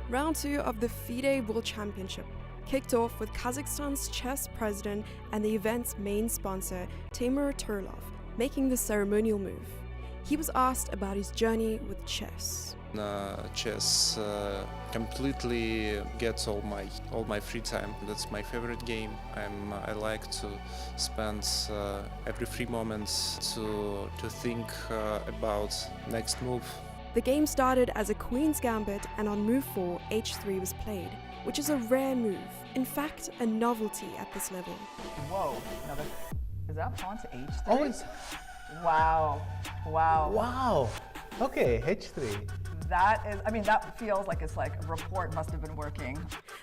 Round 2 of the FIDE World Championship kicked off with Kazakhstan's chess president and the event's main sponsor, Timur Turlov, making the ceremonial move. He was asked about his journey with chess. Chess completely gets all my free time. That's my favorite game. I like to spend every free moment to think about next move. The game started as a queen's gambit, and on move 4, h3 was played, which is a rare move, in fact a novelty at this level. Whoa, is that pawn to h3? Oh, it's... Wow, wow. Wow, okay, h3. That is, I mean, that feels like it's like a report must have been working.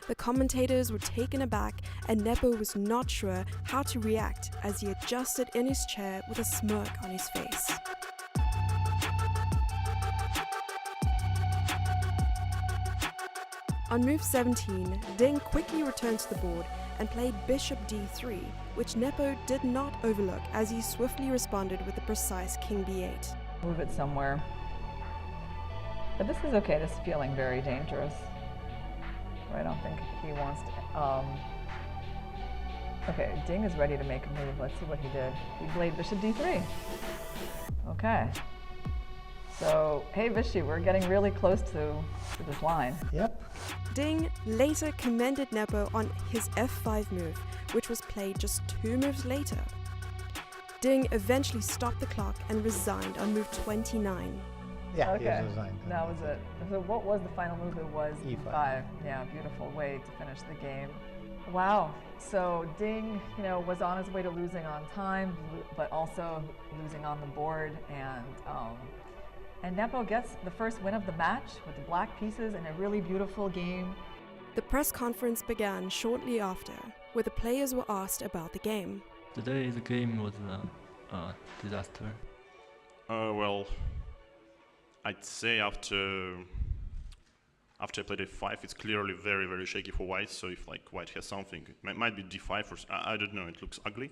The commentators were taken aback, and Nepo was not sure how to react as he adjusted in his chair with a smirk on his face. On move 17, Ding quickly returned to the board and played bishop d3, which Nepo did not overlook as he swiftly responded with the precise king b8. Move it somewhere. But this is okay, this is feeling very dangerous. I don't think he wants to, okay, Ding is ready to make a move. Let's see what he did. He played bishop d3. Okay. So, hey Vishy, we're getting really close to this line. Yep. Ding later commended Nepo on his f5 move, which was played just 2 moves later. Ding eventually stopped the clock and resigned on move 29. Yeah, okay. he resigned. That was it. So what was the final move? It was E5. Yeah, beautiful way to finish the game. Wow. So Ding, was on his way to losing on time, but also losing on the board, and Nepo gets the first win of the match with the black pieces in a really beautiful game. The press conference began shortly after, where the players were asked about the game. Today the game was a disaster. Well, I'd say after I played f5, it's clearly very, very shaky for white. So if white has something, it might be d5 or I don't know. It looks ugly,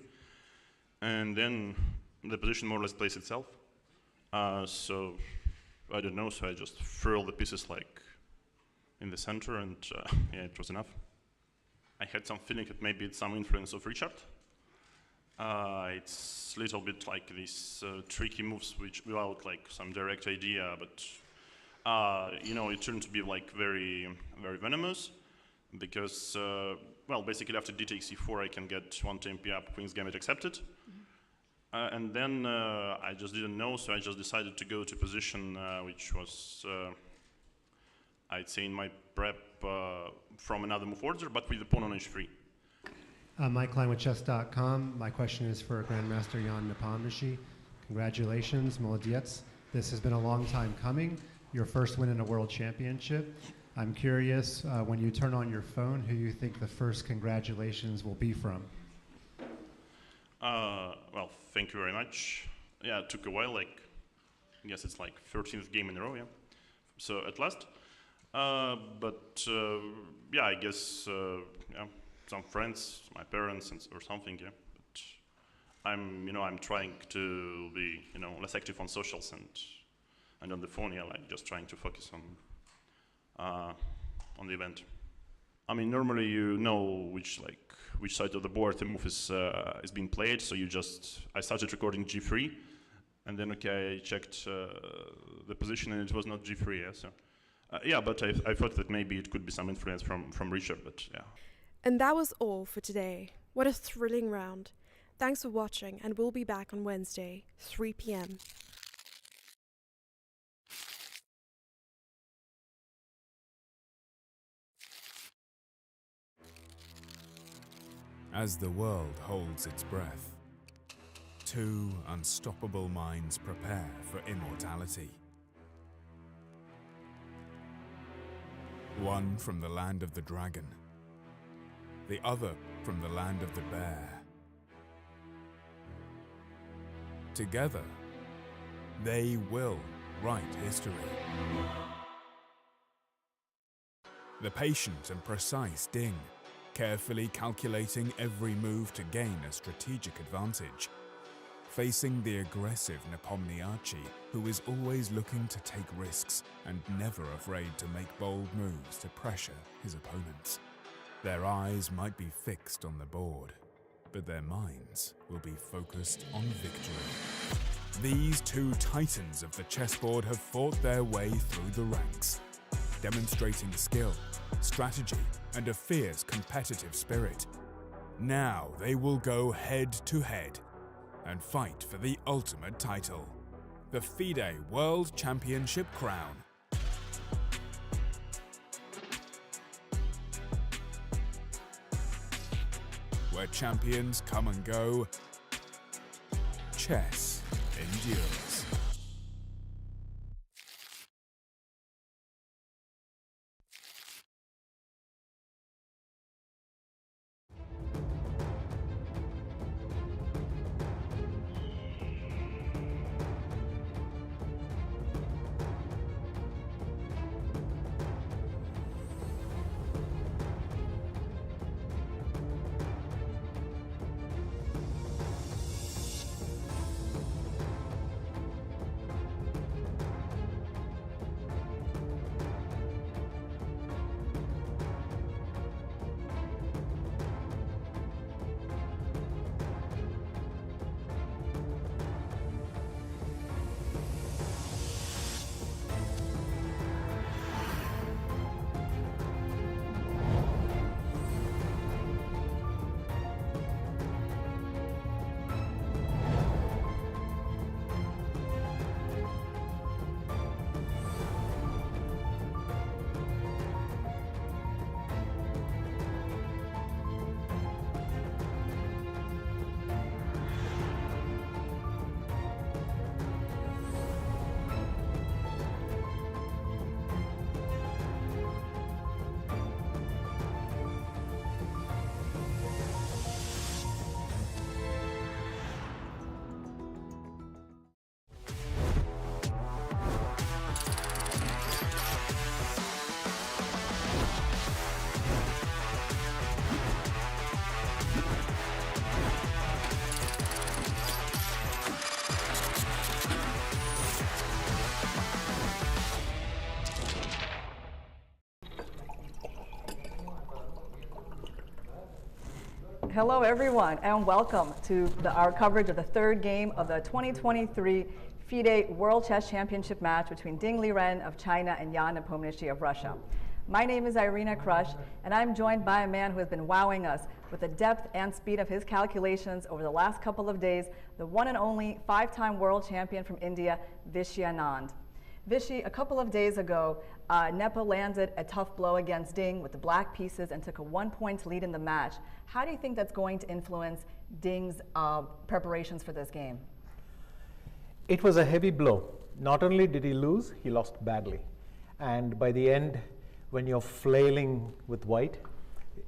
and then the position more or less plays itself. So I don't know. So I just furled the pieces in the center, and yeah, it was enough. I had some feeling that maybe it's some influence of Richard. It's a little bit like these tricky moves, which without some direct idea, but it turned to be very, very venomous, because well, basically after d takes e4, I can get one tempi up, queen's gambit accepted, and then I just didn't know, so I just decided to go to position which was, I'd say, in my prep from another move order, but with the pawn on h3. Mike Klein with chess.com. My question is for Grandmaster Jan Nepomniachtchi. Congratulations, Molodets. This has been a long time coming. Your first win in a world championship. I'm curious, when you turn on your phone, who you think the first congratulations will be from? Well, thank you very much. Yeah, it took a while, I guess it's 13th game in a row, yeah. So at last. But yeah, I guess, yeah, some friends, my parents, or something, yeah. But I'm trying to be, less active on socials and on the phone, yeah, just trying to focus on the event. I mean, normally you know which side of the board the move is being played, so I started recording g3, and then I checked the position, and it was not g3, yeah. So yeah, but I thought that maybe it could be some influence from Richard, but yeah. And that was all for today. What a thrilling round. Thanks for watching, and we'll be back on Wednesday, 3 p.m. As the world holds its breath, 2 unstoppable minds prepare for immortality. One from the land of the dragon, the other from the land of the bear. Together, they will write history. The patient and precise Ding, carefully calculating every move to gain a strategic advantage, facing the aggressive Nepomniachtchi, who is always looking to take risks and never afraid to make bold moves to pressure his opponents. Their eyes might be fixed on the board, but their minds will be focused on victory. These two titans of the chessboard have fought their way through the ranks, demonstrating skill, strategy, and a fierce competitive spirit. Now they will go head to head and fight for the ultimate title, the FIDE World Championship crown. Where champions come and go, chess endures. Hello everyone, and welcome to our coverage of the third game of the 2023 FIDE World Chess Championship match between Ding Liren of China and Jan Nepomniachtchi of Russia. My name is Irina Krush, and I'm joined by a man who has been wowing us with the depth and speed of his calculations over the last couple of days, the one and only 5-time world champion from India, Viswanathan. Vishy, a couple of days ago, Nepo landed a tough blow against Ding with the black pieces and took a 1-point lead in the match. How do you think that's going to influence Ding's preparations for this game? It was a heavy blow. Not only did he lose, he lost badly. And by the end, when you're flailing with white,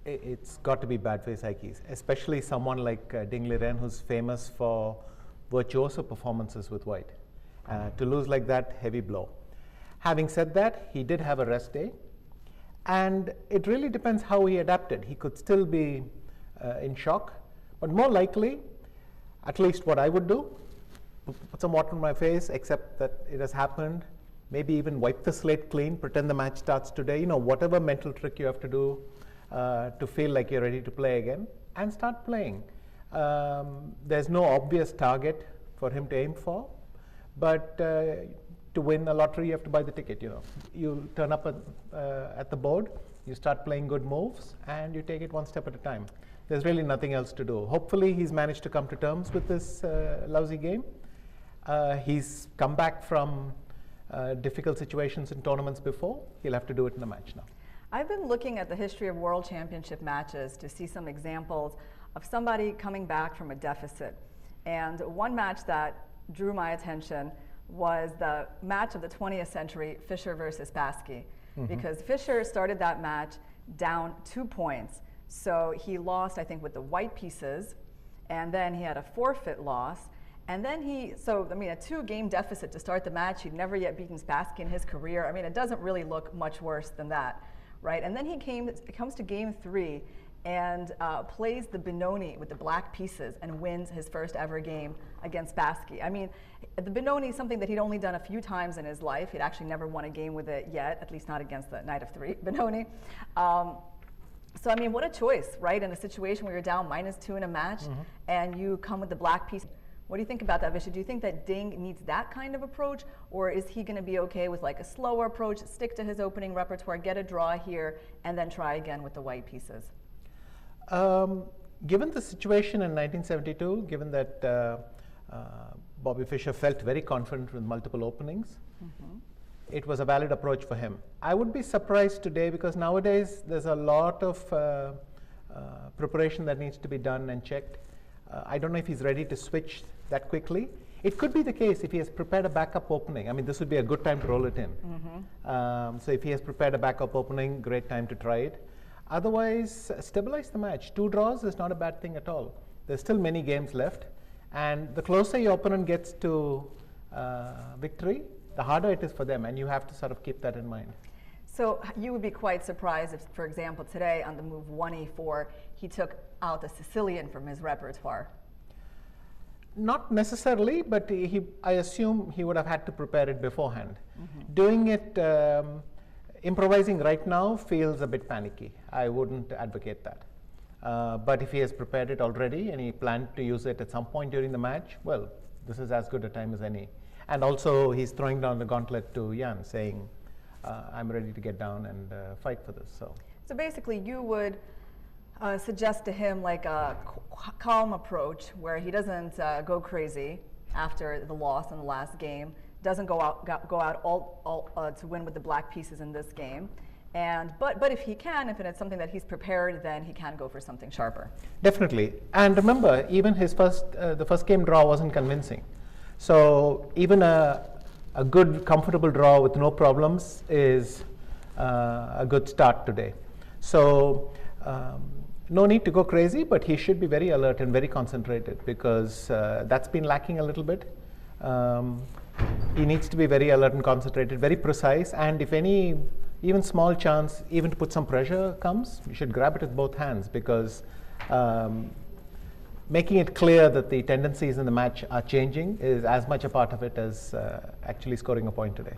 it's got to be bad for his psyche, especially someone like Ding Liren, who's famous for virtuoso performances with white. To lose like that, heavy blow. Having said that, he did have a rest day, and it really depends how he adapted. He could still be in shock, but more likely, at least what I would do, put some water on my face, accept that it has happened, maybe even wipe the slate clean, pretend the match starts today, you know, whatever mental trick you have to do to feel like you're ready to play again, and start playing. There's no obvious target for him to aim for, but to win a lottery, you have to buy the ticket. You know, you turn up at the board, you start playing good moves, and you take it one step at a time. There's really nothing else to do. Hopefully, he's managed to come to terms with this lousy game. He's come back from difficult situations in tournaments before. He'll have to do it in a match now. I've been looking at the history of World Championship matches to see some examples of somebody coming back from a deficit. And one match that drew my attention was the match of the 20th century, Fischer versus Spassky, because Fischer started that match down 2 points. So he lost, I think, with the white pieces, and then he had a forfeit loss, and then a 2-game deficit to start the match. He'd never yet beaten Spassky in his career. I mean, it doesn't really look much worse than that, right? And then it comes to game 3, and plays the Benoni with the black pieces and wins his first ever game against Spassky. I mean, the Benoni is something that he'd only done a few times in his life. He'd actually never won a game with it yet, at least not against the Knight of 3 Benoni. So, I mean, what a choice, right? In a situation where you're down -2 in a match and you come with the black piece. What do you think about that, Vishy? Do you think that Ding needs that kind of approach, or is he going to be okay with like a slower approach, stick to his opening repertoire, get a draw here, and then try again with the white pieces? Given the situation in 1972, given that Bobby Fischer felt very confident with multiple openings, it was a valid approach for him. I would be surprised today because nowadays there's a lot of preparation that needs to be done and checked. I don't know if he's ready to switch that quickly. It could be the case if he has prepared a backup opening. I mean, this would be a good time to roll it in. So if he has prepared a backup opening, great time to try it. Otherwise, stabilize the match. 2 draws is not a bad thing at all. There's still many games left. And the closer your opponent gets to victory, the harder it is for them. And you have to sort of keep that in mind. So you would be quite surprised if, for example, today on the move 1e4, he took out the Sicilian from his repertoire. Not necessarily, but I assume he would have had to prepare it beforehand. Doing it, improvising right now feels a bit panicky. I wouldn't advocate that. But if he has prepared it already and he planned to use it at some point during the match, well, this is as good a time as any. And also, he's throwing down the gauntlet to Jan, saying, I'm ready to get down and fight for this. So basically, you would suggest to him like a calm approach where he doesn't go crazy after the loss in the last game, doesn't go out all to win with the black pieces in this game. But if he can, if it's something that he's prepared, then he can go for something sharper. Definitely. And remember, even his the first game draw wasn't convincing. So even a good, comfortable draw with no problems is a good start today. So no need to go crazy, but he should be very alert and very concentrated because that's been lacking a little bit. He needs to be very alert and concentrated, very precise, and if any even small chance, even to put some pressure comes, you should grab it with both hands because making it clear that the tendencies in the match are changing is as much a part of it as actually scoring a point today.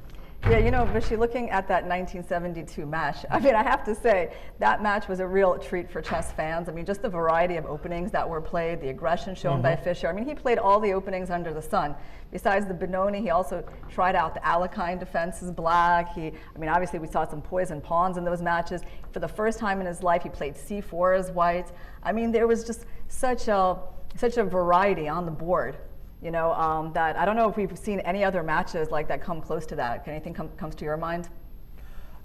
Yeah, you know, Vishy, looking at that 1972 match, I mean, I have to say, that match was a real treat for chess fans. I mean, just the variety of openings that were played, the aggression shown by Fischer. I mean, he played all the openings under the sun. Besides the Benoni, he also tried out the Alekhine defenses black. I mean, obviously, we saw some poison pawns in those matches. For the first time in his life, he played c4 as white. I mean, there was just such a variety on the board. You know, that I don't know if we've seen any other matches like that come close to that. Can anything comes to your mind?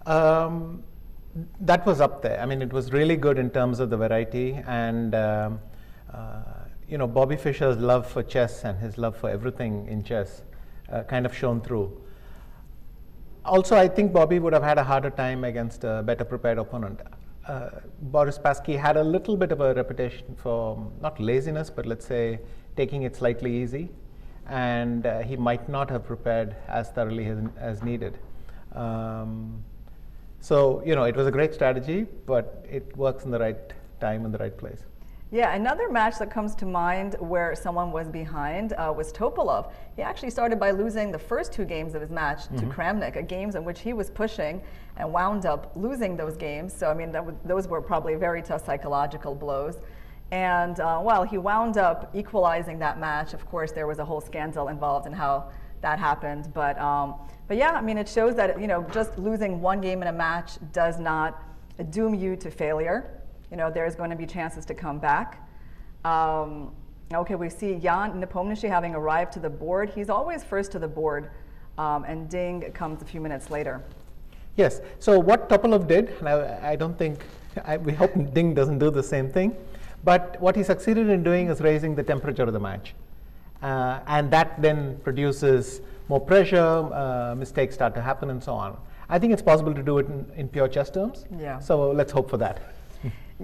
That was up there. I mean, it was really good in terms of the variety, and you know, Bobby Fischer's love for chess and his love for everything in chess kind of shone through. Also, I think Bobby would have had a harder time against a better prepared opponent. Boris Spassky had a little bit of a reputation for not laziness, but let's say taking it slightly easy, and he might not have prepared as thoroughly as needed. So, you know, it was a great strategy, but it works in the right time and the right place. Yeah, another match that comes to mind where someone was behind was Topalov. He actually started by losing the first 2 games of his match to Kramnik, games in which he was pushing and wound up losing those games. So, I mean, those were probably very tough psychological blows. And while he wound up equalizing that match, of course, there was a whole scandal involved in how that happened. But yeah, I mean, it shows that, you know, just losing 1 game in a match does not doom you to failure. You know, there's going to be chances to come back. Okay, we see Jan Nepomniachtchi having arrived to the board. He's always first to the board, and Ding comes a few minutes later. Yes, so what Topalov did, and I don't think, we hope Ding doesn't do the same thing, but what he succeeded in doing is raising the temperature of the match. And that then produces more pressure, mistakes start to happen, and so on. I think it's possible to do it in pure chess terms. Yeah. So let's hope for that.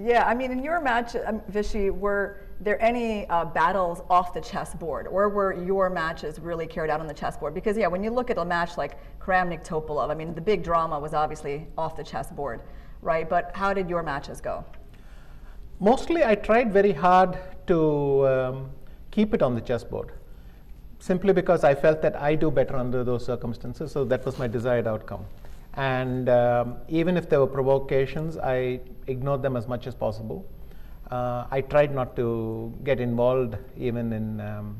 Yeah, I mean, in your match, Vishy, were there any battles off the chessboard, or were your matches really carried out on the chessboard? Because, yeah, when you look at a match like Kramnik-Topalov, I mean, the big drama was obviously off the chessboard, right? But how did your matches go? Mostly I tried very hard to keep it on the chessboard, simply because I felt that I do better under those circumstances, so that was my desired outcome. And even if there were provocations, I ignored them as much as possible. I tried not to get involved even in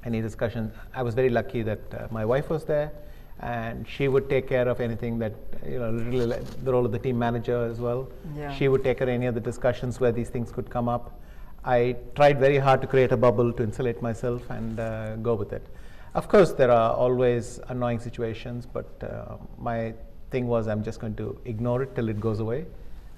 any discussion. I was very lucky that my wife was there, and she would take care of anything that, literally the role of the team manager as well. Yeah. She would take care of any of the discussions where these things could come up. I tried very hard to create a bubble to insulate myself and go with it. Of course, there are always annoying situations, but my thing was I'm just going to ignore it till it goes away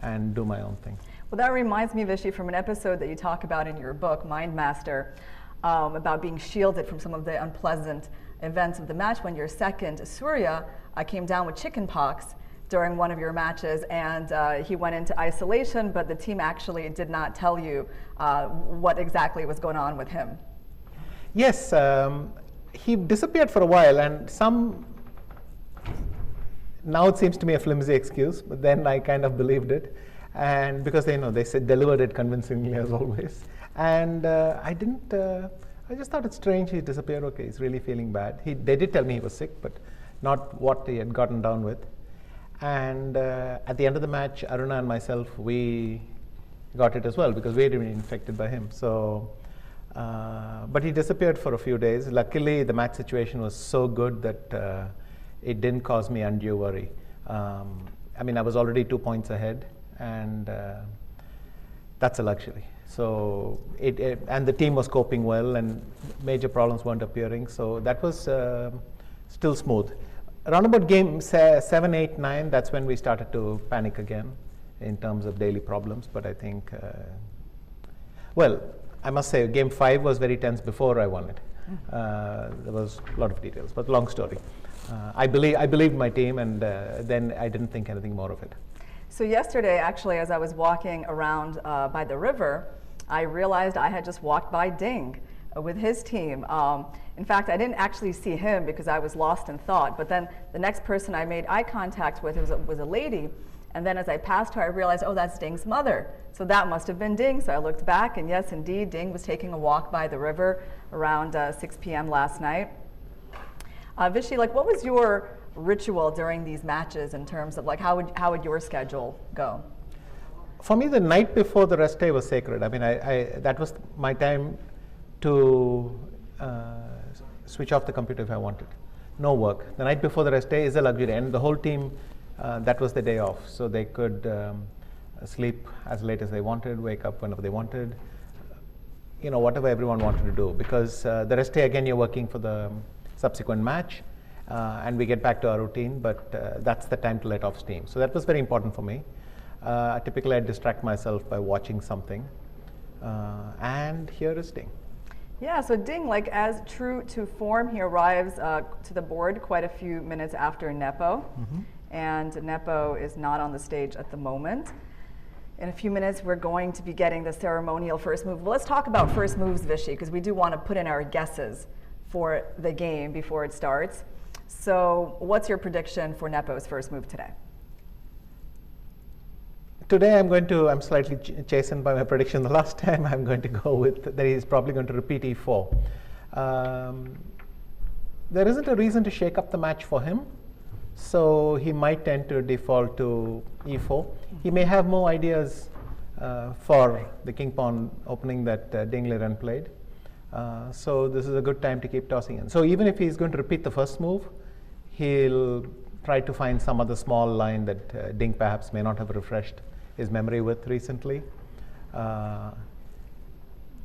and do my own thing. Well, that reminds me, Vishy, from an episode that you talk about in your book, Mind Master, about being shielded from some of the unpleasant events of the match when your second, Surya, came down with chickenpox during one of your matches, and he went into isolation, but the team actually did not tell you what exactly was going on with him. Yes, he disappeared for a while, and now it seems to me a flimsy excuse, but then I kind of believed it, and because they delivered it convincingly as always, and I didn't. I just thought it's strange he disappeared. Okay, he's really feeling bad. They did tell me he was sick, but not what he had gotten down with. And at the end of the match, Irina and myself, we got it as well because we had been infected by him. So, but he disappeared for a few days. Luckily, the match situation was so good that it didn't cause me undue worry. I mean, I was already 2 points ahead, and that's a luxury. So, and the team was coping well, and major problems weren't appearing. So that was still smooth. Around about game 7, 8, 9, that's when we started to panic again in terms of daily problems. But I think, well, I must say game 5 was very tense before I won it. There was a lot of details, but long story. I believed my team, and then I didn't think anything more of it. So yesterday, actually, as I was walking around by the river, I realized I had just walked by Ding with his team. In fact, I didn't actually see him because I was lost in thought, but then the next person I made eye contact with was a lady, and then as I passed her, I realized, oh, that's Ding's mother. So that must have been Ding. So I looked back, and yes, indeed, Ding was taking a walk by the river around 6 p.m. last night. Vishy, what was your ritual during these matches in terms of how would your schedule go? For me, the night before the rest day was sacred. I mean, that was my time to switch off the computer if I wanted. No work. The night before the rest day is a luxury, and the whole team, that was the day off, so they could sleep as late as they wanted, wake up whenever they wanted, whatever everyone wanted to do. Because the rest day, again, you're working for the subsequent match, and we get back to our routine, but that's the time to let off steam. So that was very important for me. Typically, I distract myself by watching something, and here is Ding. Yeah, so Ding, as true to form, he arrives to the board quite a few minutes after Nepo, and Nepo is not on the stage at the moment. In a few minutes, we're going to be getting the ceremonial first move. Well, let's talk about first moves, Vishy, because we do want to put in our guesses for the game before it starts. So what's your prediction for Nepo's first move today? Today I'm slightly chastened by my prediction the last time. I'm going to go with that he's probably going to repeat e4. There isn't a reason to shake up the match for him, so he might tend to default to e4. He may have more ideas for the king pawn opening that Ding Liren played. So this is a good time to keep tossing in. So even if he's going to repeat the first move, he'll try to find some other small line that Ding perhaps may not have refreshed his memory with recently.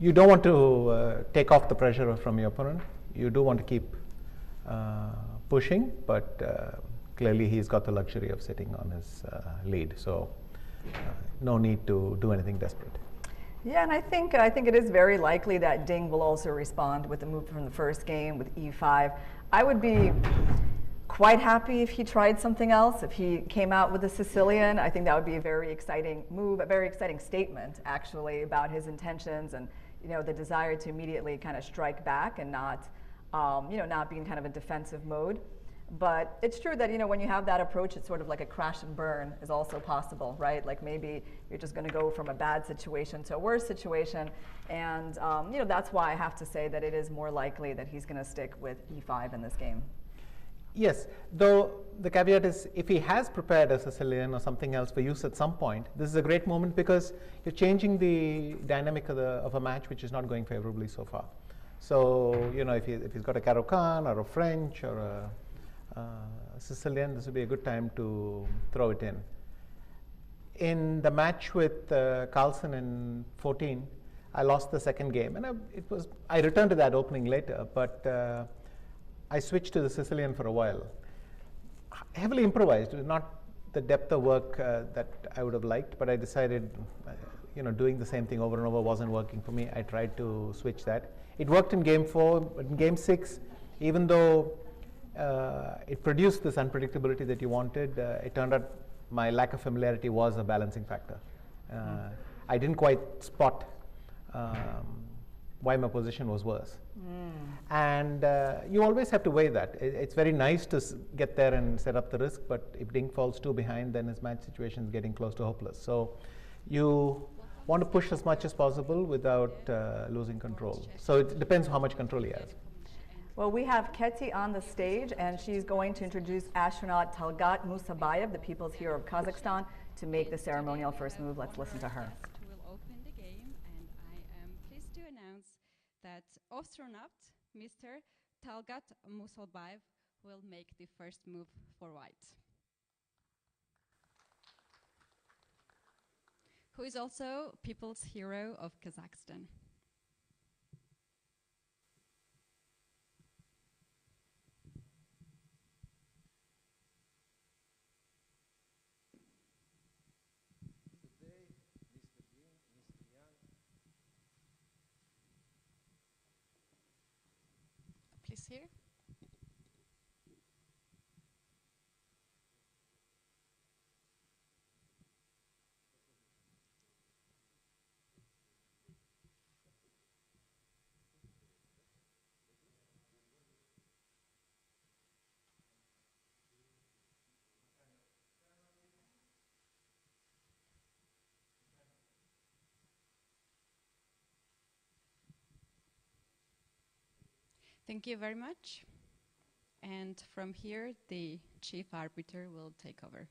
You don't want to take off the pressure from your opponent. You do want to keep pushing, but clearly he's got the luxury of sitting on his lead. So no need to do anything desperate. Yeah, and I think it is very likely that Ding will also respond with the move from the first game with e5. I would be quite happy if he tried something else. If he came out with a Sicilian, I think that would be a very exciting move, a very exciting statement, actually, about his intentions and the desire to immediately kind of strike back and not, not be in kind of a defensive mode. But it's true that, when you have that approach, it's sort of like a crash and burn is also possible, right? Like maybe you're just going to go from a bad situation to a worse situation. And, that's why I have to say that it is more likely that he's going to stick with e5 in this game. Yes, though the caveat is if he has prepared a Sicilian or something else for use at some point, this is a great moment because you're changing the dynamic of a match which is not going favorably so far. So, if he's got a Caro-Kann or a French or a Sicilian, this would be a good time to throw it in. In the match with Carlsen in 14, I lost the second game, and I returned to that opening later, but I switched to the Sicilian for a while. Heavily improvised, not the depth of work that I would have liked, but I decided, doing the same thing over and over wasn't working for me. I tried to switch that. It worked in game 4, but in game 6, even though it produced this unpredictability that you wanted, it turned out my lack of familiarity was a balancing factor. I didn't quite spot why my position was worse. And you always have to weigh that. It's very nice to get there and set up the risk, but if Ding falls 2 behind, then his match situation is getting close to hopeless. So you want to push as much as possible without losing control. So it depends how much control he has. Well, we have Keti on the stage, and she's going to introduce astronaut Talgat Musabayev, the People's Hero of Kazakhstan, to make the ceremonial first move. Let's listen to her. We'll open the game, and I am pleased to announce that astronaut Mr. Talgat Musabayev will make the first move for white, who is also People's Hero of Kazakhstan. Please here. Thank you very much. And from here, the chief arbiter will take over.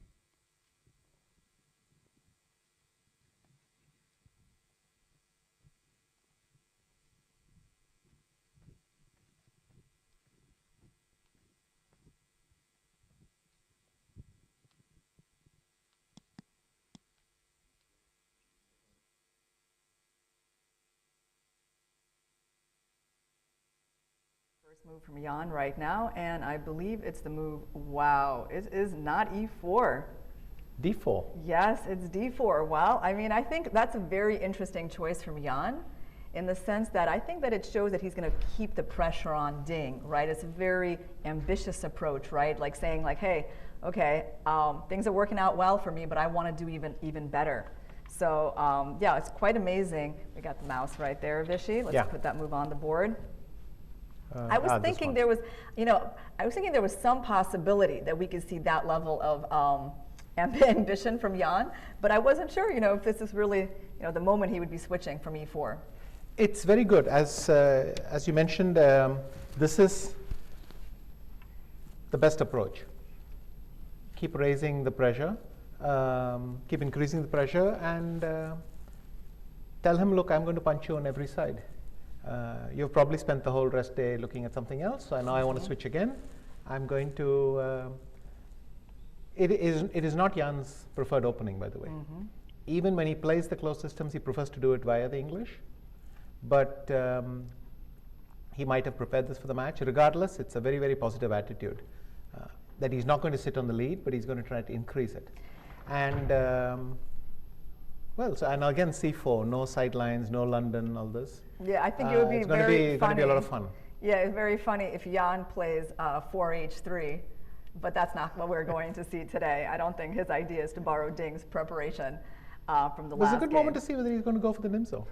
First move from Jan right now, and I believe it's the move, wow, it is not e4. D4. Yes, it's d4. Well, I mean, I think that's a very interesting choice from Jan in the sense that I think that it shows that he's going to keep the pressure on Ding, right? It's a very ambitious approach, right? Like saying like, hey, okay, things are working out well for me, but I want to do even better. So yeah, it's quite amazing. We got the mouse right there, Vishy. Let's put that move on the board. I was thinking there was, I was thinking there was some possibility that we could see that level of ambition from Jan, but I wasn't sure, if this is really, the moment he would be switching from e4. It's very good. As you mentioned, this is the best approach. Keep raising the pressure, keep increasing the pressure, and tell him, look, I'm going to punch you on every side. You've probably spent the whole rest day looking at something else, so now I want to switch again. I'm going to, it is not Jan's preferred opening, by the way. Even when he plays the closed systems, he prefers to do it via the English, but he might have prepared this for the match. Regardless, it's a very, very positive attitude that he's not going to sit on the lead, but he's going to try to increase it. And well, so and again c4, no sidelines, no London, all this. Yeah, I think it would be it's very funny. going to be a lot of fun. Yeah, it's very funny if Jan plays 4h3, but that's not what we're going to see today. I don't think his idea is to borrow Ding's preparation from the last game. It's a good moment to see whether he's going to go for the Nimzo.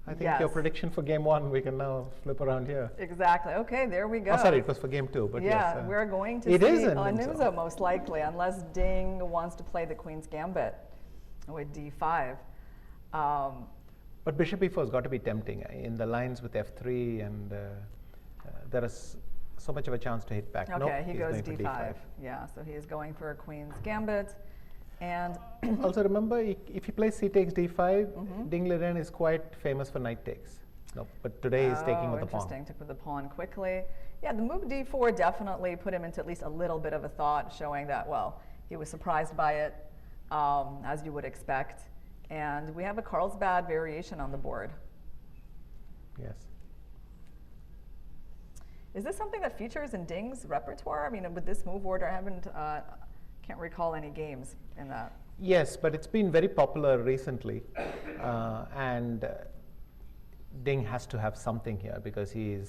I think your prediction for game 1, we can now flip around here. Exactly. Okay, there we go. Oh, sorry, it was for game 2, but yeah, yes. We're going to it see is Anusa most likely, unless Ding wants to play the Queen's Gambit with d5. But bishop e4 has got to be tempting in the lines with f3, and there is so much of a chance to hit back. Okay, nope, he goes d5. Yeah, so he is going for a Queen's Gambit. And also remember, if he plays c takes d5, Ding Liren is quite famous for knight takes. No, but today he's taking with the pawn. Interesting, took with the pawn quickly. Yeah, the move d4 definitely put him into at least a little bit of a thought, showing that, well, he was surprised by it, as you would expect. And we have a Carlsbad variation on the board. Yes. Is this something that features in Ding's repertoire? I mean, with this move order, I can't recall any games in that. Yes, but it's been very popular recently, and Ding has to have something here because he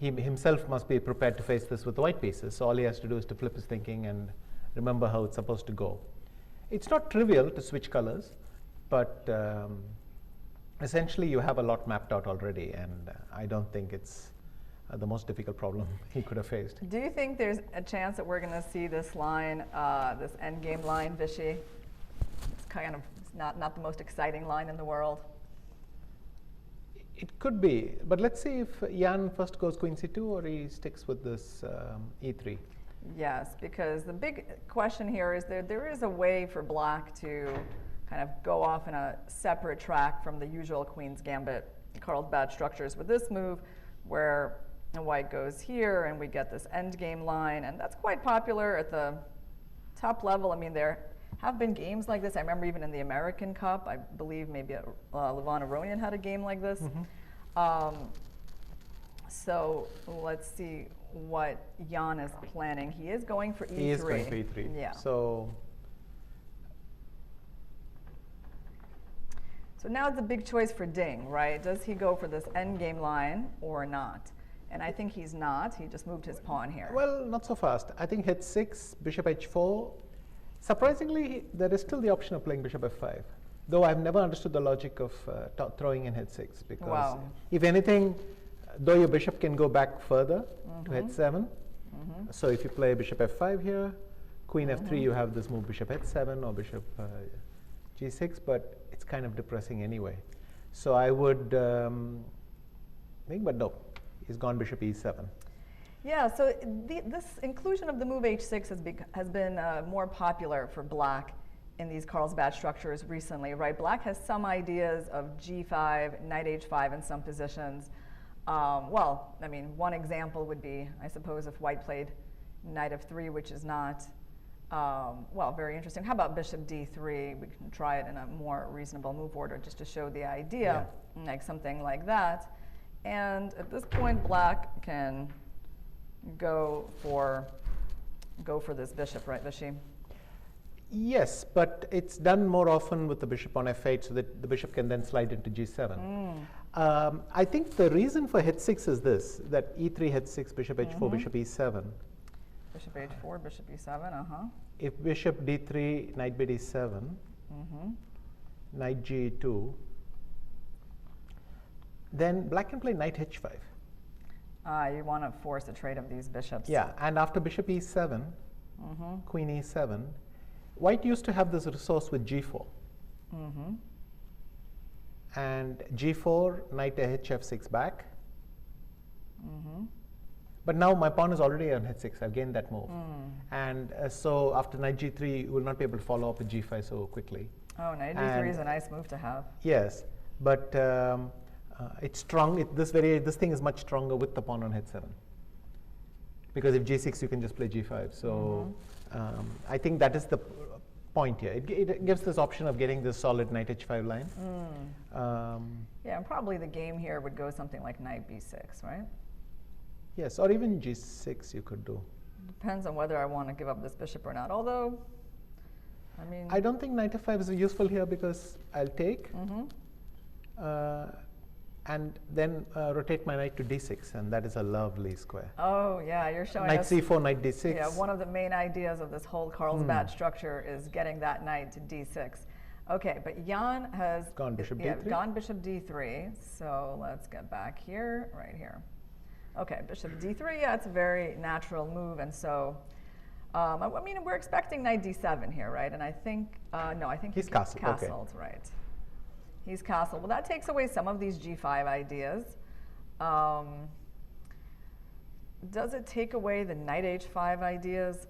himself must be prepared to face this with white pieces. So all he has to do is to flip his thinking and remember how it's supposed to go. It's not trivial to switch colors, but essentially you have a lot mapped out already, and I don't think it's the most difficult problem he could have faced. Do you think there's a chance that we're going to see this line, this endgame line, Vishy? It's kind of not the most exciting line in the world. It could be, but let's see if Jan first goes queen c2 or he sticks with this e3. Yes, because the big question here is there is a way for black to kind of go off in a separate track from the usual Queen's Gambit Carlsbad structures with this move, where white goes here and we get this endgame line, and that's quite popular at the top level. I mean, there have been games like this. I remember even in the American Cup, I believe maybe Viswanathan had a game like this. So let's see what Jan is planning. He is going for e3. He is going for e3. Yeah. So now it's a big choice for Ding, right? Does he go for this endgame line or not? And I think he's not. He just moved his pawn here. Well, not so fast. I think h6, bishop h4. Surprisingly, there is still the option of playing bishop f5. Though I've never understood the logic of throwing in h6, because if anything, though your bishop can go back further to h7. So if you play bishop f5 here, queen f3, you have this move bishop h7 or bishop g6, but it's kind of depressing anyway. So I would think, but no, he's gone bishop e7. Yeah, so this inclusion of the move h6 has been more popular for black in these Carlsbad structures recently, right? Black has some ideas of g5, knight h5 in some positions. Well, I mean, one example would be, I suppose, if white played knight f3, which is not, well, very interesting. How about bishop d3? We can try it in a more reasonable move order just to show the idea, like something like that. And at this point, black can go for this bishop, right, Vishy? Yes, but it's done more often with the bishop on f8, so that the bishop can then slide into g7. I think the reason for h6 is this, that e3, h6, bishop h4, bishop e7. Bishop h4, bishop e7, If bishop d3, knight b d7, knight g2, then black can play knight h5. You want to force a trade of these bishops. Yeah, and after bishop e7, queen e7, white used to have this resource with g4. And g4, knight hf6 back. But now my pawn is already on h6. I've gained that move. And so after knight g3, you will not be able to follow up with g5 so quickly. Oh, knight g3 is a nice move to have. Yes, but it's strong. This thing is much stronger with the pawn on h7. Because if g6, you can just play g5. So I think that is the point here. It gives this option of getting this solid knight h5 line. Yeah, and probably the game here would go something like knight b6, right? Yes, or even g6 you could do. Depends on whether I want to give up this bishop or not. Although, I mean, I don't think knight f5 is useful here because I'll take and then rotate my knight to d6, and that is a lovely square. Oh yeah, you're showing knight us c4, knight d6. Yeah, one of the main ideas of this whole Carlsbad structure is getting that knight to d6. Okay, but Jan has Gone bishop d3. Gone bishop d3. So let's get back here, right here. Okay, bishop d3. Yeah, it's a very natural move, and so I mean we're expecting knight d7 here, right? And I think no, I think he's castled. Castled, okay. Right? He's castled. Well, that takes away some of these g5 ideas. Does it take away the knight h5 ideas?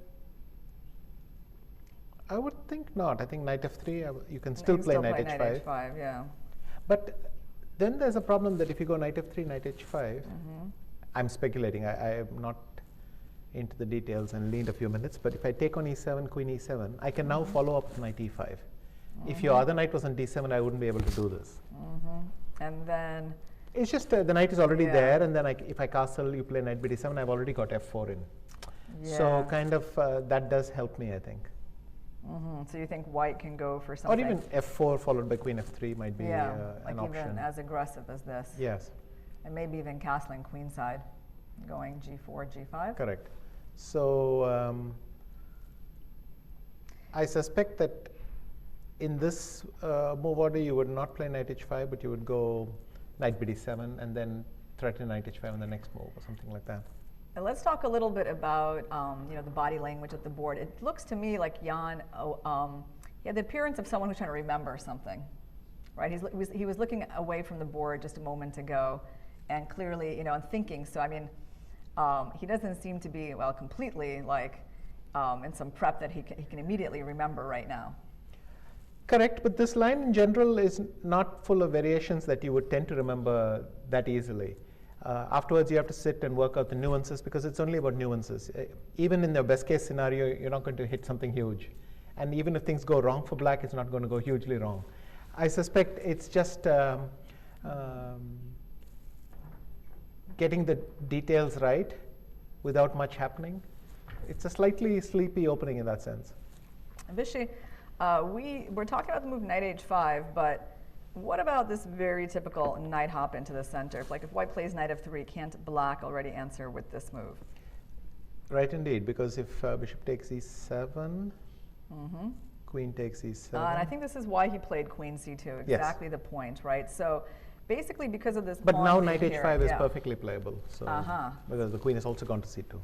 I would think not. I think knight f3, you can still play knight h5. Knight h5, yeah. But then there's a problem that if you go knight f3, knight h5, I'm speculating. I am not into the details and need a few minutes. But if I take on e7, queen e7, I can now follow up with knight e5. If your other knight was on d7, I wouldn't be able to do this. And then it's just the knight is already there, and then if I castle, you play knight bd7, I've already got f4 in. So kind of that does help me, I think. So you think white can go for something? Or even f4 followed by queen f3 might be like an option. Even as aggressive as this. Yes. And maybe even castling queenside, going g4, g5. Correct. So I suspect that in this move order you would not play knight h5, but you would go knight bd7 and then threaten knight h5 in the next move or something like that. And let's talk a little bit about the body language of the board. It looks to me like Jan he had the appearance of someone who's trying to remember something, right? He was looking away from the board just a moment ago, and clearly, and thinking. So I mean, he doesn't seem to be completely like in some prep that he can immediately remember right now. Correct, but this line in general is not full of variations that you would tend to remember that easily. Afterwards, you have to sit and work out the nuances because it's only about nuances. Even in the best case scenario, you're not going to hit something huge. And even if things go wrong for black, it's not going to go hugely wrong. I suspect it's just getting the details right without much happening. It's a slightly sleepy opening in that sense. Vishy, we're talking about the move knight h5, but what about this very typical knight hop into the center? If white plays knight f3, can't black already answer with this move? Right, indeed, because if bishop takes e7, queen takes e7. And I think this is why he played queen c2, exactly the point, right? So basically because of this But pawn now move knight here, h5 is perfectly playable, so because the queen has also gone to c2.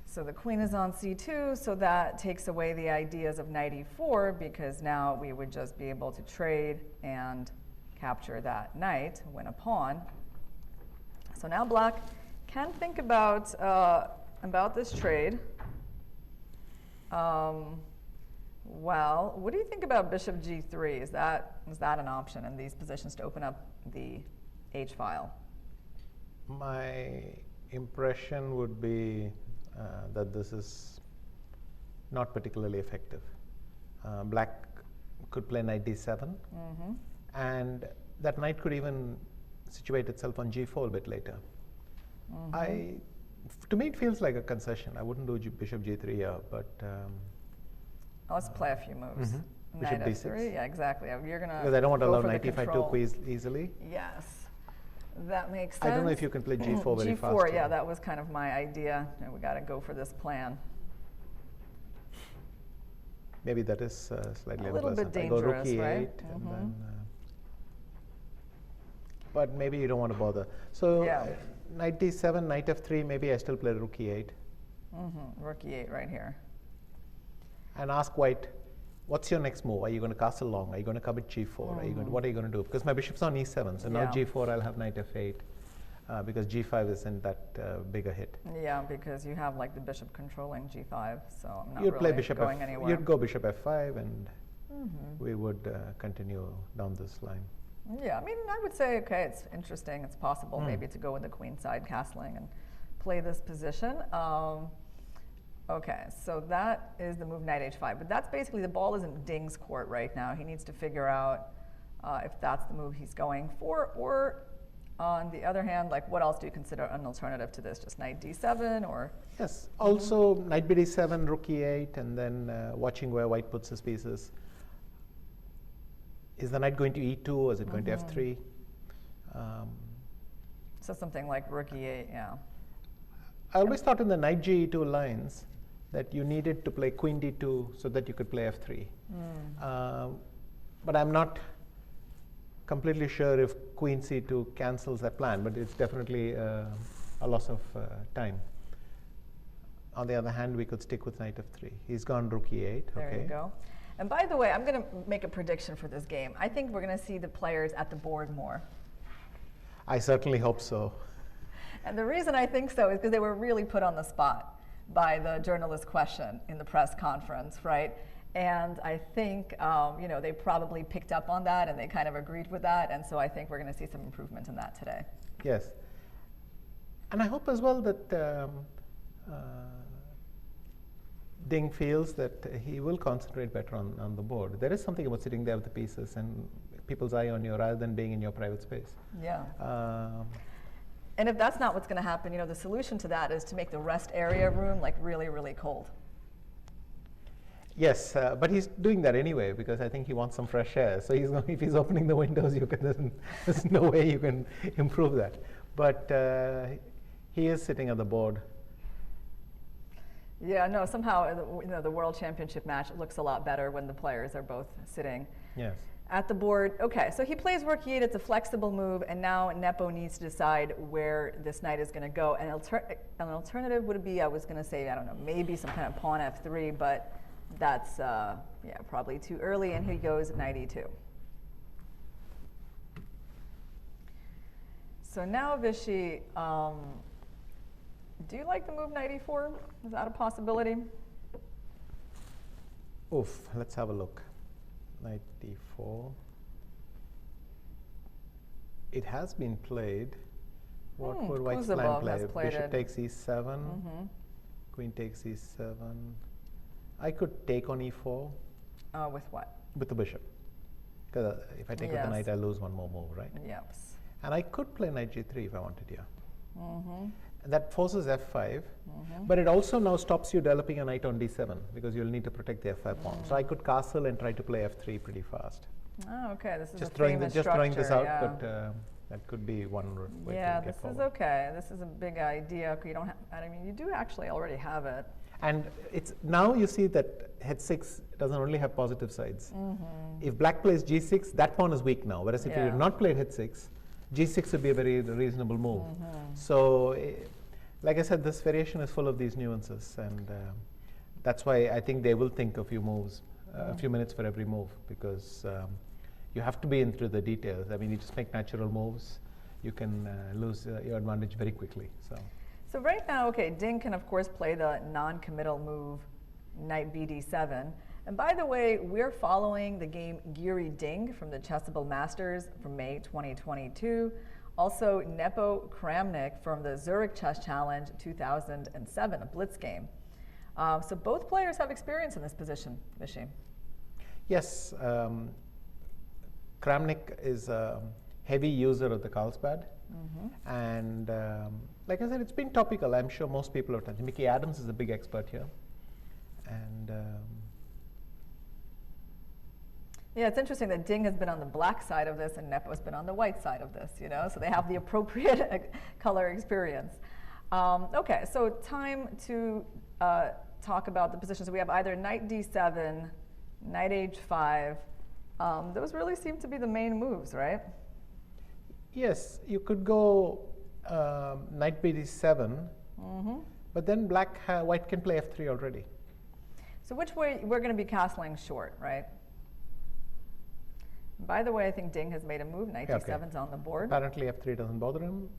So the queen is on c2, so that takes away the ideas of knight e4, because now we would just be able to trade and capture that knight, win a pawn. So now black can think about this trade. Well, what do you think about bishop g3? Is that an option in these positions to open up the h file? My impression would be that this is not particularly effective. Black could play knight d7, and that knight could even situate itself on g4 a bit later. To me, it feels like a concession. I wouldn't do bishop g3 here, but let's play a few moves. Bishop Knight d6. f3, yeah, exactly. You're gonna. Because I don't want to go allow for the knight e5 too control. easily. Yes, that makes sense. I don't know if you can play g4 very fast. G4, yeah, that was kind of my idea. And we got to go for this plan. Maybe that is slightly a little bit unpleasant. I go rook dangerous, e8, right? and then, but maybe you don't want to bother. So knight d7, knight f3. Maybe I still play rook e8. Rook e8 right here. And ask white, what's your next move? Are you going to castle long? Are you going to commit g4? What are you going to do? Because my bishop's on e7, so now g4 I'll have knight f8 because g5 isn't that big a hit. Yeah, because you have like the bishop controlling g5, so I'm not You'd really play bishop going anywhere. You'd go bishop f5, and we would continue down this line. Yeah, I mean, I would say, okay, it's interesting. It's possible maybe to go with the queenside castling and play this position. Okay, so that is the move knight h5. But that's basically, the ball is in Ding's court right now. He needs to figure out if that's the move he's going for, or on the other hand, like what else do you consider an alternative to this? Just knight d7 or? Yes, also knight bd7, rook e8, and then watching where white puts his pieces. Is the knight going to e2 or is it going to f3? So something like rook e8, yeah. I always thought in the knight ge2 lines that you needed to play queen d2 so that you could play f3. but I'm not completely sure if queen c2 cancels that plan, but it's definitely a loss of time. On the other hand, we could stick with knight f3. He's gone rook e8. There okay. you go. And by the way, I'm going to make a prediction for this game. I think we're going to see the players at the board more. I certainly hope so. And the reason I think so is because they were really put on the spot by the journalist question in the press conference, right? And I think you know, they probably picked up on that and they kind of agreed with that. And so I think we're going to see some improvement in that today. Yes. And I hope as well that Ding feels that he will concentrate better on the board. There is something about sitting there with the pieces and people's eye on you rather than being in your private space. Yeah. And if that's not what's going to happen, you know, the solution to that is to make the rest area room like really, really cold. Yes, but he's doing that anyway because I think he wants some fresh air. So he's if he's opening the windows, there's no way you can improve that. But he is sitting at the board. Yeah, no, somehow you know, the World Championship match looks a lot better when the players are both sitting at the board. Okay, so he plays rook e8. It's a flexible move, and now Nepo needs to decide where this knight is going to go. And an alternative would be, I was going to say, I don't know, maybe some kind of pawn f3, but that's yeah, probably too early. And he goes knight e2. So now, Vishy, do you like the move knight e4? Is that a possibility? Oof, let's have a look. Knight d4. It has been played. What would White's plan play? Bishop takes e7. Queen takes e7. I could take on e4. With what? With the bishop. Because if I take with the knight, I lose one more move, right? Yep. And I could play knight g3 if I wanted, yeah. And that forces f5, but it also now stops you developing a knight on d7 because you'll need to protect the f5 pawn. So I could castle and try to play f3 pretty fast. Oh, okay. This is just a throwing famous just throwing this out, yeah. but that could be one way yeah, to get this forward. is okay. This is a big idea. You don't. I mean, you do actually already have it. And it's now you see that h6 doesn't only have positive sides. If black plays g6, that pawn is weak now. Whereas if you had not played h6, g6 would be a very reasonable move. So, like I said, this variation is full of these nuances, and that's why I think they will think a few moves, a few minutes for every move, because you have to be into the details. I mean, you just make natural moves, you can lose your advantage very quickly. So right now, okay, Ding can of course play the non-committal move, knight bd7. And by the way, we're following the game Giri Ding from the Chessable Masters from May 2022. Also, Nepo Kramnik from the Zurich Chess Challenge 2007, a blitz game. So both players have experience in this position, Vishy. Yes, Kramnik is a heavy user of the Carlsbad. And like I said, it's been topical. I'm sure most people have touched. Mickey Adams is a big expert here. And yeah, it's interesting that Ding has been on the black side of this and Nepo has been on the white side of this, you know, so they have the appropriate color experience. Okay, so time to talk about the positions. We have either knight d7, knight h5. Those really seem to be the main moves, right? Yes, you could go knight bd7, but then white can play f3 already. So which way we're going to be castling short, right? By the way, I think Ding has made a move. Knight d7's on the board. Apparently f3 doesn't bother him.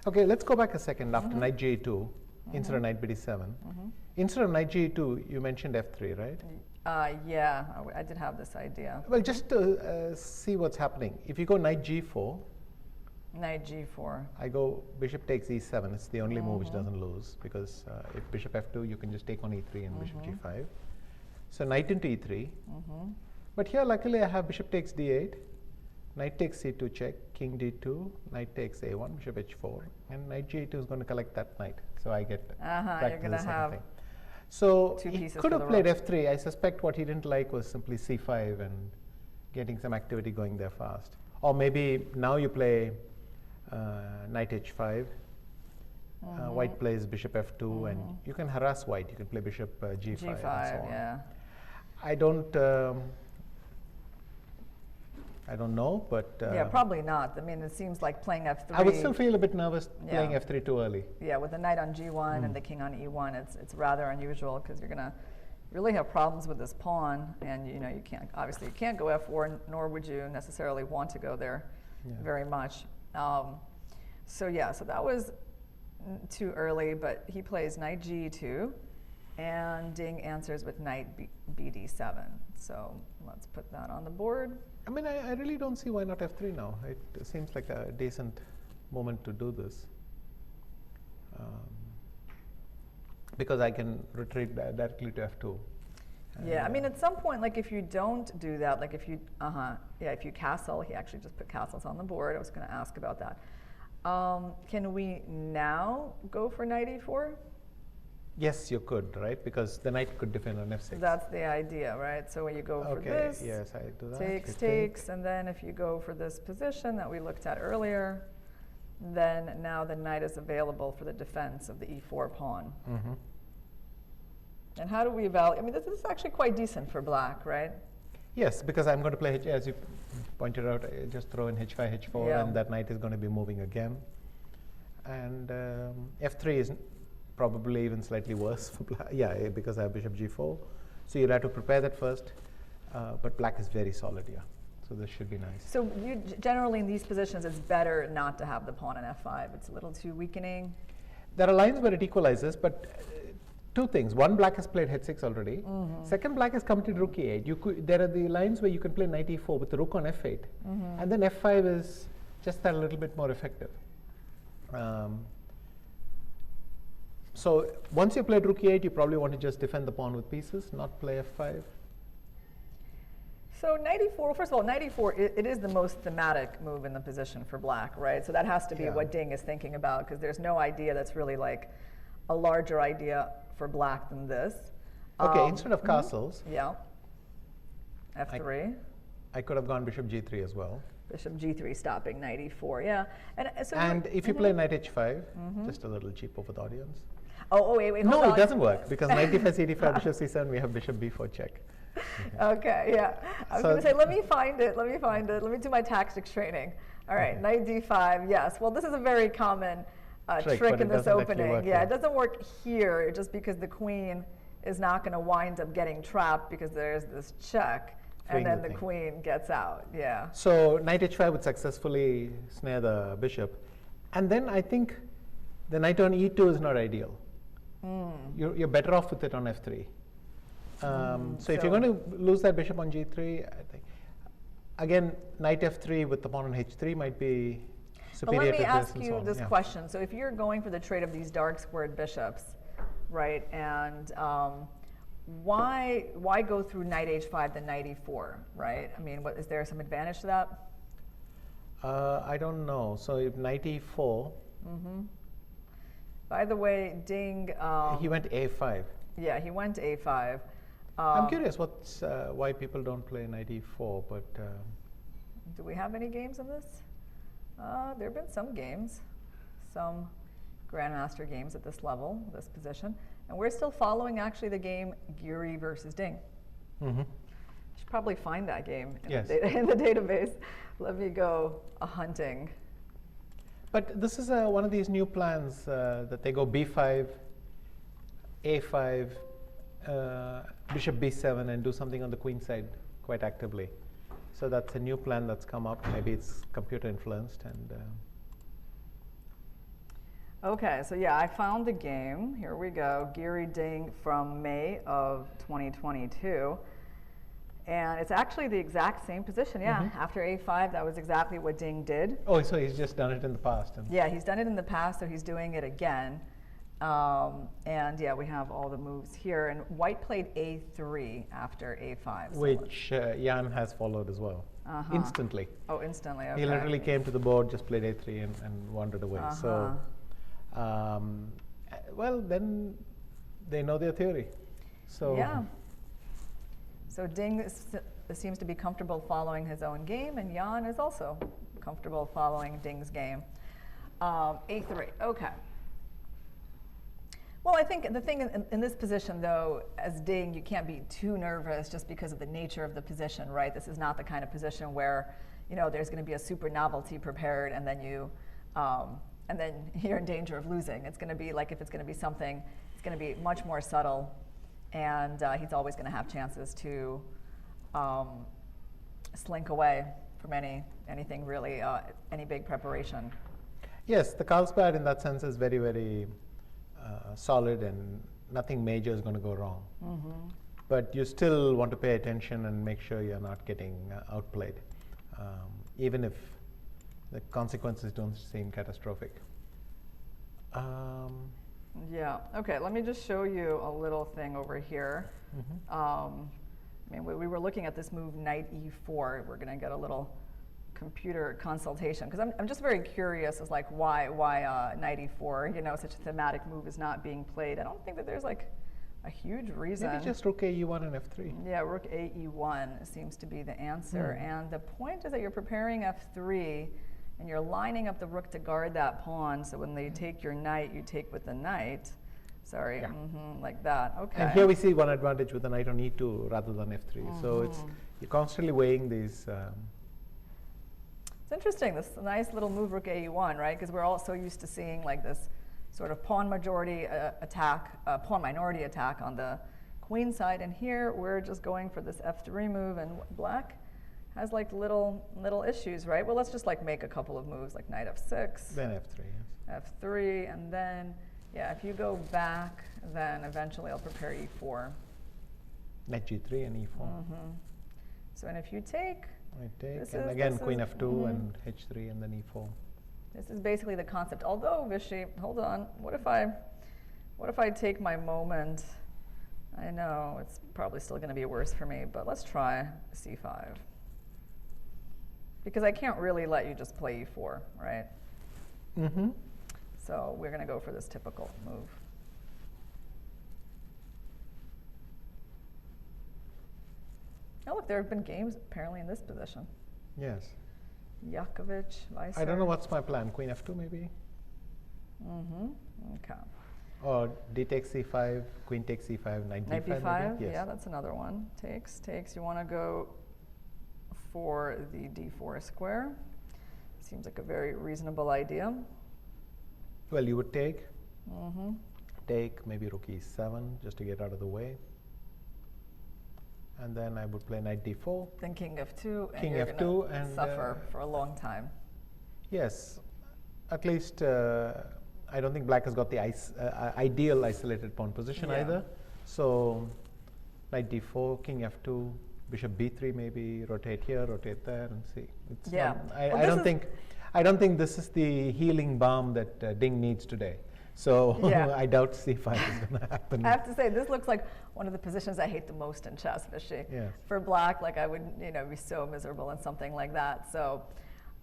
Okay, let's go back a second after knight g2 instead of knight bd7. Instead of knight g2, you mentioned f3, right? Yeah, I did have this idea. Well, just to see what's happening. If you go knight g4. Knight g4. I go bishop takes e7. It's the only move which doesn't lose, because if bishop f2, you can just take on e3 and bishop g5. So knight into e3. But here, luckily, I have bishop takes d8, knight takes c2 check, king d2, knight takes a1, bishop h4, and knight g8 is going to collect that knight. So I get back to the second thing. So he could have played f3. I suspect what he didn't like was simply c5 and getting some activity going there fast. Or maybe now you play knight h5. White plays bishop f2, and you can harass white. You can play bishop g5 and so on. Yeah. I don't I don't know, but yeah, probably not. I mean, it seems like playing f3. I would still feel a bit nervous playing Yeah. f3 too early. Yeah, with the knight on g1 and the king on e1, it's rather unusual because you're going to really have problems with this pawn, and you know you can't obviously you can't go f4, nor would you necessarily want to go there very much. So yeah, so that was too early, but he plays knight g2, and Ding answers with knight bd7. So let's put that on the board. I mean, I really don't see why not f3 now. It seems like a decent moment to do this. Because I can retreat directly to f2. Yeah, I mean, at some point, like if you don't do that, like if you, if you castle, he actually just put castles on the board. I was going to ask about that. Can we now go for knight e4? Yes, you could, right? Because the knight could defend on f6. That's the idea, right? So when you go for this, yes, I do that. takes, and then if you go for this position that we looked at earlier, then now the knight is available for the defense of the e4 pawn. Mm-hmm. And how do we evaluate? I mean, this is actually quite decent for black, right? Yes, because I'm going to play, as you pointed out, I just throw in h5, h4, and that knight is going to be moving again. And f3 is probably even slightly worse for black. Yeah, because I have bishop g4. So you'd have to prepare that first. But black is very solid here. So this should be nice. So you generally in these positions, it's better not to have the pawn on f5. It's a little too weakening. There are lines where it equalizes, but two things. One, black has played h6 already. Second, black has committed rook e8. There are the lines where you can play knight e4 with the rook on f8. And then f5 is just that a little bit more effective. So once you played rook e8, you probably want to just defend the pawn with pieces, not play f5. So knight e4, first of all, knight e4, it is the most thematic move in the position for black, right? So that has to be what Ding is thinking about, because there's no idea that's really like a larger idea for black than this. Okay, instead of castles, f3. I could have gone bishop g3 as well. Bishop g3 stopping knight e4, yeah. And, so if you play knight h5, just a little cheaper for the audience. Oh, wait, no, hold on. it doesn't work, because knight d5, c d5, bishop c7, we have bishop b4 check. Okay, yeah. I was going to say, let me find it. Let me do my tactics training. All right, knight d5, yes. Well, this is a very common trick in this opening. Yeah, it doesn't work here just because the queen is not going to wind up getting trapped because there's this check, and then the queen gets out. Yeah. So knight h5 would successfully snare the bishop, and then I think the knight on e2 is not ideal. You're better off with it on f3. So if you're going to lose that bishop on g3, I think again knight f3 with the pawn on h3 might be superior to this. But let me ask you this question. So if you're going for the trade of these dark squared bishops, right, and why go through knight h5 then knight e4, right? I mean, is there some advantage to that? I don't know. So if knight e4. By the way, Ding. He went a5. Yeah, he went a5. I'm curious why people don't play knight e4, but. Do we have any games on this? There have been some games, some Grandmaster games at this level, this position. And we're still following actually the game Giri versus Ding. You should probably find that game in the database. Let me go hunting. But this is one of these new plans that they go b5, a5, bishop b7, and do something on the queen side quite actively. So that's a new plan that's come up. Maybe it's computer influenced. And okay, so yeah, I found the game. Here we go. Giri Ding from May of 2022. And it's actually the exact same position, After a5, that was exactly what Ding did. Oh, so he's just done it in the past. Yeah, he's done it in the past, so he's doing it again. And yeah, we have all the moves here. And white played a3 after a5. So which Jan has followed as well. Instantly. Oh, instantly, okay. He literally came to the board, just played a3 and wandered away. So, well, then they know their theory. So yeah. So Ding seems to be comfortable following his own game, and Jan is also comfortable following Ding's game. A3, okay. Well, I think the thing in this position, though, as Ding, you can't be too nervous just because of the nature of the position, right? This is not the kind of position where there's going to be a super novelty prepared, and then you're in danger of losing. It's going to be like, if it's going to be something, it's going to be much more subtle, and he's always going to have chances to slink away from anything really, any big preparation. Yes, the Carlsbad in that sense is very, very solid, and nothing major is going to go wrong. But you still want to pay attention and make sure you're not getting outplayed, even if the consequences don't seem catastrophic. Yeah, okay, let me just show you a little thing over here. We were looking at this move knight e4. We're going to get a little computer consultation, because I'm just very curious as like why knight e4, such a thematic move is not being played. I don't think that there's like a huge reason. Maybe just rook e1 and f3. Yeah, rook e1 seems to be the answer. And the point is that you're preparing f3, and you're lining up the rook to guard that pawn, so when they take your knight, you take with the knight. Sorry, like that, okay. And here we see one advantage with the knight on e2 rather than f3. So you're constantly weighing these. It's interesting, this nice little move rook e1, right? Because we're all so used to seeing like this sort of pawn majority attack, pawn minority attack on the queen side, and here we're just going for this f3 move, and black has like little issues, right? Well, let's just like make a couple of moves, like knight f6. Then f3, yes. f3, and then, yeah, if you go back, then eventually I'll prepare e4. Knight g3 and e4. So, and if you take, I take, and again queen f2 and h3 and then e4. This is basically the concept. Although, Vishy, hold on. What if I take my moment? I know it's probably still going to be worse for me, but let's try c5. Because I can't really let you just play e4, right? So we're going to go for this typical move. Oh, look, there have been games apparently in this position. Yes. Yakovich, Vice. I don't know what's my plan. Queen f2 maybe? Okay. Or d takes c5, queen takes c5, knight Knight d5 b5, maybe? Yes. yeah, that's another one. Takes. You want to go for the d4 square. Seems like a very reasonable idea. Well, you would take, take maybe rook e7 just to get out of the way. And then I would play knight d4. Then king f2, and king you're f2 gonna and suffer for a long time. Yes, at least I don't think black has got the ideal isolated pawn position either. So knight d4, king f2, bishop b3 maybe, rotate here, rotate there, and see. It's I don't think this is the healing balm that Ding needs today. So I doubt c5 is going to happen. I have to say, this looks like one of the positions I hate the most in chess, Vishy. Yes. For black, like I would, be so miserable in something like that. So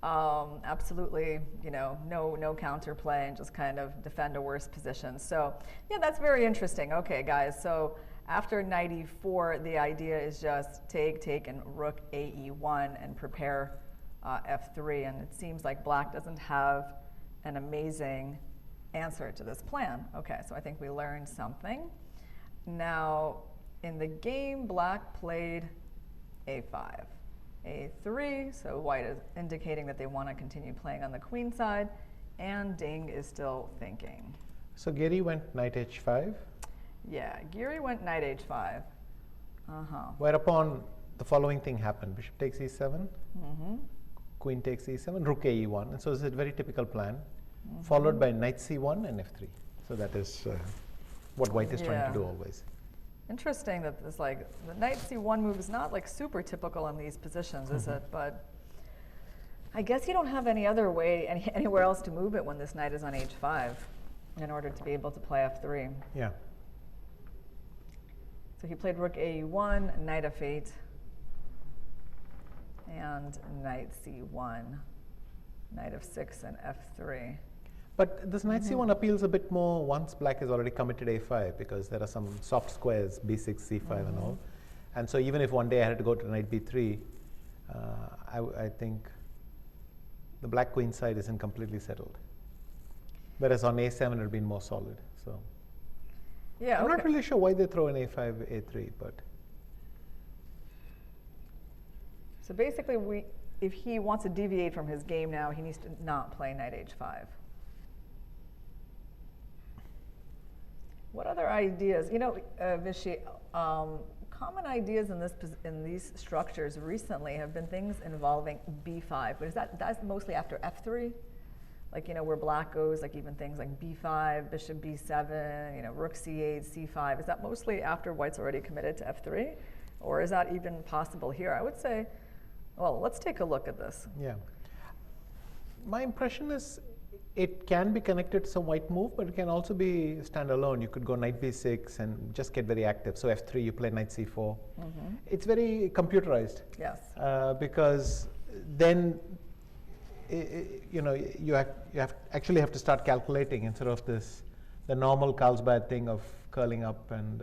absolutely, no counterplay and just kind of defend a worse position. So yeah, that's very interesting. Okay, guys. So after knight e4, the idea is just take, and rook ae1 and prepare f3. And it seems like black doesn't have an amazing answer to this plan. Okay, so I think we learned something. Now, in the game, black played a5, a3, so white is indicating that they want to continue playing on the queen side, and Ding is still thinking. So Giri went knight h5. Yeah, Giri went knight h5. Whereupon the following thing happened. Bishop takes e7, queen takes e7, rook ae1. And so this is a very typical plan, followed by knight c1 and f3. So that is what white is trying to do always. Interesting that this, like, the knight c1 move is not like super typical in these positions, is it? But I guess you don't have any other way, anywhere else to move it when this knight is on h5 in order to be able to play f3. Yeah. So he played rook ae1, knight f8, and knight c1, knight f6, and f3. But this knight c1 appeals a bit more once black has already committed a5, because there are some soft squares, b6, c5 and all. And so even if one day I had to go to knight b3, I think the black queen side isn't completely settled. Whereas on a7 it would have been more solid. So yeah, I'm not really sure why they throw in a5, a3, but. So basically, if he wants to deviate from his game now, he needs to not play knight h5. What other ideas? You know, Vishy, common ideas in these structures recently have been things involving b5, but that's mostly after f3? Like, you know, where black goes, like even things like b5, bishop b7, you know, rook c8, c5. Is that mostly after white's already committed to f3? Or is that even possible here? I would say, well, let's take a look at this. Yeah. My impression is it can be connected to some white move, but it can also be standalone. You could go knight b6 and just get very active. So f3, you play knight c4. Mm-hmm. It's very computerized. Yes. Because then, you know, you actually have to start calculating instead of the normal Carlsbad thing of curling up and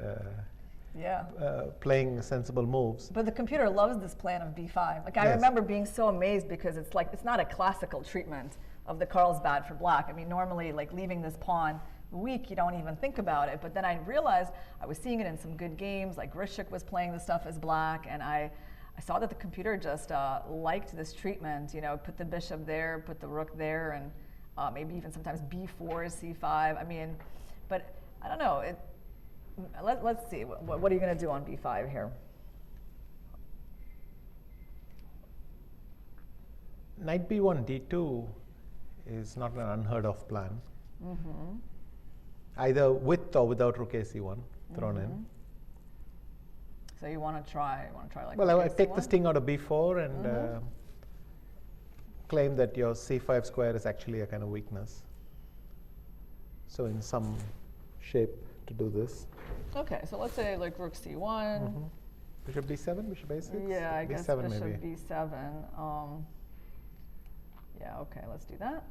playing sensible moves. But the computer loves this plan of b5. Like, I remember being so amazed because it's like, it's not a classical treatment of the Carlsbad for black. I mean, normally, like, leaving this pawn weak, you don't even think about it. But then I realized I was seeing it in some good games, like Grishik was playing the stuff as black, and I saw that the computer just liked this treatment, you know, put the bishop there, put the rook there, and maybe even sometimes b4 is c5. I mean, but I don't know. Let's see. What are you going to do on b5 here? Knight b1, d2 is not an unheard of plan. Mm-hmm. Either with or without rook ac1 thrown in. So you want to try like. Well, I take the sting out of b4 and claim that your c5 square is actually a kind of weakness. So in some shape to do this. Okay, so let's say like rook c1. Mm-hmm. Bishop b7, bishop a6. Yeah, I guess b7 bishop maybe. b7. Yeah, okay, let's do that.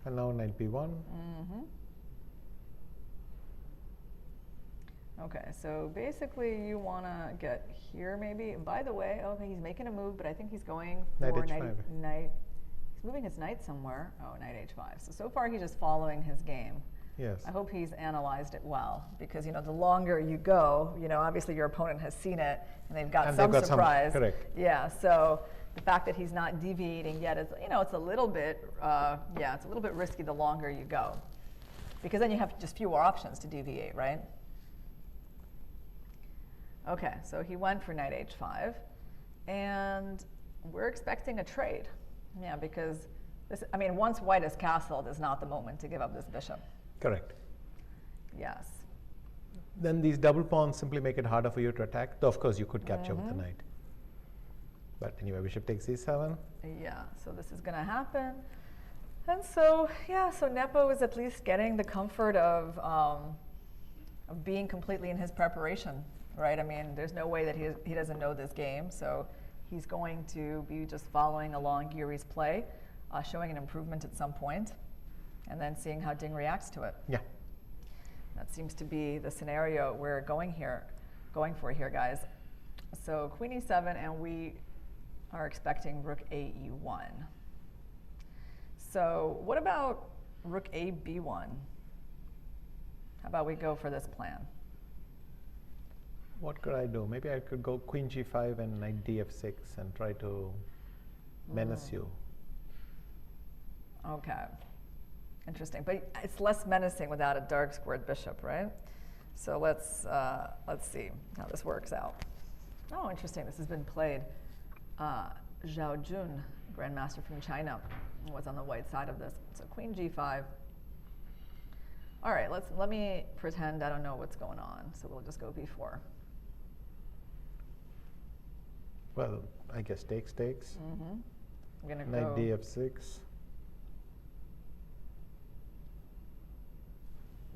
And now knight b1. Mm-hmm. Okay, so basically you want to get here maybe. And by the way, okay, he's making a move, but I think he's going for knight. He's moving his knight somewhere. Oh, knight h5. So far he's just following his game. Yes. I hope he's analyzed it well, because, you know, the longer you go, you know, obviously your opponent has seen it and they've got some surprise. Correct. Yeah, so the fact that he's not deviating yet is, you know, it's a little bit, it's a little bit risky the longer you go, because then you have just fewer options to deviate, right? Okay, so he went for knight h5, and we're expecting a trade. Yeah, because this, I mean, once white is castled is not the moment to give up this bishop. Correct. Yes. Then these double pawns simply make it harder for you to attack. Though, of course, you could capture with the knight. But anyway, bishop takes e7. Yeah, so this is going to happen. And so, yeah, so Nepo is at least getting the comfort of being completely in his preparation, right? I mean, there's no way that he doesn't know this game. So he's going to be just following along Yuri's play, showing an improvement at some point, and then seeing how Ding reacts to it. Yeah. That seems to be the scenario we're going for here, guys. So queen e7, and we are expecting rook a e1. So what about rook a b1? How about we go for this plan? What could I do? Maybe I could go queen g5 and knight df6 and try to menace you. Okay. Interesting, but it's less menacing without a dark squared bishop, right? So let's see how this works out. Oh, interesting. This has been played. Zhao Jun, grandmaster from China, was on the white side of this. So queen g5. All right, let me pretend I don't know what's going on. So we'll just go b4. Well, I guess takes. Mm-hmm. I'm gonna knight go df6.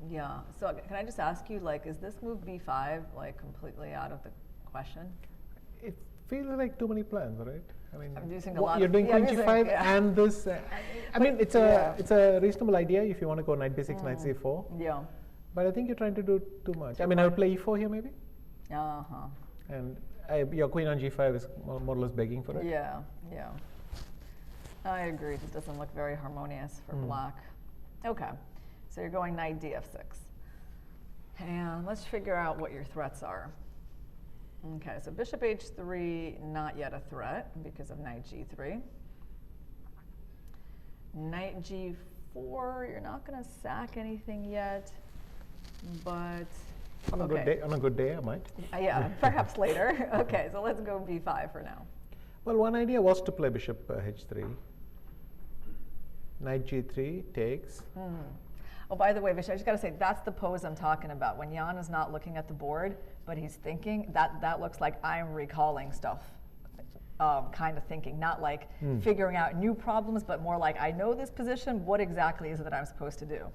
Yeah. So can I just ask you, like, is this move b5 like completely out of the question? It feels like too many plans, right? I mean, I'm using a lot. You're doing queen g5 and this. I mean, it's a reasonable idea if you want to go knight b6, knight c4. Yeah. But I think you're trying to do too much. I mean, I would play e4 here maybe. And your queen on g5 is more or less begging for it. Yeah. Yeah. I agree. This doesn't look very harmonious for black. Okay. So you're going knight df6. And let's figure out what your threats are. Okay, so bishop h3, not yet a threat because of knight g3. Knight g4, you're not going to sack anything yet, but on a good day, I might. Yeah, perhaps later. Okay, so let's go b5 for now. Well, one idea was to play bishop h3. Knight g3 takes. Oh, by the way, Vish, I just got to say, that's the pose I'm talking about. When Jan is not looking at the board, but he's thinking, that looks like I'm recalling stuff. Kind of thinking, not like figuring out new problems, but more like, I know this position, what exactly is it that I'm supposed to do?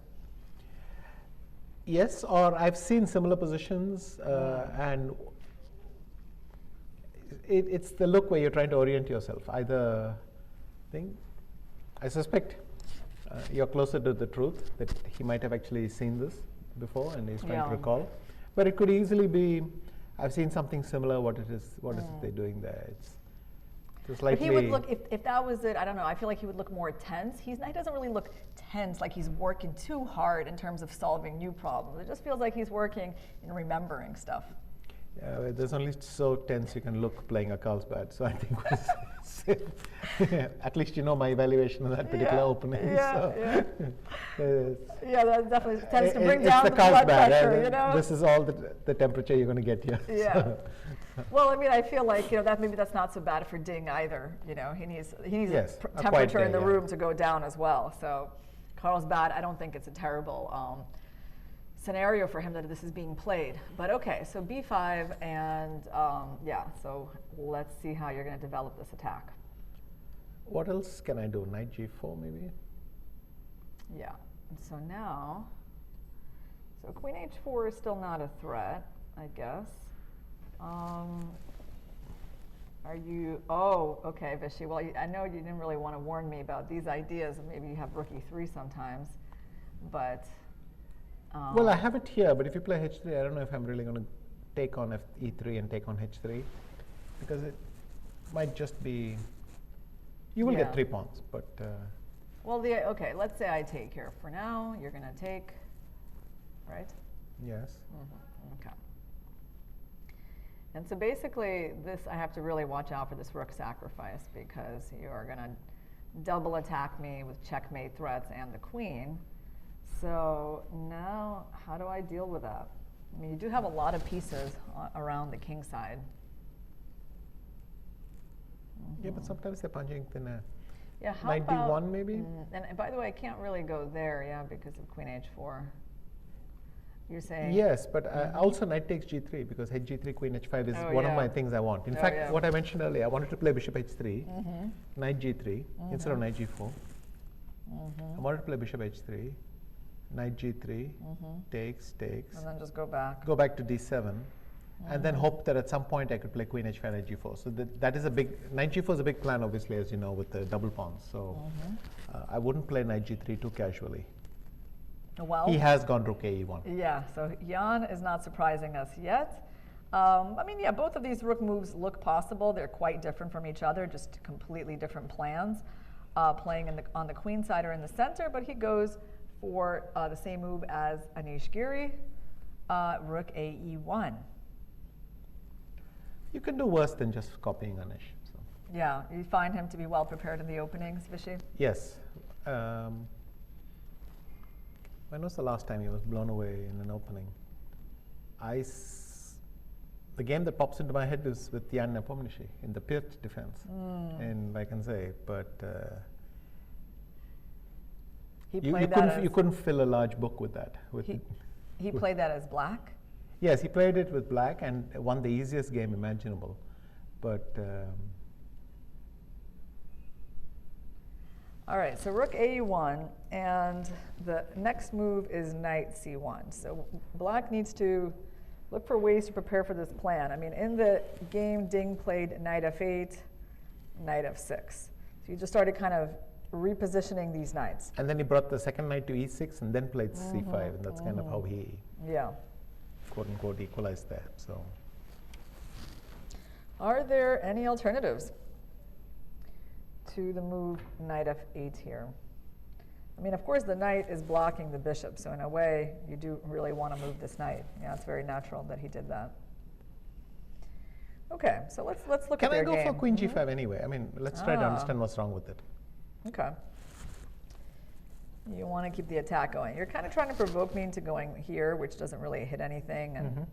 Yes, or I've seen similar positions, and it's the look where you're trying to orient yourself. Either thing, I suspect you're closer to the truth, that he might have actually seen this before and he's trying to recall. But it could easily be, I've seen something similar, what is it they're doing there? It's slightly. He would look, if that was it, I don't know, I feel like he would look more tense. He doesn't really look tense, like he's working too hard in terms of solving new problems. It just feels like he's working in remembering stuff. Yeah, there's only so tense you can look playing a Carlsbad, so I think at least you know my evaluation of that particular opening. Yeah, that definitely tends to bring down the blood pressure, you know? This is all the temperature you're going to get here. Yeah. So. Well, I mean, I feel like, that maybe that's not so bad for Ding either. He needs a temperature in the room to go down as well. So Carlsbad, I don't think it's a terrible scenario for him that this is being played. But okay, so b5, and so let's see how you're going to develop this attack. What else can I do? Knight g4 maybe? Yeah. And so now, queen h4 is still not a threat, I guess. Are you, okay, Vishy. Well, I know you didn't really want to warn me about these ideas. Maybe you have rook e3 sometimes, but. Well, I have it here, but if you play h3, I don't know if I'm really going to take on e3 and take on h3, because it might just be, you will get 3 pawns, but. Well, okay, let's say I take here. For now, you're going to take, right? Yes. Okay. And so basically, I have to really watch out for this rook sacrifice, because you are going to double attack me with checkmate threats and the queen. So now, how do I deal with that? I mean, you do have a lot of pieces around the king side. Yeah, but sometimes they're punching thinner. Yeah, how Knight about, d1 maybe? And by the way, I can't really go there, because of queen h4. You're saying? Yes, but also knight takes g3, because h3, queen h5 is one of my things I want. In fact, what I mentioned earlier, I wanted to play bishop h3, knight g3, instead of knight g4. I wanted to play bishop h3, knight g3, takes. And then just go back. Go back to d7, and then hope that at some point I could play queen h5, knight g4. So that is a big, knight g4 is a big plan, obviously, as you know, with the double pawns. So I wouldn't play knight g3 too casually. Well, he has gone rook e1. Yeah, so Jan is not surprising us yet. I mean, both of these rook moves look possible. They're quite different from each other, just completely different plans. Playing on the queen side or in the center, but he goes for the same move as Anish Giri, rook ae1. You can do worse than just copying Anish. So. Yeah, you find him to be well prepared in the openings, Vishy? Yes. When was the last time he was blown away in an opening? The game that pops into my head is with Jan Nepomniachtchi in the Pirt defense, and I can say, but you couldn't fill a large book with that. He played that as black? Yes, he played it with black and won the easiest game imaginable, but. All right, so rook ae1, and the next move is knight c1. So black needs to look for ways to prepare for this plan. I mean, in the game, Ding played knight f8, knight f6. So you just started kind of repositioning these knights. And then he brought the second knight to e6 and then played c5, and that's kind of how he, quote unquote, equalized there. So, are there any alternatives to the move knight f8 here? I mean, of course, the knight is blocking the bishop, so in a way, you do really want to move this knight. Yeah, it's very natural that he did that. Okay, so let's look at their game. Can I go for queen g5 anyway? I mean, let's try to understand what's wrong with it. Okay. You want to keep the attack going. You're kind of trying to provoke me into going here, which doesn't really hit anything, and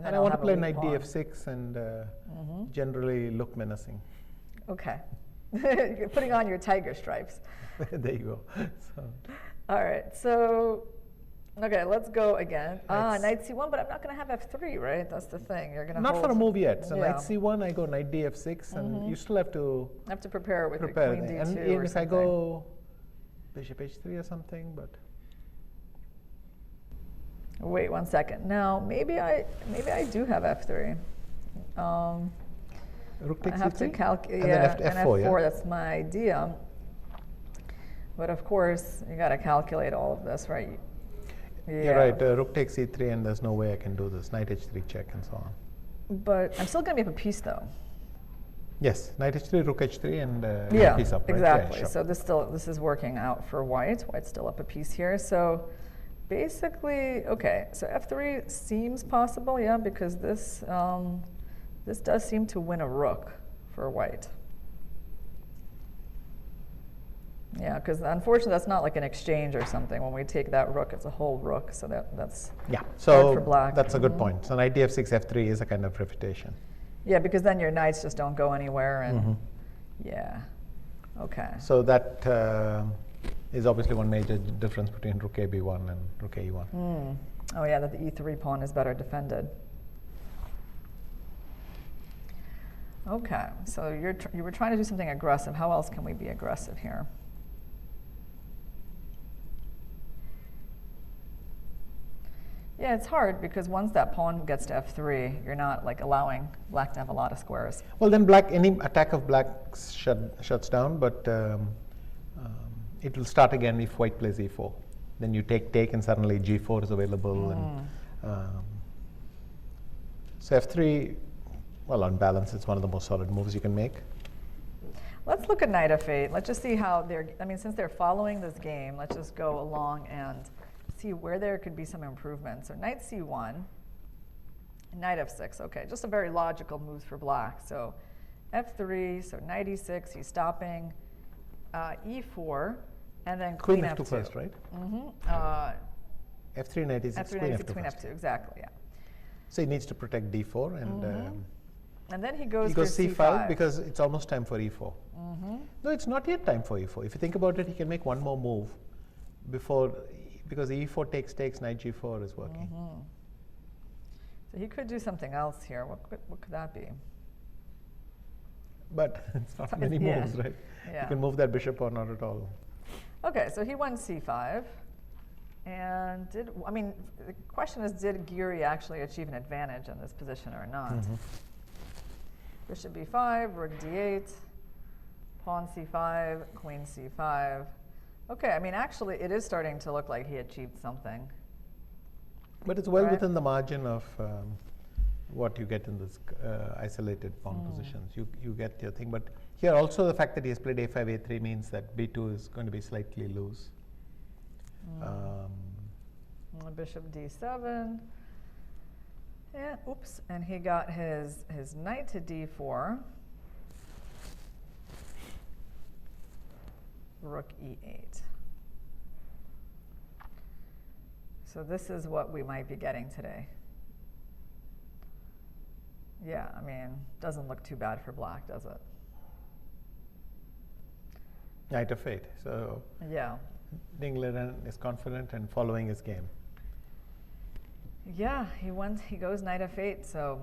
then I want to play knight df6 and generally look menacing. Okay. You're putting on your tiger stripes. There you go. So. All right, so, okay, let's go again. Knight c1, but I'm not going to have f3, right? That's the thing. You're going to not hold. For a move yet. So knight c1, I go knight df6, and you still have to prepare with your queen d2 and or if something. I go bishop h3 or something, but. Wait 1 second. Now, maybe I do have f3. Rook takes I have to c3? calculate. And Yeah, then and f4, f4. yeah? That's my idea. But of course, you got to calculate all of this, right? Yeah. You're right. Rook takes c3, and there's no way I can do this. Knight h3 check, and so on. But I'm still going to be up a piece, though. Yes, knight h3, rook h3, and Yeah, piece up, right? exactly. Yeah, sure. So this is working out for white. White's still up a piece here. So basically, okay. So f3 seems possible, yeah, because this this does seem to win a rook for white. Yeah, because unfortunately that's not like an exchange or something. When we take that rook, it's a whole rook, so that's Yeah, hard so for black. that's a good point. So knight df6, f3 is a kind of refutation. Yeah, because then your knights just don't go anywhere, and yeah, okay. So that is obviously one major difference between rook ab1 and rook e1. Oh yeah, that the e3 pawn is better defended. Okay, so you were trying to do something aggressive. How else can we be aggressive here? Yeah, it's hard because once that pawn gets to f3, you're not like allowing black to have a lot of squares. Well, then any attack of black shuts down, but it will start again if white plays e4. Then you take, and suddenly g4 is available. And so f3, well, on balance, it's one of the most solid moves you can make. Let's look at knight f8. Let's just see how since they're following this game, let's just go along and see where there could be some improvement. So knight c1, knight f6. Okay, just a very logical move for black. So f3, so knight e6, he's stopping. E4, and then queen f2. First, right? f3, knight e6, f3, knight e6, queen f2, exactly, yeah. So he needs to protect d4, and then he goes c5 because it's almost time for e4. No, it's not yet time for e4. If you think about it, he can make one more move before, because e4 takes, knight g4 is working. So he could do something else here. What could that be? But it's not many moves, right? Yeah. You can move that bishop or not at all. Okay, so he went c5. And the question is, did Giri actually achieve an advantage in this position or not? Bishop b5, rook d8, pawn c5, queen c5. Okay, actually, it is starting to look like he achieved something. But it's well within the margin of what you get in this isolated pawn positions. You get your thing. But here also the fact that he has played a5, a3 means that b2 is going to be slightly loose. Bishop d7. Yeah, oops, and he got his knight to d4. Rook e8. So this is what we might be getting today. Yeah, doesn't look too bad for black, does it? Knight of 8. So yeah, Ding Liren is confident and following his game. Yeah, he goes knight f8. So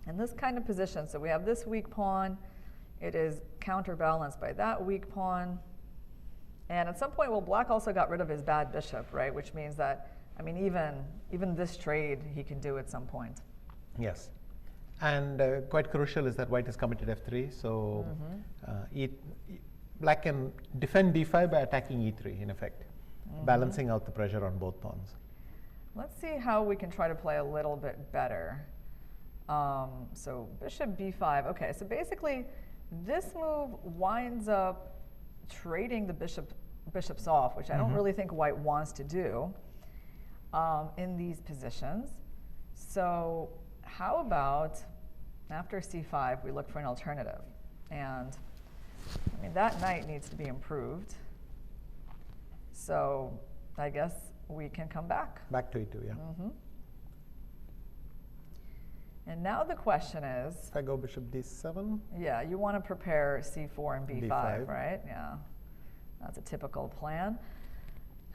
in this kind of position, so we have this weak pawn. It is counterbalanced by that weak pawn. And at some point, well, black also got rid of his bad bishop, right? Which means that, even this trade he can do at some point. Yes. And quite crucial is that white has committed f3. So black can defend d5 by attacking e3, in effect, balancing out the pressure on both pawns. Let's see how we can try to play a little bit better. So bishop b5. Okay, so basically this move winds up trading the bishop bishops off, which I don't really think white wants to do in these positions. So how about after c5, we look for an alternative? And I mean, that knight needs to be improved. So I guess we can come back. Back to e2, yeah. And now the question is, If I go bishop d7. yeah, you want to prepare c4 and b5, b5. right? Yeah, that's a typical plan.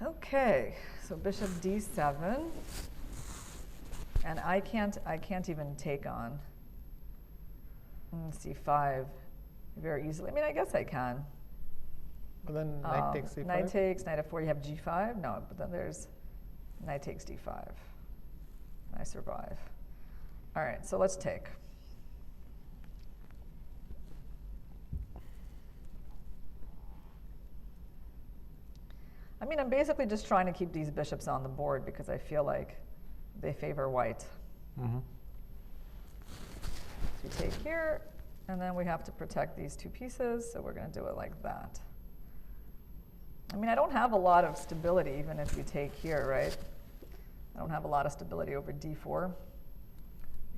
Okay, so bishop d7, and I can't even take on c5 very easily. I mean, I guess I can. But then knight takes c5. Knight takes, knight f4, you have g5? No, but then there's knight takes d5. I survive. All right, so let's take. I mean, I'm basically just trying to keep these bishops on the board because I feel like they favor white. So you take here, and then we have to protect these two pieces, so we're going to do it like that. I mean, I don't have a lot of stability even if you take here, right? I don't have a lot of stability over d4.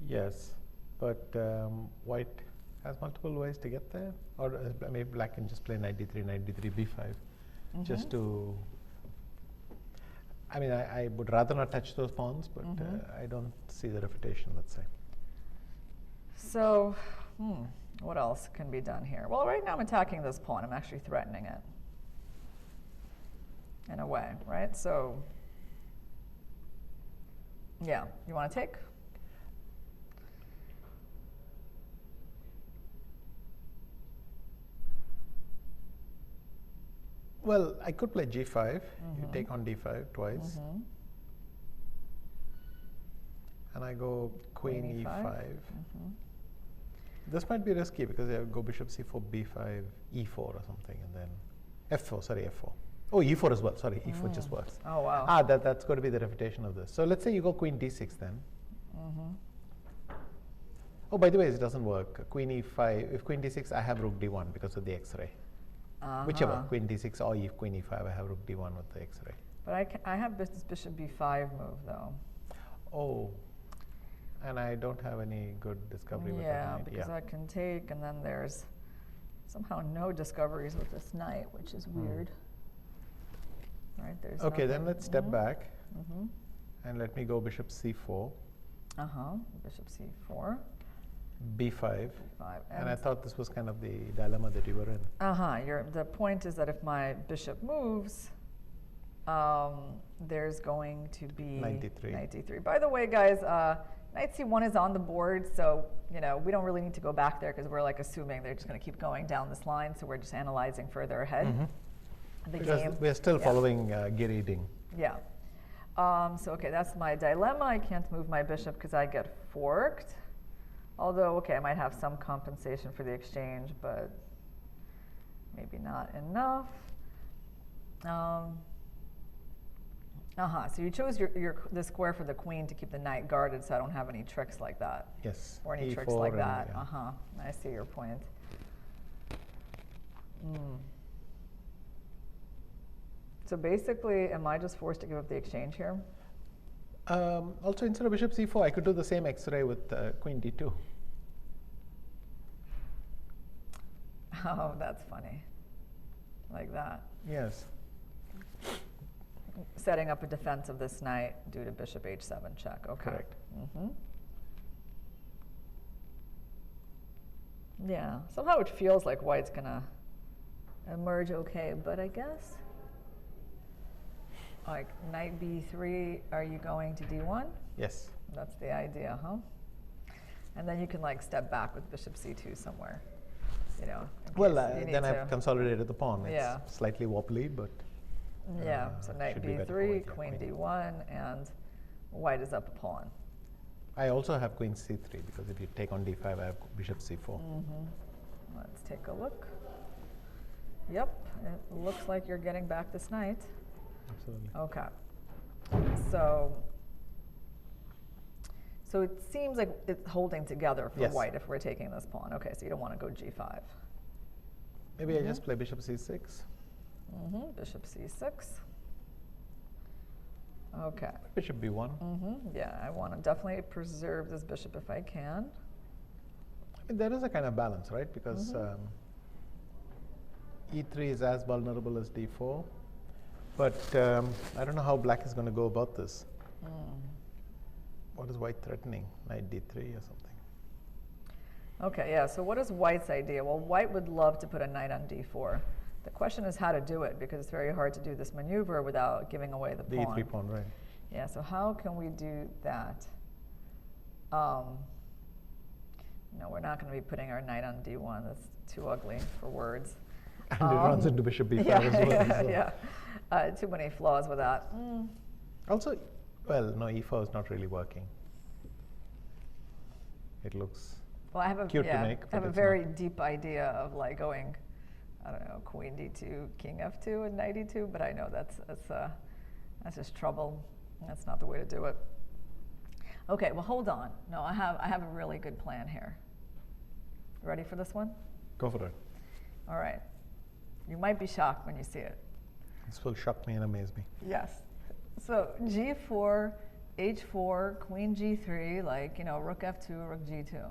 Yes, but white has multiple ways to get there. Or maybe black can just play knight d3, b5, just to. I mean, I would rather not touch those pawns, but I don't see the refutation, let's say. So, what else can be done here? Well, right now I'm attacking this pawn. I'm actually threatening it in a way, right? So, yeah, you want to take? Well, I could play g5. You take on d5 twice. And I go queen e5. This might be risky because I go bishop c4, b5, e4 or something, and then f4, sorry, f4. Oh, e4 as well, sorry, e4 just works. Oh, wow. Ah, that's going to be the refutation of this. So let's say you go queen d6 then. Oh, by the way, it doesn't work. Queen e5, if queen d6, I have rook d1 because of the x-ray. Whichever, queen d6 or queen e5, I have rook d1 with the x-ray. But I have this bishop b5 move, though. Oh, and I don't have any good discovery with that Yeah, knight. because I can take, and then there's somehow no discoveries with this knight, which is weird. Right, there's Okay, then nothing. let's step back and let me go bishop c4, Bishop c4. b5. Five. And I thought this was kind of the dilemma that you were in. The point is that if my bishop moves, there's going to be Knight d3. Knight d3. By the way, guys, knight c1 is on the board, so we don't really need to go back there because we're like assuming they're just going to keep going down this line. So we're just analyzing further ahead. The Because game. we're still following Giri Ding. Yeah. So okay, that's my dilemma. I can't move my bishop because I get forked. Although, okay, I might have some compensation for the exchange, but maybe not enough. So you chose the square for the queen to keep the knight guarded, so I don't have any tricks like that. Yes. Or any tricks E4 like and, that. yeah. I see your point. So basically, am I just forced to give up the exchange here? Also, instead of bishop c4, I could do the same x-ray with queen d2. Oh, that's funny. Like that. Yes. Setting up a defense of this knight due to bishop h7 check. Okay. Correct. Yeah. Somehow it feels like white's going to emerge okay, but I guess like knight b3, are you going to d1? Yes. That's the idea, huh? And then you can like step back with bishop c2 somewhere. Well, then I've consolidated the pawn. Yeah. It's slightly wobbly, but yeah. So knight should be better for b3, white, yeah, queen d1, and white is up a pawn. I also have queen c3 because if you take on d5, I have bishop c4. Let's take a look. Yep, it looks like you're getting back this knight. Absolutely. Okay. So it seems like it's holding together for white if we're taking this pawn. Okay, so you don't want to go g5. Maybe I just play bishop c6. Bishop c6. Okay. Bishop b1. Yeah, I want to definitely preserve this bishop if I can. I mean, there is a kind of balance, right? Because e3 is as vulnerable as d4. But I don't know how black is going to go about this. What is white threatening? Knight d3 or something. Okay, yeah, so what is white's idea? Well, white would love to put a knight on d4. The question is how to do it, because it's very hard to do this maneuver without giving away the pawn. The e3 pawn, right. Yeah, so how can we do that? No, we're not going to be putting our knight on d1. That's too ugly for words. And it runs into bishop b5 as well. Yeah. Too many flaws with that. Also, well, no, e4 is not really working. It looks cute to make. I have a very deep idea of like going, I don't know, queen d2, king f2, and knight e2, but I know that's just trouble. That's not the way to do it. Okay, well, hold on. No, I have a really good plan here. Ready for this one? Go for it. All right. You might be shocked when you see it. This will shock me and amaze me. Yes. So g4, h4, queen g3, like, you know, rook f2, rook g2.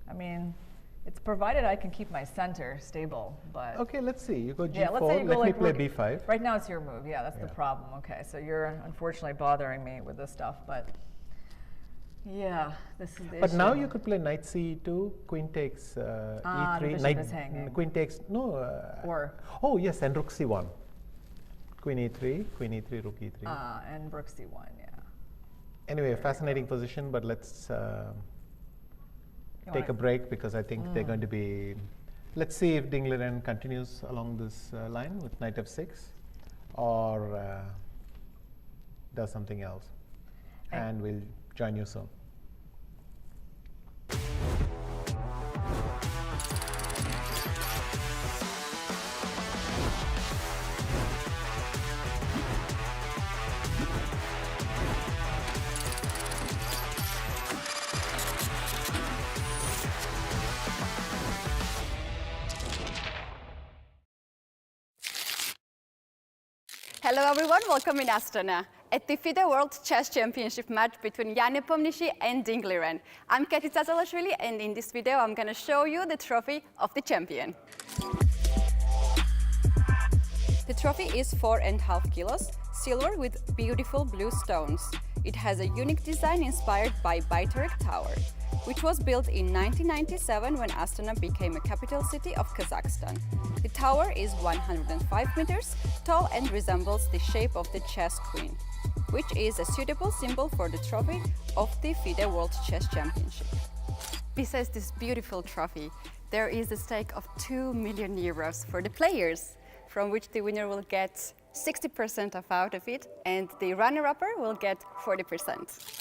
I mean, it's provided I can keep my center stable, but... Okay, let's see. You go g4, yeah, let's say you go let like me play b5. Right now it's your move. Yeah, that's the problem. Okay, so you're unfortunately bothering me with this stuff, but... Yeah, this is the But issue. now you could play knight c2, queen takes e3, the bishop is hanging. queen takes, no. Or? Oh, yes, and rook c1. Queen e3, rook e3. And rook c1, yeah. Anyway, fascinating position, but let's take a break because I think they're going to be... Let's see if Ding Liren continues along this line with knight f6 or does something else. And we'll join you soon. Hello everyone, welcome in Astana at the FIDE World Chess Championship match between Nepomniachtchi and Ding Liren. I'm Kati Tazalashvili, and in this video I'm going to show you the trophy of the champion. The trophy is 4.5 kilos, silver with beautiful blue stones. It has a unique design inspired by Baitarek Tower, which was built in 1997 when Astana became a capital city of Kazakhstan. The tower is 105 meters tall and resembles the shape of the chess queen, which is a suitable symbol for the trophy of the FIDE World Chess Championship. Besides this beautiful trophy, there is a stake of 2 million euros for the players, from which the winner will get 60% out of it, and the runner-up will get 40%.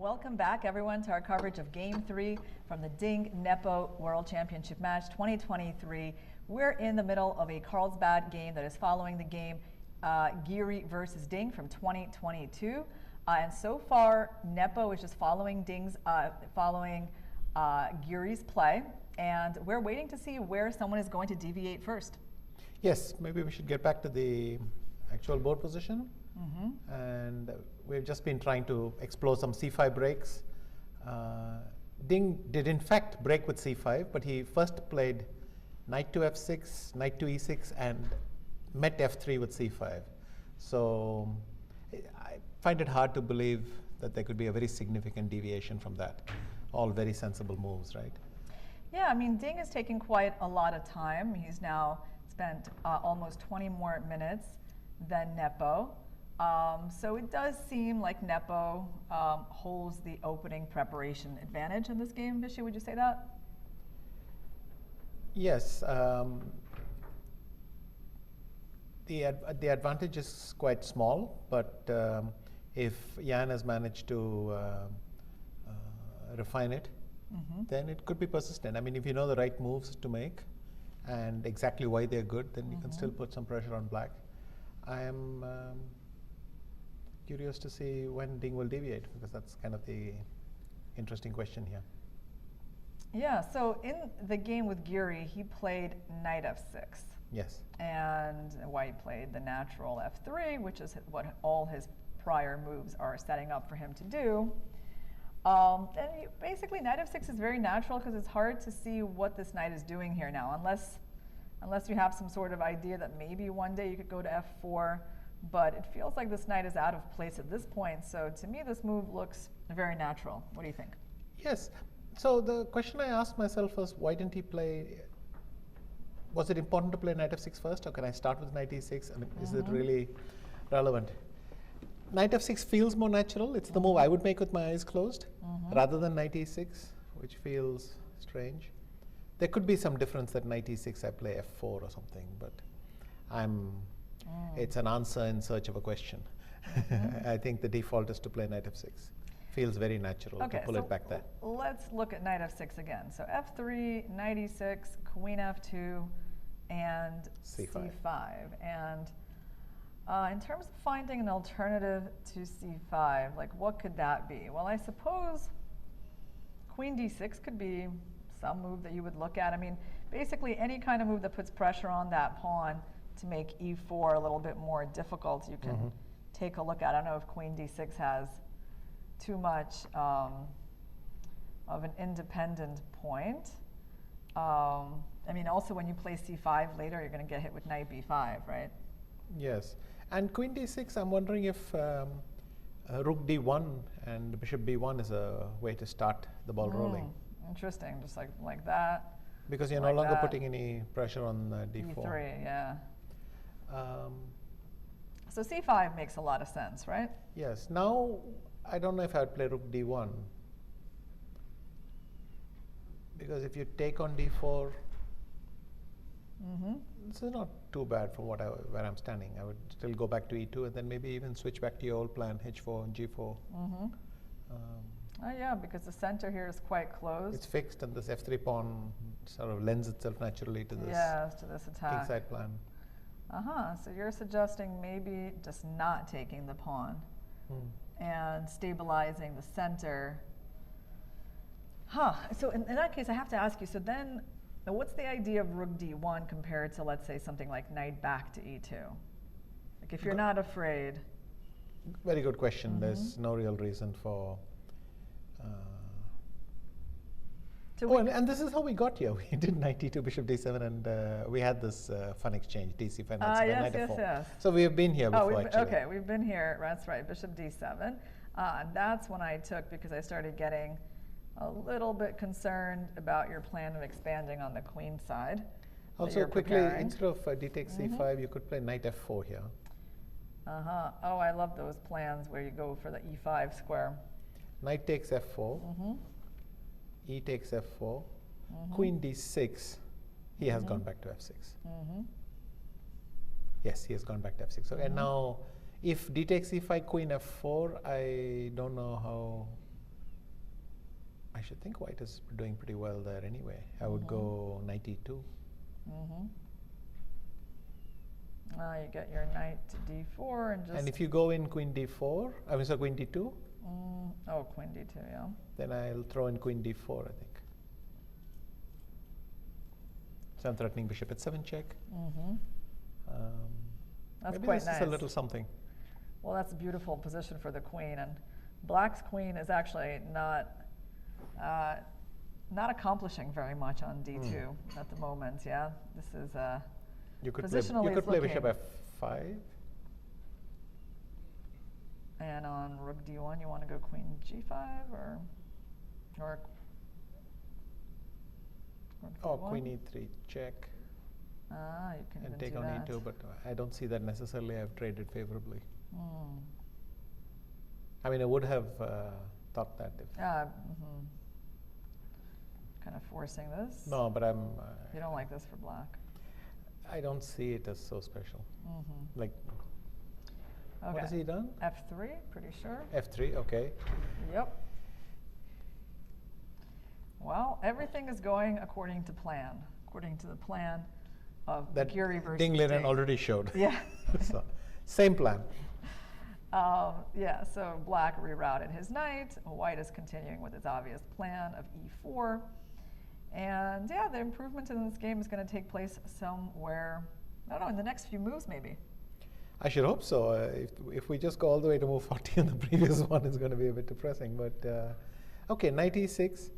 Welcome back, everyone, to our coverage of Game 3 from the Ding Nepo World Championship match 2023. We're in the middle of a Carlsbad game that is following the game Giri versus Ding from 2022. And so far, Nepo is just following Giri's play, and we're waiting to see where someone is going to deviate first. Yes, maybe we should get back to the actual board position. And we've just been trying to explore some c5 breaks. Ding did in fact break with c5, but he first played knight to f6, knight to e6, and met f3 with c5. So I find it hard to believe that there could be a very significant deviation from that. All very sensible moves, right? Yeah, I mean, Ding is taking quite a lot of time. He's now spent almost 20 more minutes than Nepo. So it does seem like Nepo holds the opening preparation advantage in this game. Vishy, would you say that? Yes. The advantage is quite small, but if Jan has managed to refine it, then it could be persistent. I mean, if you know the right moves to make and exactly why they're good, then you can still put some pressure on black. I am curious to see when Ding will deviate, because that's kind of the interesting question here. Yeah, so in the game with Giri, he played knight f6. Yes. And White played the natural f3, which is what all his prior moves are setting up for him to do. And basically, knight f6 is very natural because it's hard to see what this knight is doing here now, unless you have some sort of idea that maybe one day you could go to f4. But it feels like this knight is out of place at this point. So to me, this move looks very natural. What do you think? Yes. So the question I asked myself was, why didn't he play? Was it important to play knight f6 first, or can I start with knight e6? I mean, is it really relevant? Knight f6 feels more natural. It's the move I would make with my eyes closed, rather than knight e6, which feels strange. There could be some difference that knight e6 I play f4 or something, but it's an answer in search of a question. I think the default is to play knight f6. Feels very natural to pull it back there. Let's look at knight f6 again. So f3, knight e6, queen f2, and c5. And in terms of finding an alternative to c5, like what could that be? Well, I suppose queen d6 could be some move that you would look at. I mean, basically any kind of move that puts pressure on that pawn to make e4 a little bit more difficult, you can take a look at. I don't know if queen d6 has too much of an independent point. I mean, also when you play c5 later, you're going to get hit with knight b5, right? Yes. And queen d6, I'm wondering if rook d1 and bishop b1 is a way to start the ball rolling. Interesting, just like that. Because you're no longer putting any pressure on d4. d3, yeah. So c5 makes a lot of sense, right? Yes. Now, I don't know if I would play rook d1. Because if you take on d4, this is not too bad from where I'm standing. I would still go back to e2 and then maybe even switch back to your old plan, h4 and g4. Oh yeah, because the center here is quite closed. It's fixed, and this f3 pawn sort of lends itself naturally to this, to this attack. kingside plan. So you're suggesting maybe just not taking the pawn and stabilizing the center. So in that case, I have to ask you, so then what's the idea of rook d1 compared to, let's say, something like knight back to e2? Like if you're not afraid. Very good question. There's no real reason for... and this is how we got here. We did knight e2, bishop d7, and we had this fun exchange, dc5, knight f4. Yes. So we have been here before, actually. Okay, we've been here, that's right, bishop d7. And that's when I took, because I started getting a little bit concerned about your plan of expanding on the queen side. Also, quickly, instead of d takes c5, you could play knight f4 here. Oh, I love those plans where you go for the e5 square. Knight takes f4. E takes f4, queen d6, he has gone back to f6. Yes, he has gone back to f6. So, and now, if d takes e5, queen f4, I don't know how I should think white is doing pretty well there anyway. I would go knight e2. You get your knight to d4 and just... And if you go in queen d4, I mean, so queen d2? Oh, queen d2, yeah. Then I'll throw in queen d4, I think. So I'm threatening bishop h7 check. That's maybe quite this nice. is a little something. Well, that's a beautiful position for the queen, and black's queen is actually not accomplishing very much on d2 at the moment. Yeah, this is you could positionally play bishop f5. And on rook d1, you want to go queen g5 or queen e3 check. You can And even take do on that. e2, but I don't see that necessarily. I've traded favorably. I mean, I would have thought that if... Kind of forcing this. No, but I'm... you don't like this for black. I don't see it as so special. Like, Okay. what has he done? f3, pretty sure. f3, okay. Yep. Well, everything is going according to plan, according to the plan of That Giri versus Ding Liren Ding. already showed. Yeah. So, same plan. Yeah, so black rerouted his knight. White is continuing with its obvious plan of e4. And yeah, the improvement in this game is going to take place somewhere, I don't know, in the next few moves maybe. I should hope so. If we just go all the way to move 40 on the previous one, it's going to be a bit depressing. But okay, knight e6.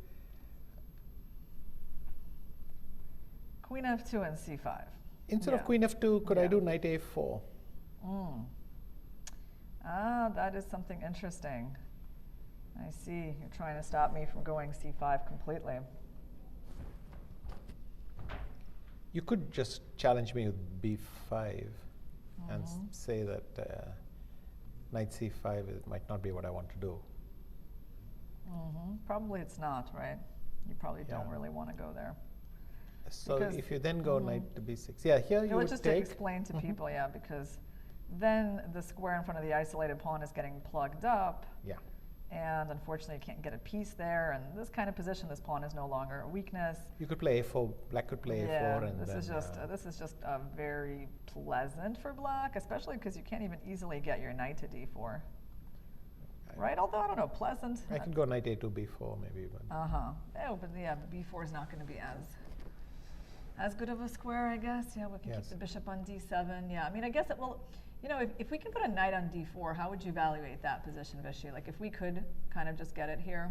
Queen f2 and c5. Instead of queen f2, could I do knight a4? That is something interesting. I see. You're trying to stop me from going c5 completely. You could just challenge me with b5 and say that knight c5 might not be what I want to do. Probably it's not, right? You probably don't really want to go there. So Because- if you then go knight to b6, yeah, here you would just take. to explain to people, yeah, because then the square in front of the isolated pawn is getting plugged up. Yeah. And unfortunately, you can't get a piece there. And this kind of position, this pawn is no longer a weakness. You could play a4. Black could play Yeah, a4, and this then, is just very pleasant for black, especially because you can't even easily get your knight to d4. Right? Although I don't know, pleasant. I can go knight a2, b4 maybe. But Oh, but yeah, b4 is not going to be as good of a square, I guess. Yeah, we can keep the bishop on d7. Yeah, I mean, I guess it will. You know, if we can put a knight on d4, how would you evaluate that position, Vishy? Like, if we could kind of just get it here,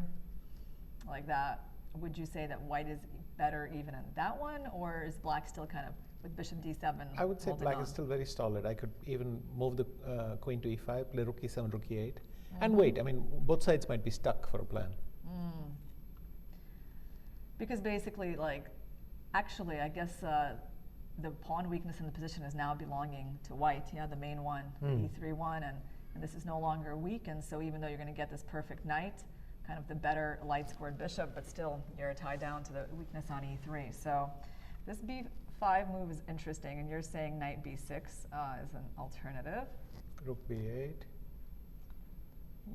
like that, would you say that white is better even in that one, or is black still kind of with bishop d7? I would say holding black on? is still very solid. I could even move the queen to e5, play rook e7, rook e8, and wait. I mean, both sides might be stuck for a plan. Because basically, like, actually, I guess the pawn weakness in the position is now belonging to white. Yeah, the main one, the e3 one, and this is no longer weak. And so even though you're going to get this perfect knight, kind of the better light-scored bishop, but still you're tied down to the weakness on e3. So this b5 move is interesting, and you're saying knight b6 is an alternative. Rook b8.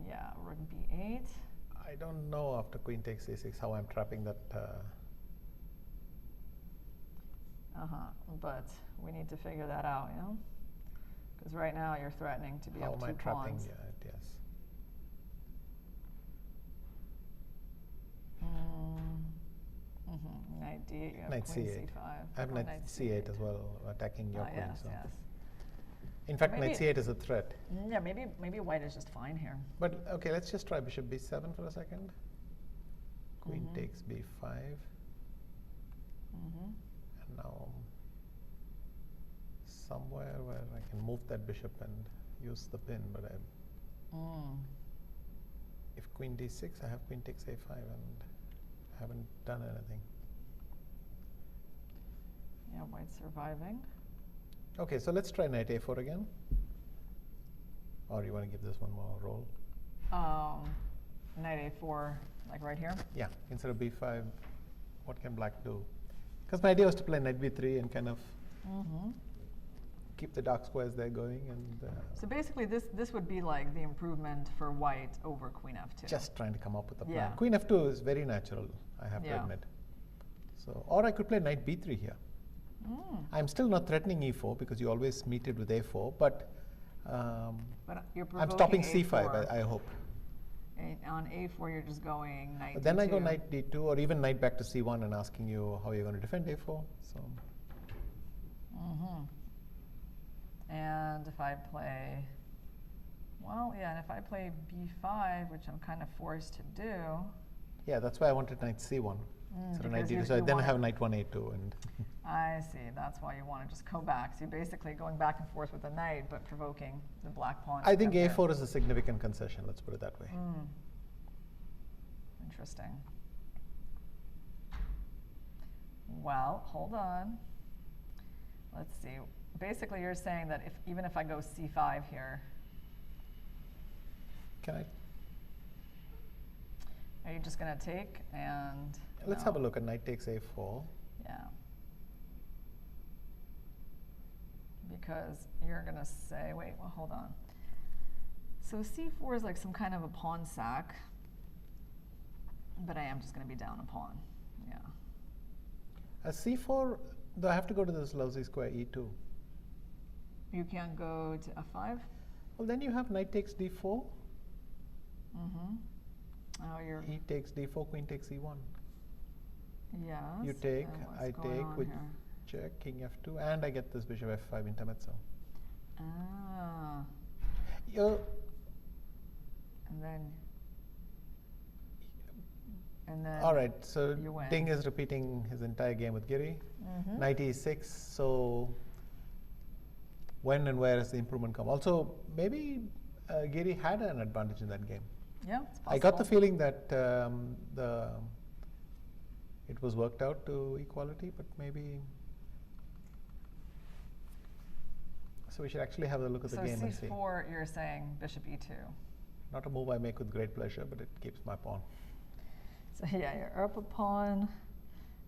Yeah, rook b8. I don't know after queen takes a6 how I'm trapping that. But we need to figure that out, you know? Because right now you're threatening to be How up am I two trapping? pawns. Yeah, yes. Knight d8, you have Knight queen c8. c5. I have knight c8 as well, attacking your queen. Yes, So. yes. In fact, Maybe- knight c8 is a threat. Yeah, maybe white is just fine here. But okay, let's just try bishop b7 for a second. Queen takes b5. And now somewhere where I can move that bishop and use the pin, but if queen d6, I have queen takes a5 and I haven't done anything. Yeah, white's surviving. Okay, so let's try knight a4 again. Or you want to give this one more roll? Knight a4, like right here? Yeah, instead of b5, what can black do? Because my idea was to play knight b3 and kind of keep the dark squares there going. And So basically, this would be like the improvement for white over Queen F2. just trying to come up with a plan. Yeah. Queen F2 is very natural, I have to admit. So, or I could play knight B3 here. I'm still not threatening E4 because you always meet it with A4, but you're I'm stopping provoking C5, A4. I hope. And on A4, you're just going knight But then D2. I go knight D2 or even knight back to C1 and asking you how you're going to defend A4. So. And if I play, well, yeah, and if I play B5, which I'm kind of forced to do. Yeah, that's why I wanted knight C1. So knight D2. So I then have knight 1 A2 and. I see. That's why you want to just go back. So you're basically going back and forth with the knight, but provoking the black pawn. I think A4 is a significant concession. Let's put it that way. Interesting. Well, hold on. Let's see. Basically, you're saying that even if I go C5 here. Can I? Are you just going to take and? Let's have a look at knight takes A4. Yeah. Because you're going to say, wait, well, hold on. So C4 is like some kind of a pawn sack, but I am just going to be down a pawn. Yeah. C4, do I have to go to this lousy square E2? You can't go to F5? Well, then you have knight takes D4. Oh, you're. E takes D4, queen takes E1. Yes. You take, I going take on with here? check, king F2, and I get this bishop F5 intermezzo. Ah. You're And then. all right, so you win. Ding is repeating his entire game with Giri. Knight E6, so when and where has the improvement come? Also, maybe Giri had an advantage in that game. Yeah, it's possible. I got the feeling that it was worked out to equality, but maybe. So we should actually have a look at the game and see. So C4, you're saying bishop E2. Not a move I make with great pleasure, but it keeps my pawn. So yeah, you're up a pawn.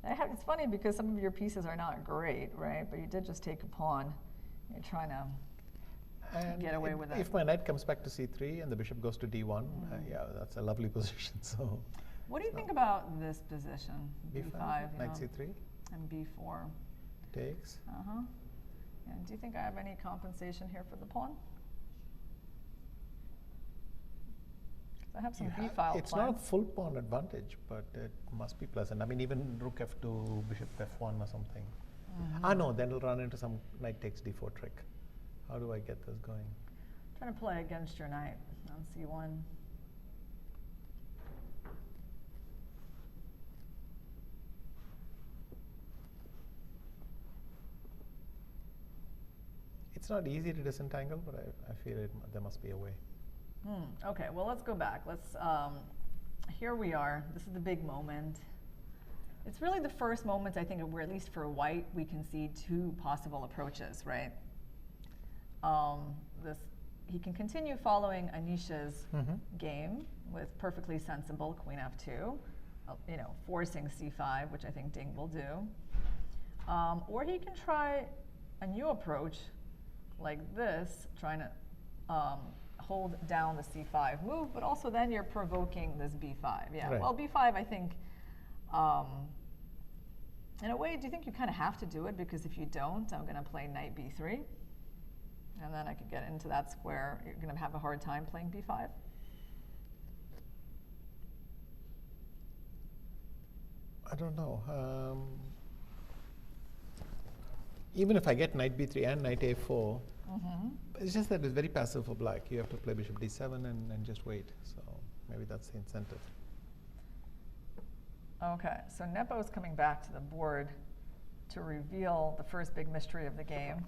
It's funny because some of your pieces are not great, right? But you did just take a pawn. You're trying to get away with it. If my knight comes back to C3 and the bishop goes to D1, yeah, that's a lovely position. So. What do you think about this position? B5, knight C3. And B4. Takes. And do you think I have any compensation here for the pawn? I have some B file It's plans. not a full pawn advantage, but it must be pleasant. I mean, even rook F2, bishop F1 or something. No, then it'll run into some knight takes D4 trick. How do I get this going? I'm trying to play against your knight on C1. It's not easy to disentangle, but I feel there must be a way. Okay, well, let's go back. Here we are. This is the big moment. It's really the first moment, I think, where at least for white, we can see two possible approaches, right? He can continue following Anisha's game with perfectly sensible queen F2, forcing C5, which I think Ding will do. Or he can try a new approach like this, trying to hold down the C5 move, but also then you're provoking this B5. Yeah, right. Well, B5, I think, in a way, do you think you kind of have to do it? Because if you don't, I'm going to play knight B3. And then I could get into that square. You're going to have a hard time playing B5. I don't know. Even if I get knight B3 and knight A4, it's just that it's very passive for black. You have to play bishop D7 and just wait. So maybe that's the incentive. Okay, so Nepo's coming back to the board to reveal the first big mystery of the game.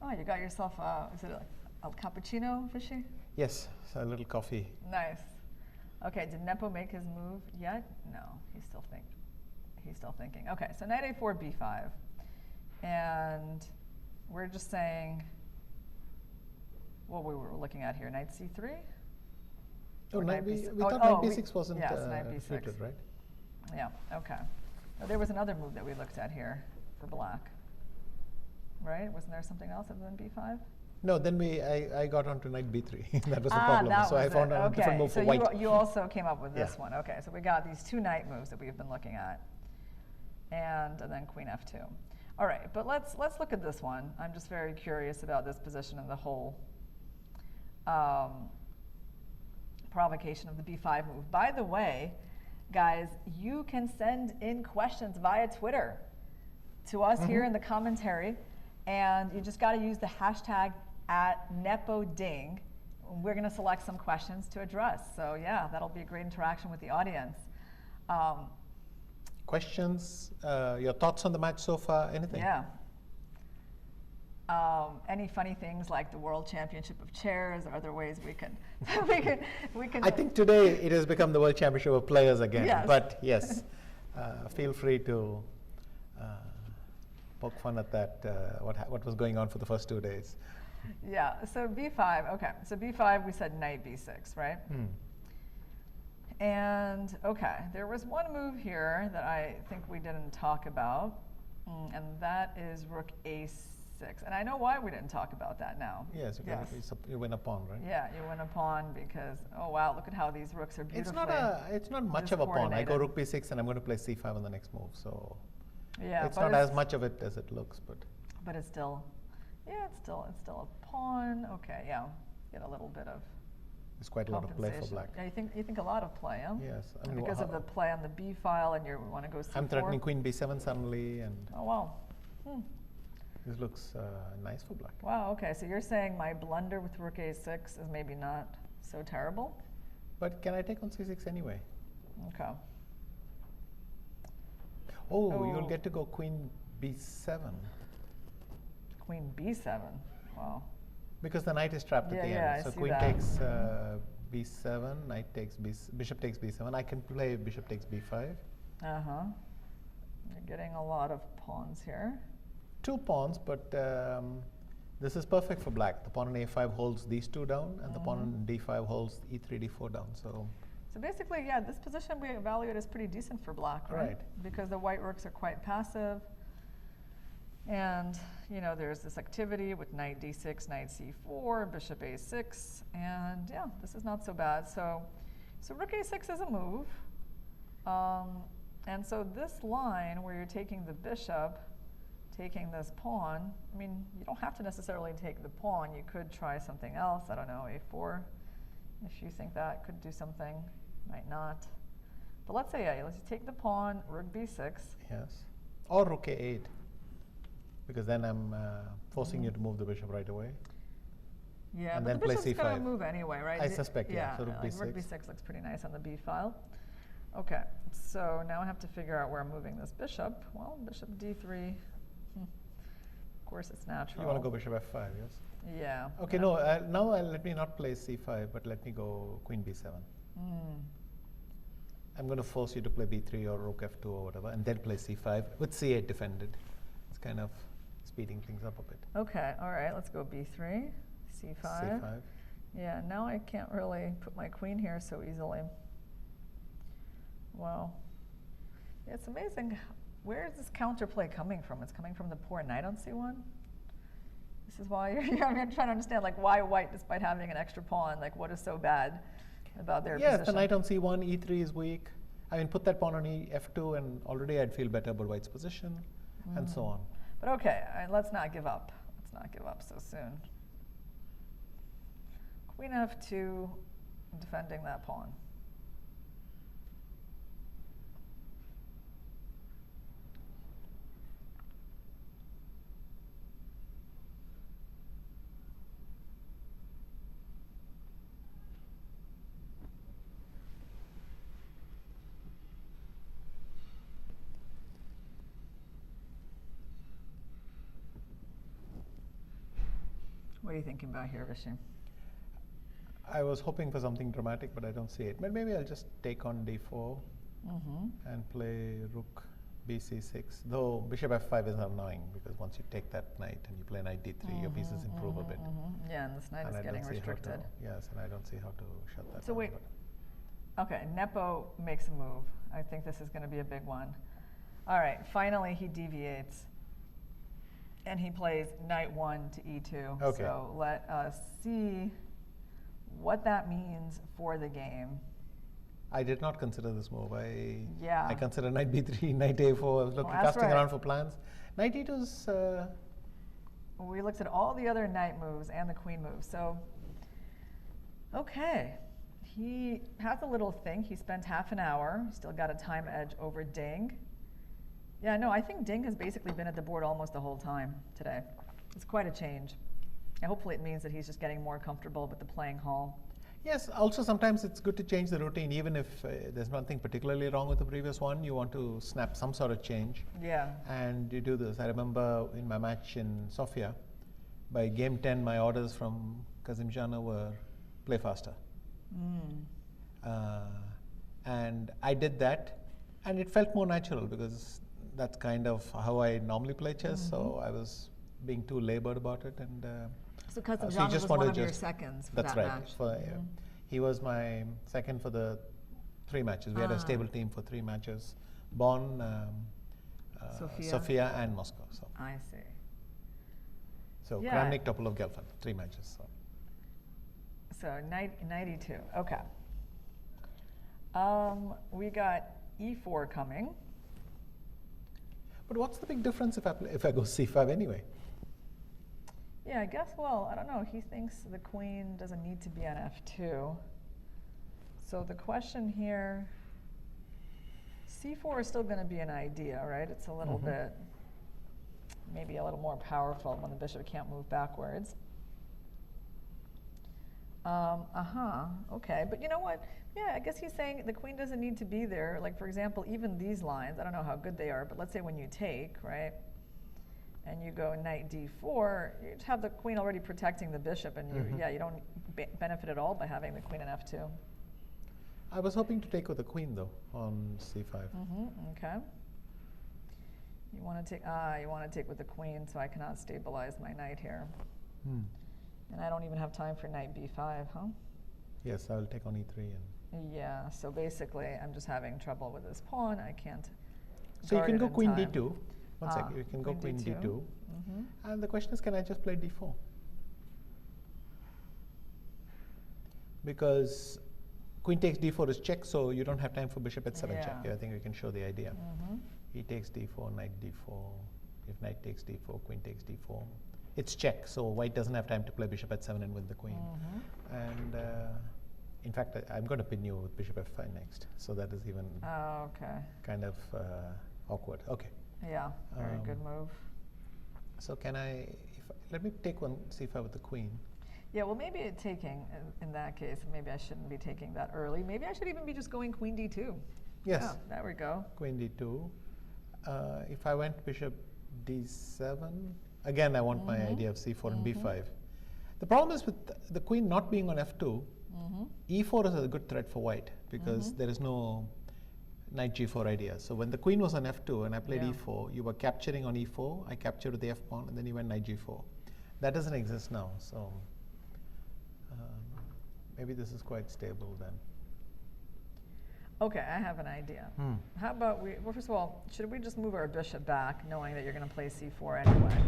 Oh, you got yourself is it a cappuccino, Vishy? Yes, so a little coffee. Nice. Okay, did Nepo make his move yet? No, he's still thinking. Okay, so knight A4, B5. And we're just saying what we were looking at here, knight C3? Oh, we thought knight B6 wasn't suited, right? Yeah, okay. Now, there was another move that we looked at here for black. right? Wasn't there something else other than b5? No, then I got onto knight b3. That was the problem. That so was I found a different move for white. So you also came up with this Yeah. one. Okay, so we got these two knight moves that we've been looking at, and then queen f2. All right, but let's look at this one. I'm just very curious about this position and the whole provocation of the b5 move. By the way, guys, you can send in questions via Twitter to us here in the commentary, and you just got to use the hashtag @NepoDing. We're going to select some questions to address. So yeah, that'll be a great interaction with the audience. Questions, your thoughts on the match so far, anything? Yeah. Any funny things like the World Championship of Chairs? Are there ways we can we can? I think today it has become the World Championship of Players again. Yes. But yes, feel free to poke fun at that, what was going on for the first 2 days. Yeah, so b5, okay. So b5, we said knight b6, right? And, okay, there was one move here that I think we didn't talk about, and that is rook a6. And I know why we didn't talk about that now. Yes, you win a pawn, right? Yeah, you win a pawn because, oh wow, look at how these rooks are beautifully It's not much of a pawn. I go rook b6 and I'm going to play c5 on the next move. So yeah, it's not as much of it as it looks, but it's still, yeah, it's still a pawn. Okay, yeah, get a little bit of. There's quite a lot of play for black. Yeah, you think a lot of play, huh? Yes, I mean, because of the play on the b file, and you want to go c4. I'm threatening queen b7 suddenly, and oh wow, this looks nice for black. Wow. Okay, so you're saying my blunder with rook a6 is maybe not so terrible? But can I take on c6 anyway? Okay. Oh, you'll get to go queen b7. Queen b7. Wow. Because the knight is trapped at the end. So queen takes b7, knight takes bishop takes b7. I can play bishop takes b5. Uh-huh. You're getting a lot of pawns here. 2 pawns, but this is perfect for black. The pawn on a5 holds these 2 down, and the pawn on d5 holds e3, d4 down. So basically, yeah, this position we evaluate as pretty decent for black, right? Because the white rooks are quite passive. And, you know, there's this activity with knight d6, knight c4, bishop a6, and yeah, this is not so bad. So rook a6 is a move. And so this line where you're taking the bishop, taking this pawn, I mean, you don't have to necessarily take the pawn. You could try something else, I don't know, a4, if you think that could do something, might not. But let's say, yeah, let's take the pawn, rook b6. Yes, or rook a8. Because then I'm forcing you to move the bishop right away. Yeah, and but then the play bishop's c5. going to move anyway, right? I suspect, yeah. So rook like b6. rook b6 looks pretty nice on the b file. Okay, so now I have to figure out where I'm moving this bishop. Well, bishop d3. Of course, it's natural. You want to go bishop f5, yes? Yeah. Okay, no, now let me not play c5, but let me go queen b7. I'm going to force you to play b3 or rook f2 or whatever, and then play c5 with c8 defended. It's kind of speeding things up a bit. Okay, all right, let's go b3, c5. c5. Yeah, now I can't really put my queen here so easily. Wow. Yeah, it's amazing. Where is this counterplay coming from? It's coming from the poor knight on c1? This is why I'm trying to understand, like, why white, despite having an extra pawn, like, what is so bad about their position? Yes, the knight on c1, e3 is weak. I mean, put that pawn on f2, and already I'd feel better about white's position, and so on. But okay, let's not give up. Let's not give up so soon. Queen f2, defending that pawn. What are you thinking about here, Vishu? I was hoping for something dramatic, but I don't see it. But maybe I'll just take on d4 and play rook bc6. Though bishop f5 is annoying, because once you take that knight and you play knight d3, your pieces improve a bit. Yeah, and this knight is getting restricted. Yes, and I don't see how to shut that down. So wait, okay, Nepo makes a move. I think this is going to be a big one. All right, finally he deviates. And he plays knight 1 to e2. Okay. So let us see what that means for the game. I did not consider this move. I Yeah. considered knight b3, knight a4. I was looking, that's casting right. around for plans. Knight e2 is. We looked at all the other knight moves and the queen moves. So, okay. He has a little thing. He spent half an hour. Still got a time edge over Ding. Yeah, no, I think Ding has basically been at the board almost the whole time today. It's quite a change. And hopefully it means that he's just getting more comfortable with the playing hall. Yes, also sometimes it's good to change the routine, even if there's nothing particularly wrong with the previous one. You want to snap some sort of change. Yeah. And you do this. I remember in my match in Sofia, by game 10, my orders from Kazimjana were play faster. And I did that, and it felt more natural because that's kind of how I normally play chess. So I was being too labored about it, and So Kazakh was one of your seconds for that's that right. match. He was my second for the 3 matches. We had a stable team for 3 matches: Bonn, Sofia, and Moscow. So I see. So Yeah. Kramnik, Topolov, Gelfand, 3 matches. So knight e2. Okay. We got e4 coming. But what's the big difference if I go c5 anyway? Yeah, I guess, well, I don't know. He thinks the queen doesn't need to be on f2. So the question here, c4 is still going to be an idea, right? It's a little bit, maybe a little more powerful when the bishop can't move backwards. Okay, but you know what? Yeah, I guess he's saying the queen doesn't need to be there. Like, for example, even these lines, I don't know how good they are, but let's say when you take, right? And you go knight d4, you have the queen already protecting the bishop, and you don't benefit at all by having the queen in f2. I was hoping to take with the queen though on c5. Okay. You want to take? You want to take with the queen, so I cannot stabilize my knight here. And I don't even have time for knight b5, huh? Yes, I will take on e3 and. Yeah. So basically, I'm just having trouble with this pawn. I can't. So you can go queen time. d2. One second, you can go queen d2. And the question is, can I just play d4? Because queen takes d4 is check, so you don't have time for bishop h7 check. Yeah, I think we can show the idea. He takes d4, knight d4. If knight takes d4, queen takes d4. It's check, so white doesn't have time to play bishop h7 and win the queen. And in fact, I'm going to pin you with bishop f5 next. So that is even kind of awkward. Okay. Yeah, very good move. So can I, let me take one c5 with the queen. Yeah, well, maybe taking, in that case, maybe I shouldn't be taking that early. Maybe I should even be just going queen d2. Yes. Yeah, there we go. Queen d2. If I went bishop d7, again, I want my idea of c4 and b5. The problem is with the queen not being on f2, e4 is a good threat for white because there is no knight g4 idea. So when the queen was on f2 and I played e4, you were capturing on e4, I captured with the f pawn, and then you went knight g4. That doesn't exist now, so maybe this is quite stable then. Okay, I have an idea. How about well, first of all, should we just move our bishop back, knowing that you're going to play c4 anyway?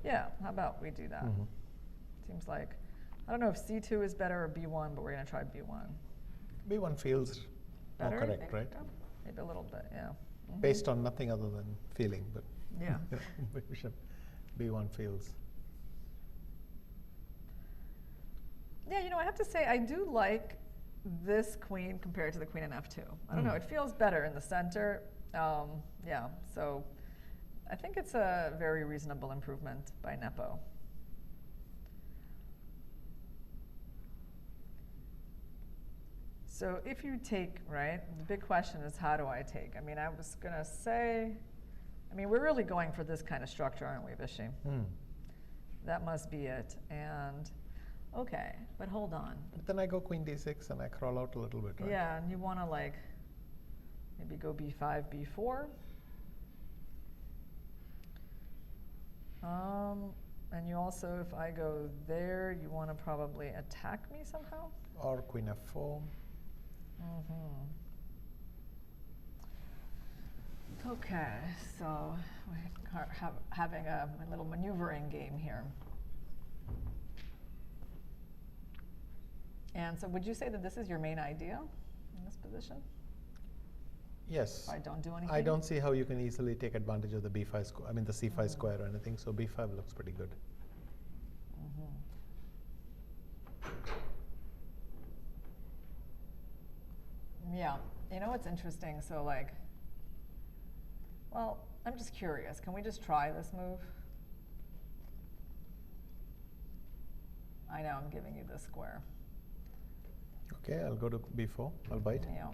Yeah, how about we do that? Seems like, I don't know if c2 is better or b1, but we're going to try b1. b1 feels Better, more correct, right? Maybe a little bit, yeah. Based on nothing other than feeling, but yeah. Bishop b1 feels. Yeah, you know, I have to say, I do like this queen compared to the queen in f2. I don't know, it feels better in the center. Yeah, so I think it's a very reasonable improvement by Nepo. So if you take, right, the big question is how do I take? I mean, I was going to say, I mean, we're really going for this kind of structure, aren't we, Vishy? That must be it. And, okay, but hold on. But then I go queen d6 and I crawl out a little bit, right? Yeah, and you want to, like, maybe go b5, b4. And you also, if I go there, you want to probably attack me somehow? Or queen f4. Okay, so we're having a little maneuvering game here. And so would you say that this is your main idea in this position? Yes. If I don't do anything? I don't see how you can easily take advantage of the b5 square, I mean the c5 square or anything, so b5 looks pretty good. Yeah, you know what's interesting? So like, well, I'm just curious. Can we just try this move? I know I'm giving you this square. Okay, I'll go to b4, I'll bite. Yeah.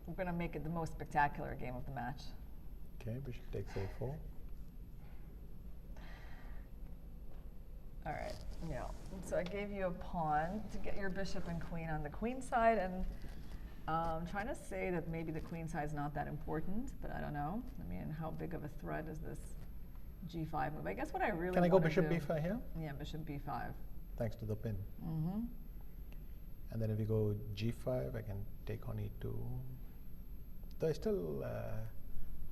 We're going to make it the most spectacular game of the match. Okay, bishop takes a4. All right, yeah. So I gave you a pawn to get your bishop and queen on the queen side, and I'm trying to say that maybe the queen side is not that important, but I don't know. I mean, how big of a threat is this g5 move? I guess what I really Can I go bishop b5 here? Yeah, bishop b5. Thanks to the pin. And then if you go g5, I can take on e2. Though I still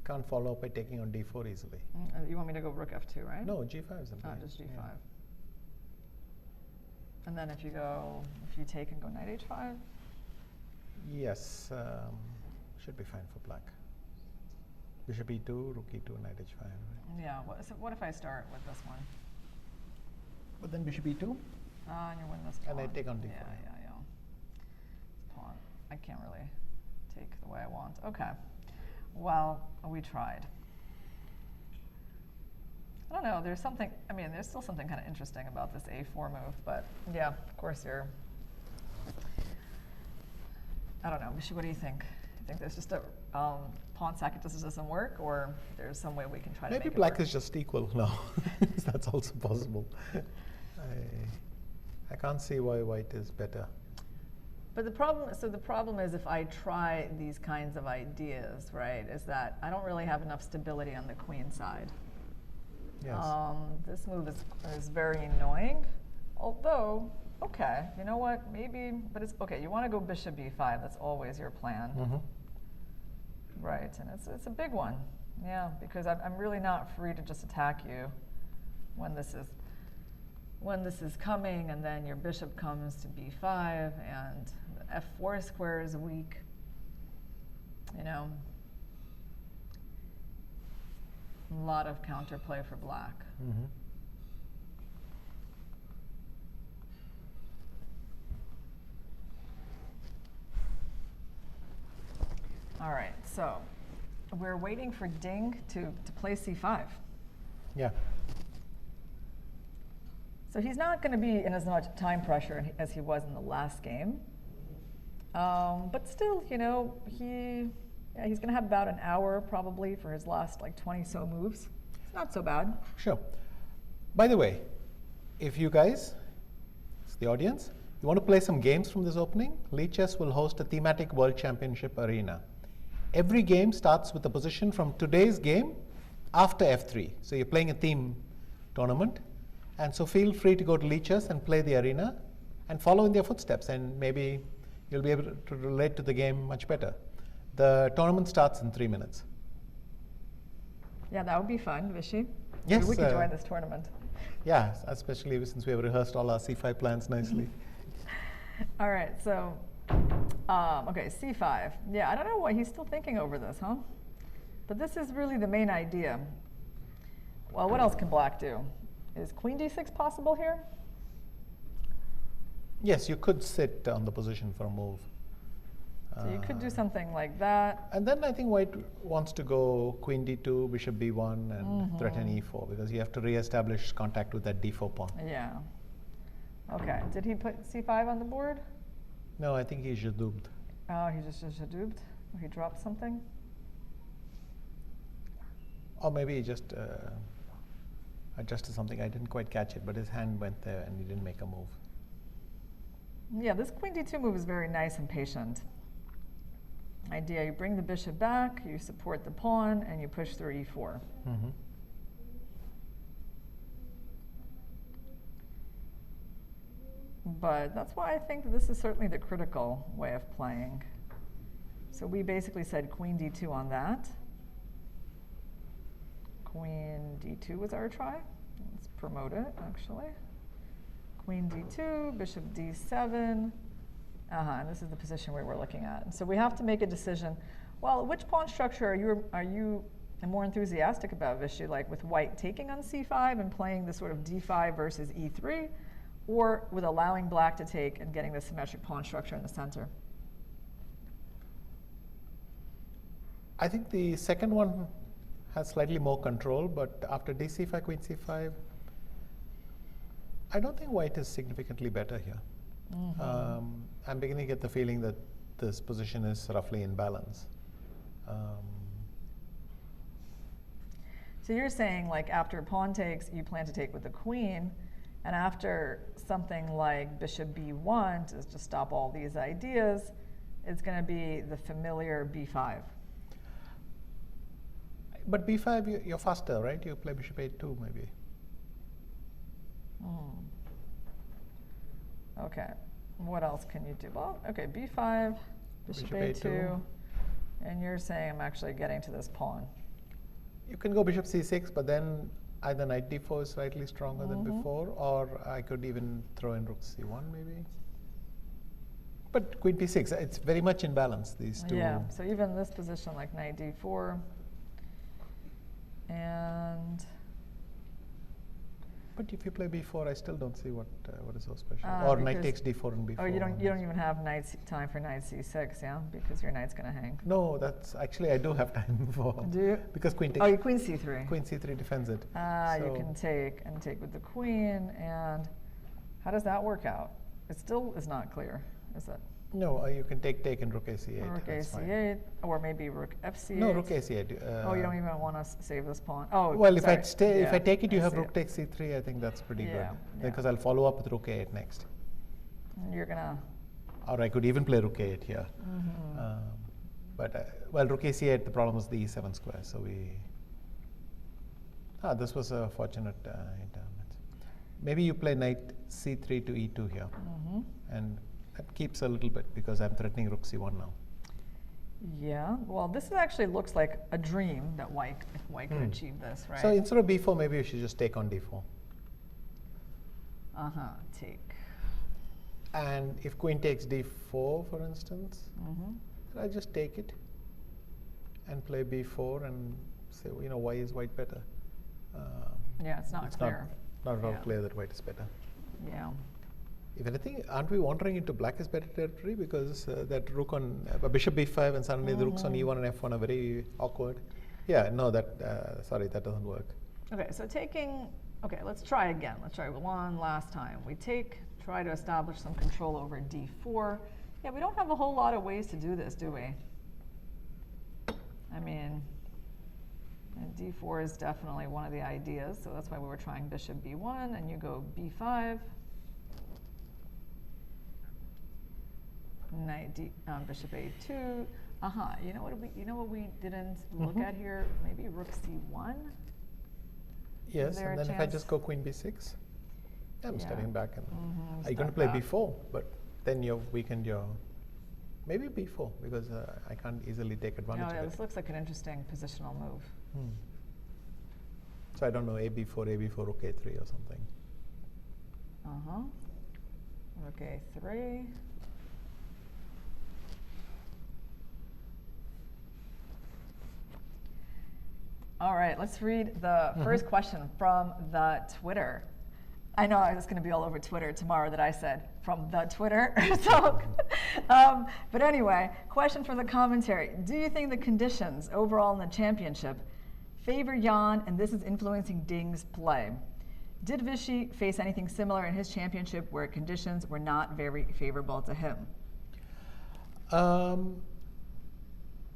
can't follow up by taking on d4 easily. You want me to go rook f2, right? No, g5 is Oh, just g5. Yeah. And then if you take and go knight h5? Yes, should be fine for black. Bishop e2, rook e2, knight h5. Right? Yeah, so what if I start with this one? But then bishop e2? And you win this pawn. And I take on d4. Yeah. Pawn. I can't really take the way I want. Okay. Well, we tried. I don't know, there's still something kind of interesting about this a4 move, but yeah, of course I don't know, Mishi, what do you think? You think there's just a pawn sack, it just doesn't work, or there's some way we can try to make it work? Maybe black is just equal now. That's also possible. I can't see why white is better. But the problem is if I try these kinds of ideas, right, is that I don't really have enough stability on the queen side. Yes. This move is very annoying, although, okay, you know what, maybe, but it's, okay, you want to go bishop b5, that's always your plan. Right, and it's a big one, yeah, because I'm really not free to just attack you when this is coming, and then your bishop comes to b5, and the f4 square is weak, you know. A lot of counterplay for black. All right, so we're waiting for Ding to play c5. Yeah. So he's not going to be in as much time pressure as he was in the last game. But still, you know, he's going to have about an hour probably for his last like 20 so moves. It's not so bad. Sure. By the way, if you guys, it's the audience, you want to play some games from this opening, Lichess will host a thematic World Championship arena. Every game starts with a position from today's game after F3. So you're playing a theme tournament. And so feel free to go to Lichess and play the arena and follow in their footsteps, and maybe you'll be able to relate to the game much better. The tournament starts in 3 minutes. Yeah, that would be fun, Vishy. Yes. Maybe we could join this tournament. Yeah, especially since we have rehearsed all our c5 plans nicely. All right, so, okay, c5. Yeah, I don't know why he's still thinking over this, huh? But this is really the main idea. Well, what else can black do? Is queen d6 possible here? Yes, you could sit on the position for a move. So you could do something like that. And then I think white wants to go queen d2, bishop b1, and threaten e4, because you have to re-establish contact with that d4 pawn. Yeah. Okay, did he put c5 on the board? No, I think he jadubed. Oh, he just jadubed? Or he dropped something? Or maybe he just adjusted something. I didn't quite catch it, but his hand went there and he didn't make a move. Yeah, this queen d2 move is very nice and patient. Idea, you bring the bishop back, you support the pawn, and you push through e4. But that's why I think that this is certainly the critical way of playing. So we basically said queen d2 on that. Queen d2 was our try. Let's promote it, actually. Queen d2, bishop d7. And this is the position we were looking at. And so we have to make a decision. Well, which pawn structure are you more enthusiastic about, Vishy? Like with white taking on c5 and playing the sort of d5 versus e3, or with allowing black to take and getting the symmetric pawn structure in the center? I think the second one has slightly more control, but after dc5, queen c5, I don't think white is significantly better here. I'm beginning to get the feeling that this position is roughly in balance. So you're saying, like, after pawn takes, you plan to take with the queen, and after something like bishop b1 to just stop all these ideas, it's going to be the familiar b5. But b5, you're faster, right? You play bishop a2, maybe. Okay. What else can you do? Well, okay, b5, bishop a2, and you're saying I'm actually getting to this pawn. You can go bishop c6, but then either knight d4 is slightly stronger than before, or I could even throw in rook c1 maybe. But queen p6, it's very much in balance, these two. Yeah, so even this position like knight d4, and... But if you play b4, I still don't see what is so special. Or knight takes d4 and b4. Oh, you don't even have time for knight c6, yeah, because your knight's going to hang. No, that's actually I do have time for. Do you? Because queen takes. Oh, queen c3. Queen c3 defends it. So you can take with the queen, and how does that work out? It still is not clear, is it? No, you can take and rook a8. Rook a8, or maybe rook f8. No, rook a8. Oh, you don't even want to save this pawn. Oh, well, sorry. if I take it, you have rook takes c3. I think that's pretty good because I'll follow up with rook a8 next. You're gonna. Or I could even play rook a8 here. But well, rook a8. The problem was the e7 square. So we. This was a fortunate interment. Maybe you play knight c3 to e2 here, and that keeps a little bit because I'm threatening rook c1 now. Yeah, well, this actually looks like a dream that white could achieve this, right? So instead of b4, maybe you should just take on d4. Take. And if queen takes d4, for instance, I just take it and play b4 and say, why is white better? Yeah, it's not clear. Not at all clear that white is better. Yeah. If anything, aren't we wandering into black is better territory because that rook on bishop b5 and suddenly the rooks on e1 and f1 are very awkward? Yeah, no, sorry, that doesn't work. Okay, so taking, let's try again. Let's try one last time. We try to establish some control over d4. Yeah, we don't have a whole lot of ways to do this, do we? I mean, and d4 is definitely one of the ideas, so that's why we were trying bishop b1, and you go b5. Knight bishop a2. You know what we didn't look at here? Maybe rook c1. Yes, and then if I just go queen b6, I'm stepping back. And are you going to play b4? But then you've weakened your. Maybe b4 because I can't easily take advantage of it. This looks like an interesting positional move. So I don't know, a4, rook a3 or something. Rook a3. All right, let's read the first question from the Twitter. I know it's going to be all over Twitter tomorrow that I said from the Twitter. But anyway, question from the commentary. Do you think the conditions overall in the championship favor Jan and this is influencing Ding's play? Did Vishy face anything similar in his championship where conditions were not very favorable to him? I'm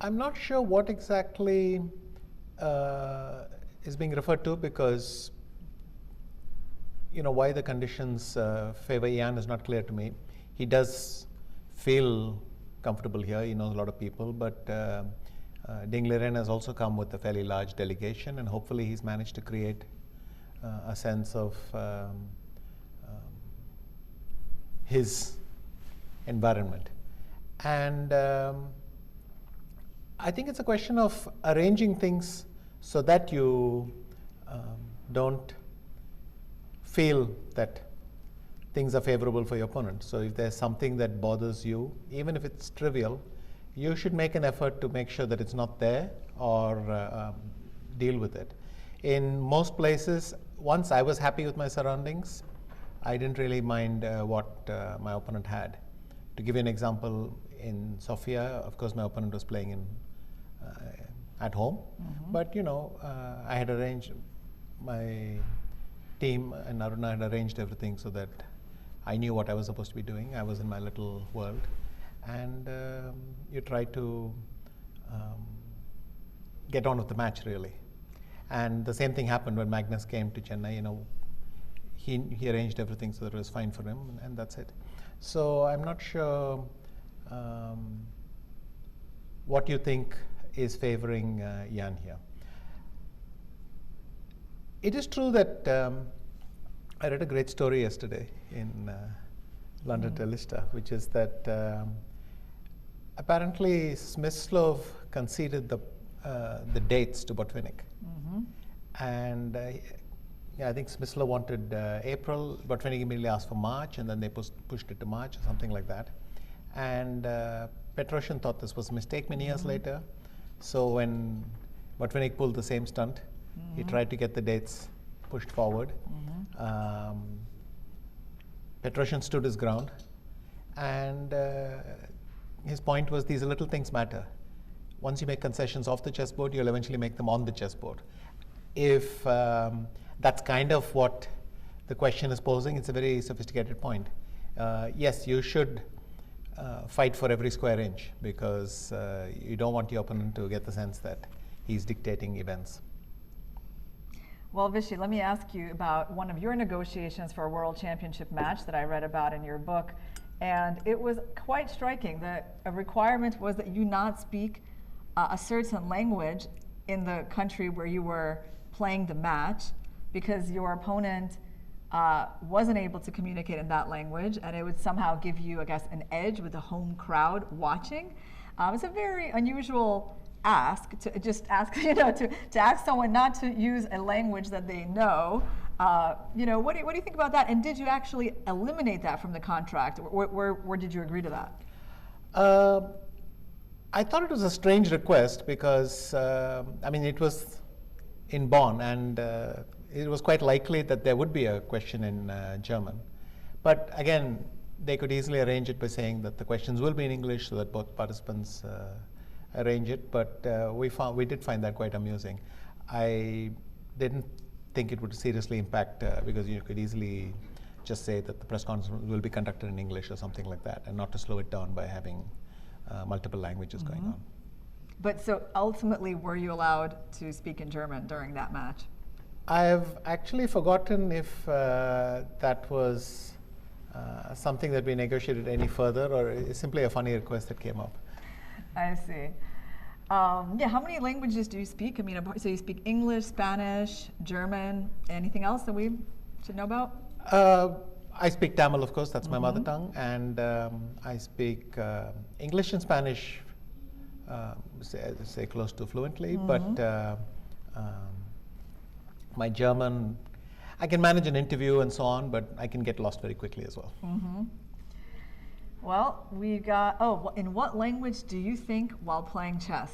not sure what exactly is being referred to because why the conditions favor Jan is not clear to me. He does feel comfortable here. He knows a lot of people, but Ding Liren has also come with a fairly large delegation, and hopefully he's managed to create a sense of his environment. And I think it's a question of arranging things so that you don't feel that things are favorable for your opponent. So if there's something that bothers you, even if it's trivial, you should make an effort to make sure that it's not there or deal with it. In most places, once I was happy with my surroundings, I didn't really mind what my opponent had. To give you an example, in Sofia, of course, my opponent was playing in at home, but you know, I had arranged, my team and Aruna had arranged everything so that I knew what I was supposed to be doing. I was in my little world, and you try to get on with the match, really. And the same thing happened when Magnus came to Chennai. You know, he arranged everything so that it was fine for him, and that's it. So I'm not sure what you think is favoring Jan here. It is true that I read a great story yesterday in London Telista, which is that apparently Smyslov conceded the dates to Botvinnik. And yeah, I think Smyslov wanted April, Botvinnik immediately asked for March, and then they pushed it to March or something like that. And Petrosyan thought this was a mistake many years later. So when Botvinnik pulled the same stunt, he tried to get the dates pushed forward. Petrosyan stood his ground, and his point was these little things matter. Once you make concessions off the chessboard, you'll eventually make them on the chessboard. If that's kind of what the question is posing, it's a very sophisticated point. Yes, you should fight for every square inch, because you don't want your opponent to get the sense that he's dictating events. Well, Vishy, let me ask you about one of your negotiations for a World Championship match that I read about in your book. And it was quite striking that a requirement was that you not speak a certain language in the country where you were playing the match, because your opponent wasn't able to communicate in that language, and it would somehow give you, I guess, an edge with the home crowd watching. It's a very unusual ask to just ask, you know, to ask someone not to use a language that they know. You know, what do you think about that? And did you actually eliminate that from the contract, or did you agree to that? I thought it was a strange request because, I mean, it was in Bonn, and it was quite likely that there would be a question in German. But again, they could easily arrange it by saying that the questions will be in English so that both participants arrange it. But we did find that quite amusing. I didn't think it would seriously impact, because you could easily just say that the press conference will be conducted in English or something like that, and not to slow it down by having multiple languages going on. But so ultimately, were you allowed to speak in German during that match? I've actually forgotten if that was something that we negotiated any further, or it's simply a funny request that came up. I see. Yeah, how many languages do you speak? I mean, so you speak English, Spanish, German, anything else that we should know about? I speak Tamil, of course, that's my mother tongue, and I speak English and Spanish, say close to fluently, but my German, I can manage an interview and so on, but I can get lost very quickly as well. Well, we got, in what language do you think while playing chess?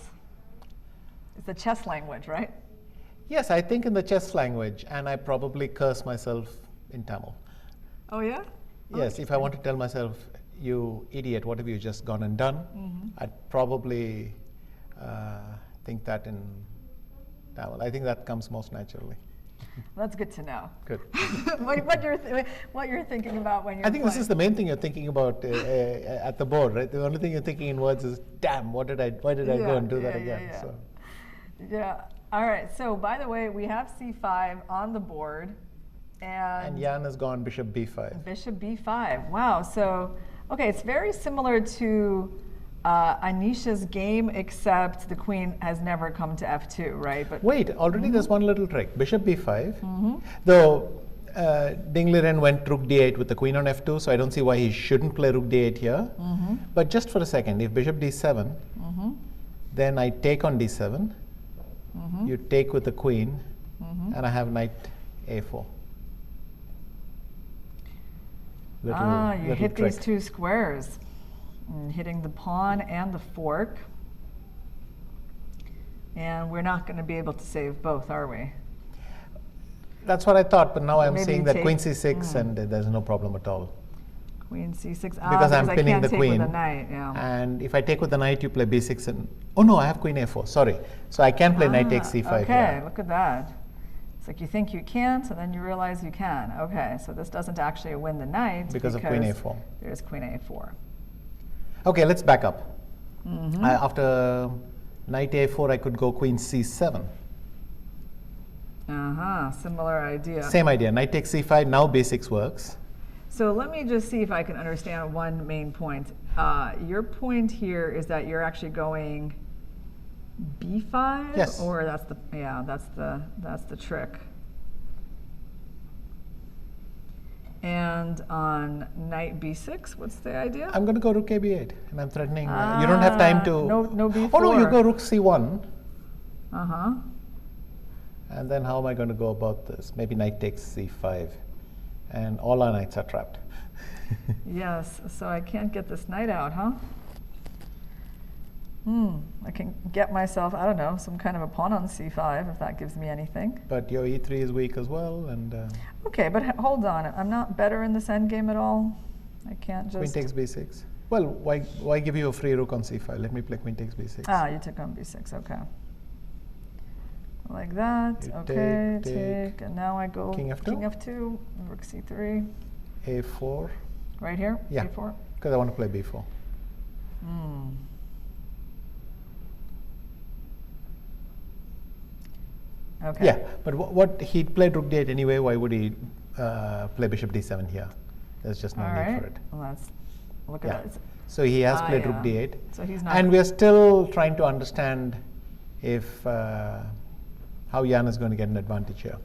It's the chess language, right? Yes, I think in the chess language, and I probably curse myself in Tamil. Oh, yeah? Yes, if I want to tell myself, you idiot, what have you just gone and done? I'd probably think that in Tamil. I think that comes most naturally. That's good to know. Good. what you're thinking about when you're I think playing. this is the main thing you're thinking about at the board, right? The only thing you're thinking in words is, damn, why did I go and do that again? Yeah. So. Yeah. All right. So, by the way, we have c5 on the board. And Jan has gone bishop b5. Bishop b5. Wow. So, okay, it's very similar to Anisha's game, except the queen has never come to f2, right? But wait, already there's one little trick. Bishop b5. Though Ding Liren went rook d8 with the queen on f2, so I don't see why he shouldn't play rook d8 here. But just for a second, if bishop d7, then I take on d7, you take with the queen, and I have knight a4. You hit trick. these two squares, hitting the pawn and the fork. And we're not going to be able to save both, are we? That's what I thought, but now I'm Maybe seeing that take- queen c6 and there's no problem at all. Queen c6. Because I'm I pinning can't the take queen. with a knight, yeah. And if I take with the knight, you play b6 and... Oh no, I have queen a4, sorry. So I can play knight takes c5 Okay, here. look at that. It's like you think you can't, and then you realize you can. Okay, so this doesn't actually win the knight Because of queen a4. There's queen a4. Okay, let's back up. After knight a4, I could go queen c7. Similar idea. Same idea, knight takes c5, now b6 works. So let me just see if I can understand one main point. Your point here is that you're actually going b5, Yes. or that's the trick. And on knight b6, what's the idea? I'm going to go rook a b8, and I'm threatening. You don't have time to. No b4. Oh no, you go rook c1. And then how am I going to go about this? Maybe knight takes c5, and all our knights are trapped. Yes, so I can't get this knight out, huh? I can get myself, I don't know, some kind of a pawn on c5 if that gives me anything. But your e3 is weak as well, and Okay, but hold on, I'm not better in this endgame at all. I can't just. queen takes b6. Well, why give you a free rook on c5? Let me play queen takes b6. You took on b6, okay. Like that, You okay, take, and now I go king f2? king f2, rook c3. a4. Right here, Yeah. a4? Because I want to play b4. Okay. Yeah, but what he played rook d8 anyway. Why would he play bishop d7 here? There's just no All need right. for it. Well, let's look Yeah. at that. So he has played rook yeah. d8. So he's not. And we are still trying to understand if how Jan is going to get an advantage here.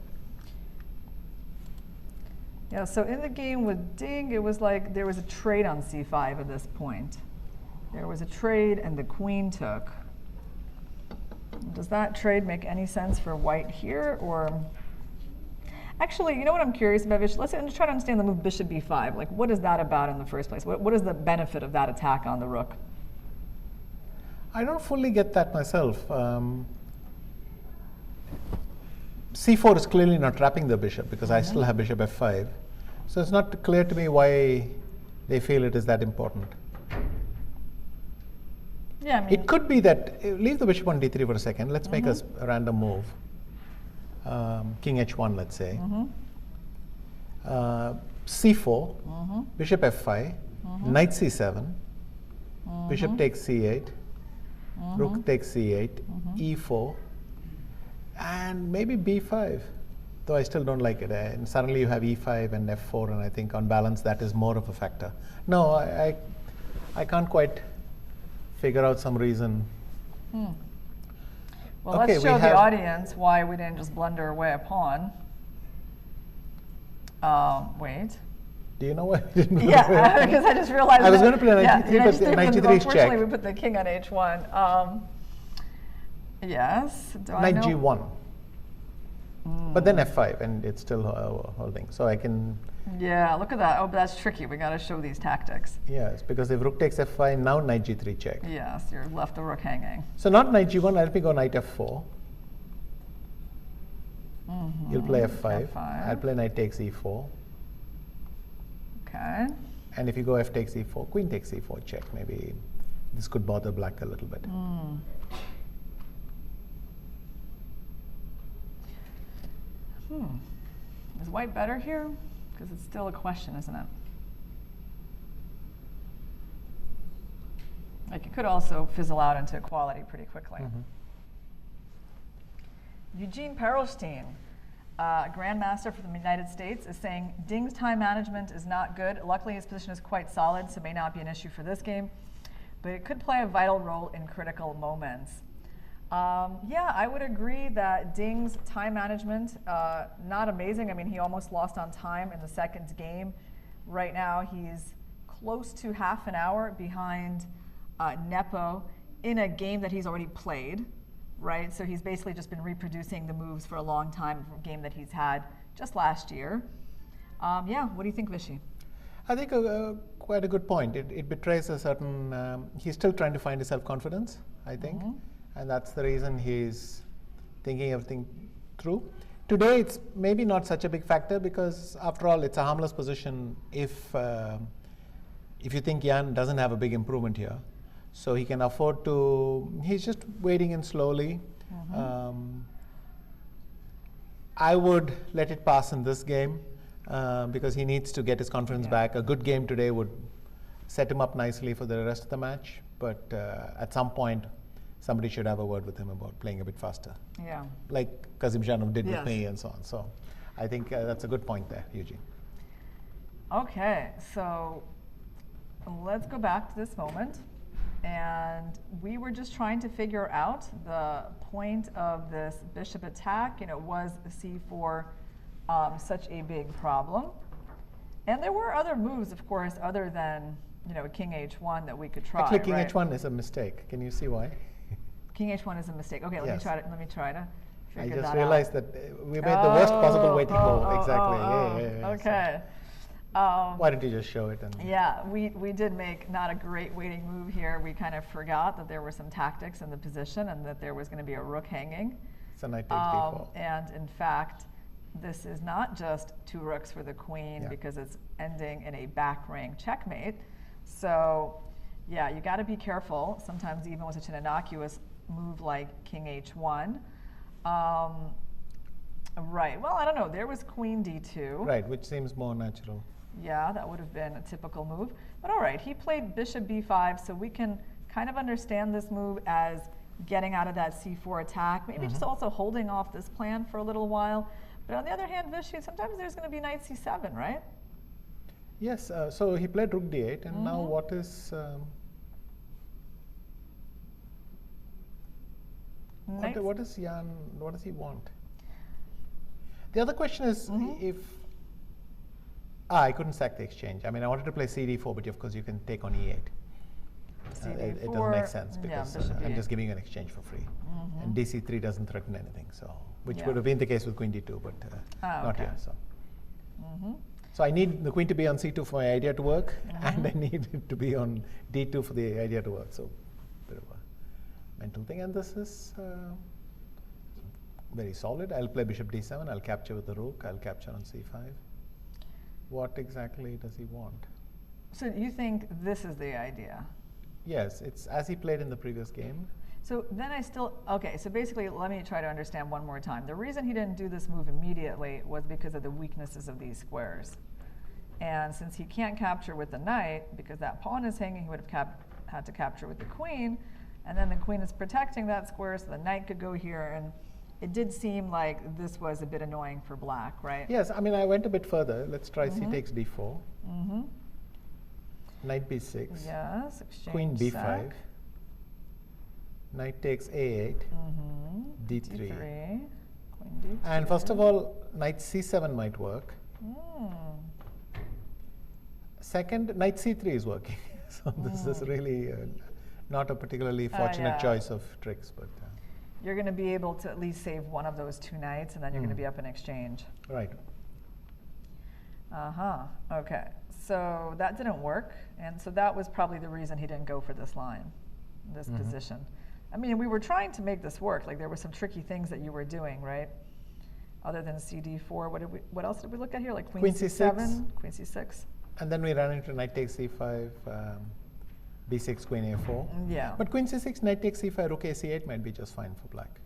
Yeah, so in the game with Ding, it was like there was a trade on c5 at this point. There was a trade and the queen took. Does that trade make any sense for white here, or? Actually, you know what I'm curious about? Let's try to understand the move bishop b5. Like, what is that about in the first place? What is the benefit of that attack on the rook? I don't fully get that myself. c4 is clearly not trapping the bishop because I still have bishop f5. So it's not clear to me why they feel it is that important. Yeah, I mean, It could be that, leave the bishop on d3 for a second. Let's make a random move. King h1, let's say. c4, bishop f5, knight c7, bishop takes c8, rook takes c8, e4, and maybe b5, though I still don't like it. And suddenly you have e5 and f4, and I think on balance that is more of a factor. No, I can't quite figure out some reason. well, Okay, let's we show the have- audience why we didn't just blunder away a pawn. Wait. Do you know why we didn't? Yeah, because I just realized. I was that- going to play knight yeah, g3, but knight knight g3, g3 is unfortunately, check. we put the king on h1. Yes. Do I Knight know? g1. But then f5, and it's still holding. So I can, Yeah, look at that. Oh, but that's tricky. We got to show these tactics. yes, because if rook takes f5, now knight g3 check. Yes, you're left the rook hanging. So not knight g1, let me go knight f4. You'll play f5. F5. I'll play knight takes e4. Okay. And if you go f takes e4, queen takes e4 check. Maybe this could bother black a little bit. Is white better here? Because it's still a question, isn't it? Like, it could also fizzle out into equality pretty quickly. Eugene Perelstein, Grandmaster for the United States, is saying Ding's time management is not good. Luckily, his position is quite solid, so may not be an issue for this game, but it could play a vital role in critical moments. Yeah, I would agree that Ding's time management, not amazing. I mean, he almost lost on time in the second game. Right now, he's close to half an hour behind Nepo in a game that he's already played, right? So he's basically just been reproducing the moves for a long time, from a game that he's had just last year. Yeah, what do you think, Vishy? I think quite a good point. It betrays a certain, he's still trying to find his self-confidence, I think. And that's the reason he's thinking everything through. Today, it's maybe not such a big factor because, after all, it's a harmless position if you think Jan doesn't have a big improvement here. So he can afford to, he's just wading in slowly. I would let it pass in this game because he needs to get his confidence back. A good game today would set him up nicely for the rest of the match. But at some point, somebody should have a word with him about playing a bit faster. Yeah. Like Kazimzhanov did with me and so on. So I think that's a good point there, Eugene. Okay, so let's go back to this moment. And we were just trying to figure out the point of this bishop attack. You know, was c4 such a big problem? And there were other moves, of course, other than, you know, king h1 that we could try. Actually, king h1 is a mistake. Can you see why? King h1 is a mistake. Okay, let me try to figure that out. I just realized that we made the worst possible way to go. Exactly. Okay. Why didn't you just show it? Yeah, we did make not a great waiting move here. We kind of forgot that there were some tactics in the position and that there was going to be a rook hanging. So knight takes d4. And in fact, this is not just two rooks for the queen because it's ending in a back rank checkmate. So yeah, you got to be careful. Sometimes even with such an innocuous move like king h1. Right, well, I don't know. There was queen d2. Right, which seems more natural. Yeah, that would have been a typical move. But all right, he played bishop b5, so we can kind of understand this move as getting out of that c4 attack, maybe just also holding off this plan for a little while. But on the other hand, Vishy, sometimes there's going to be knight c7, right? Yes, so he played rook d8, and now what is... what is Jan, what does he want? The other question is if... I couldn't sack the exchange. I mean, I wanted to play cd4, but of course you can take on e8. It doesn't make sense because I'm just giving you an exchange for free. And dc3 doesn't threaten anything, so which would have been the case with queen d2, but not here. So. So I need the queen to be on c2 for my idea to work, and I need it to be on d2 for the idea to work. So a bit of a mental thing, and this is very solid. I'll play bishop d7, I'll capture with the rook, I'll capture on c5. What exactly does he want? So you think this is the idea? Yes, it's as he played in the previous game. So then okay, so basically let me try to understand one more time. The reason he didn't do this move immediately was because of the weaknesses of these squares. And since he can't capture with the knight, because that pawn is hanging, he would have had to capture with the queen, and then the queen is protecting that square, so the knight could go here, and it did seem like this was a bit annoying for black, right? Yes, I mean, I went a bit further. Let's try c takes d4. Knight b6. Yes, exchange queen b5. sack. Knight takes a8. d3. Queen d2. And first of all, knight c7 might work. Second, knight c3 is working. So this is really not a particularly fortunate choice of tricks, but... You're going to be able to at least save one of those two knights, and then you're going to be up in exchange. Right. Okay. So that didn't work, and so that was probably the reason he didn't go for this line, this position. I mean, we were trying to make this work. Like, there were some tricky things that you were doing, right? Other than cd4, what else did we look at here? Like queen c7, queen c6. And then we ran into knight takes c5. b6, queen a4. Yeah. But queen c6, knight takes c5, rook a c8 might be just fine for black.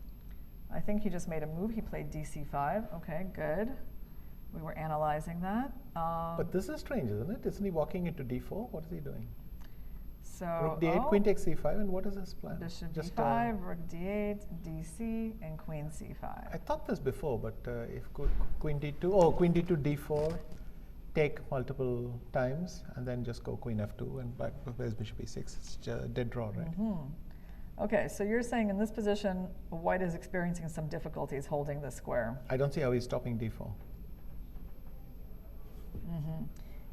I think he just made a move. He played dc5. Okay, good. We were analyzing that. But this is strange, isn't it? Isn't he walking into d4? What is he doing? So rook d8, queen takes c5, and what is his plan? Bishop d5, rook d8, dc, and queen c5. I thought this before, but if queen d2, queen d2, d4, take multiple times, and then just go queen f2, and black plays bishop e6. It's a dead draw, right? Okay, so you're saying in this position, white is experiencing some difficulties holding the square. I don't see how he's stopping d4.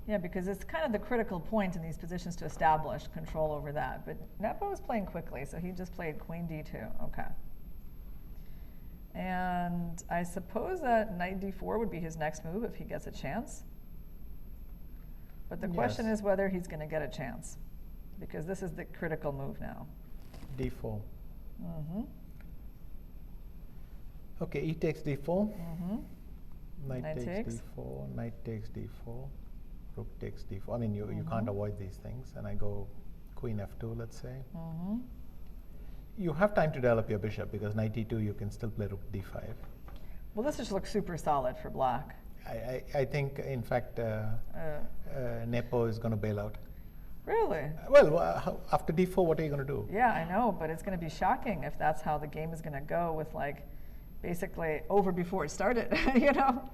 Yeah, because it's kind of the critical point in these positions to establish control over that. But Nepo is playing quickly, so he just played queen d2. Okay. And I suppose that knight d4 would be his next move if he gets a chance. But the question is whether he's going to get a chance, because this is the critical move now. d4. Okay, e takes d4. Knight takes d4, knight takes d4, rook takes d4. I mean, you can't avoid these things. And I go queen f2, let's say. You have time to develop your bishop, because knight e2, you can still play rook d5. Well, this just looks super solid for black. I think, in fact, Nepo is going to bail out. Really? Well, after d4, what are you going to do? Yeah, I know, but it's going to be shocking if that's how the game is going to go, with like basically over before it started, you know?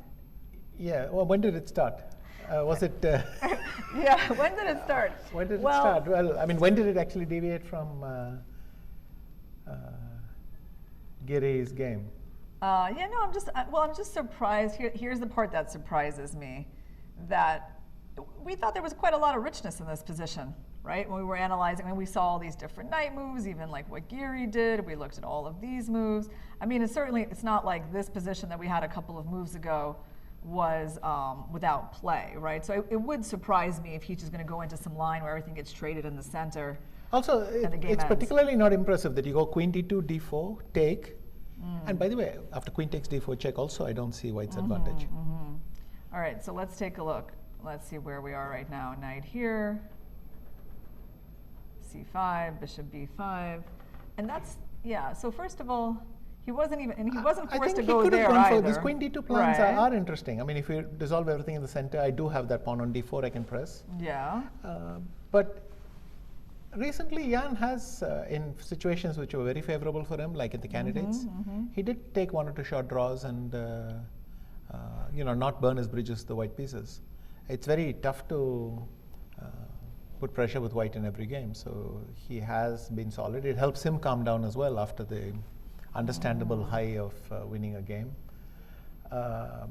Yeah, well, when did it start? Was it? Yeah, when did it start? When did it start? Well, I mean, when did it actually deviate from Giri's game? Yeah, no, I'm just surprised. Here's the part that surprises me, that we thought there was quite a lot of richness in this position, right? When we were analyzing, when we saw all these different knight moves, even like what Giri did, we looked at all of these moves. I mean, it's not like this position that we had a couple of moves ago was without play, right? So it would surprise me if he's just going to go into some line where everything gets traded in the center. Also, it's particularly not impressive that you go queen d2, d4, take. And by the way, after queen takes d4 check also, I don't see white's advantage. All right, so let's take a look. Let's see where we are right now. Knight here, c5, bishop b5. And that's, yeah, so first of all, he wasn't forced to go there either. These queen d2 plans are interesting. I mean, if you dissolve everything in the center, I do have that pawn on d4 I can press. Yeah. But recently, Jan has, in situations which were very favorable for him, like at the candidates, he did take one or two short draws and not burn his bridges to the white pieces. It's very tough to put pressure with white in every game. So he has been solid. It helps him calm down as well after the understandable high of winning a game. I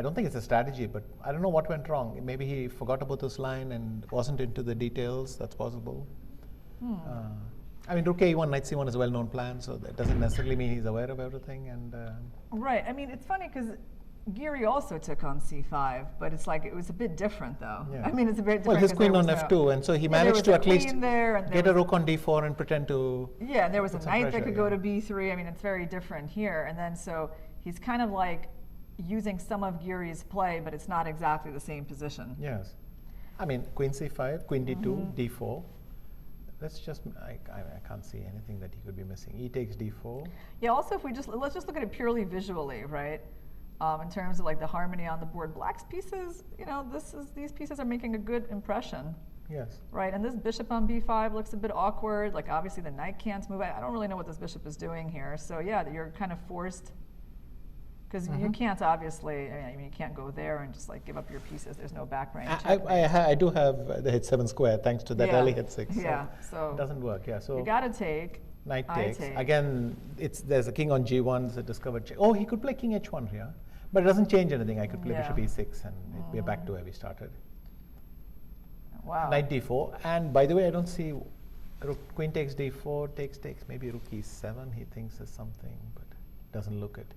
don't think it's a strategy, but I don't know what went wrong. Maybe he forgot about this line and wasn't into the details. That's possible. I mean, rook a1, knight c1 is a well-known plan, so that doesn't necessarily mean he's aware of everything. And right. I mean, it's funny because Giri also took on c5, but it's like it was a bit different, though. Yeah. I mean, it's a bit different. Well, his queen on f2, and so he managed to at least get a rook on d4 and pretend to. Yeah, and there was a knight that could go to b3. I mean, it's very different here. And then so he's kind of like using some of Giri's play, but it's not exactly the same position. Yes. I mean, queen c5, queen d2, d4. Let's just, I can't see anything that he could be missing. E takes d4. Yeah, also if let's just look at it purely visually, right? In terms of like the harmony on the board. Black's pieces, these pieces are making a good impression. Yes. Right, and this bishop on b5 looks a bit awkward. Like obviously the knight can't move. I don't really know what this bishop is doing here. So yeah, you're kind of forced, because you can't obviously, I mean, you can't go there and just like give up your pieces. There's no back range. I do have the h7 square thanks to that early h6. Yeah, so it doesn't work. Yeah, so you got to take. Knight takes. Again, there's a king on g1, it's a discovered check. Oh, he could play king h1 here, but it doesn't change anything. I could play bishop e6 and we're back to where we started. Wow. Knight d4, and by the way, I don't see queen takes d4, takes, maybe rook e7. He thinks there's something, but doesn't look it.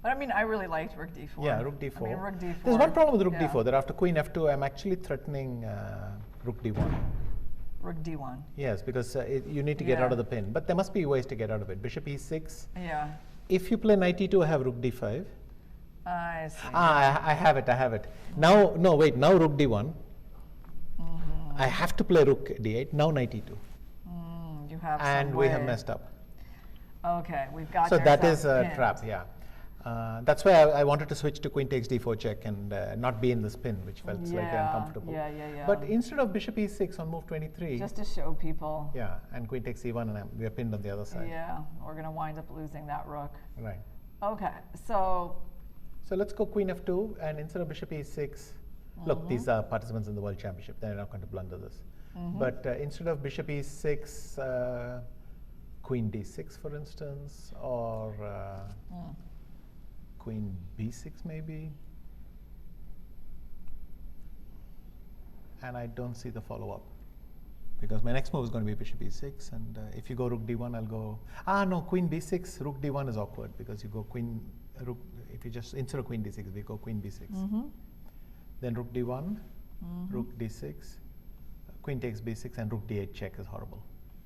But I mean, I really liked rook d4. Yeah, rook d4. I mean, rook d4. There's one problem with rook d4, that after queen f2, I'm actually threatening rook d1. Rook d1. Yes, because you need to get out of the pin. But there must be ways to get out of it. Bishop e6. Yeah. If you play knight e2, I have rook d5. I see. I have it. Now, no, wait, now rook d1. I have to play rook d8, now knight e2. You have and we have messed up. Okay, we've got so that is a trap, yeah. That's why I wanted to switch to queen takes d4 check and not be in the spin, which felt slightly uncomfortable. Yeah. But instead of bishop e6 on move 23. Just to show people. Yeah, and queen takes e1 and we are pinned on the other side. Yeah, we're going to wind up losing that rook. Right. Okay, so let's go queen f2, and instead of bishop e6, look, these are participants in the World Championship. They're not going to blunder this. But instead of bishop e6, queen d6, for instance, or queen b6 maybe. And I don't see the follow-up, because my next move is going to be bishop e6, and if you go rook d1, I'll go, no, queen b6, rook d1 is awkward, because you go queen, rook, if you just, instead of queen d6, we go queen b6. Then rook d1, rook d6, queen takes b6, and rook d8 check is horrible.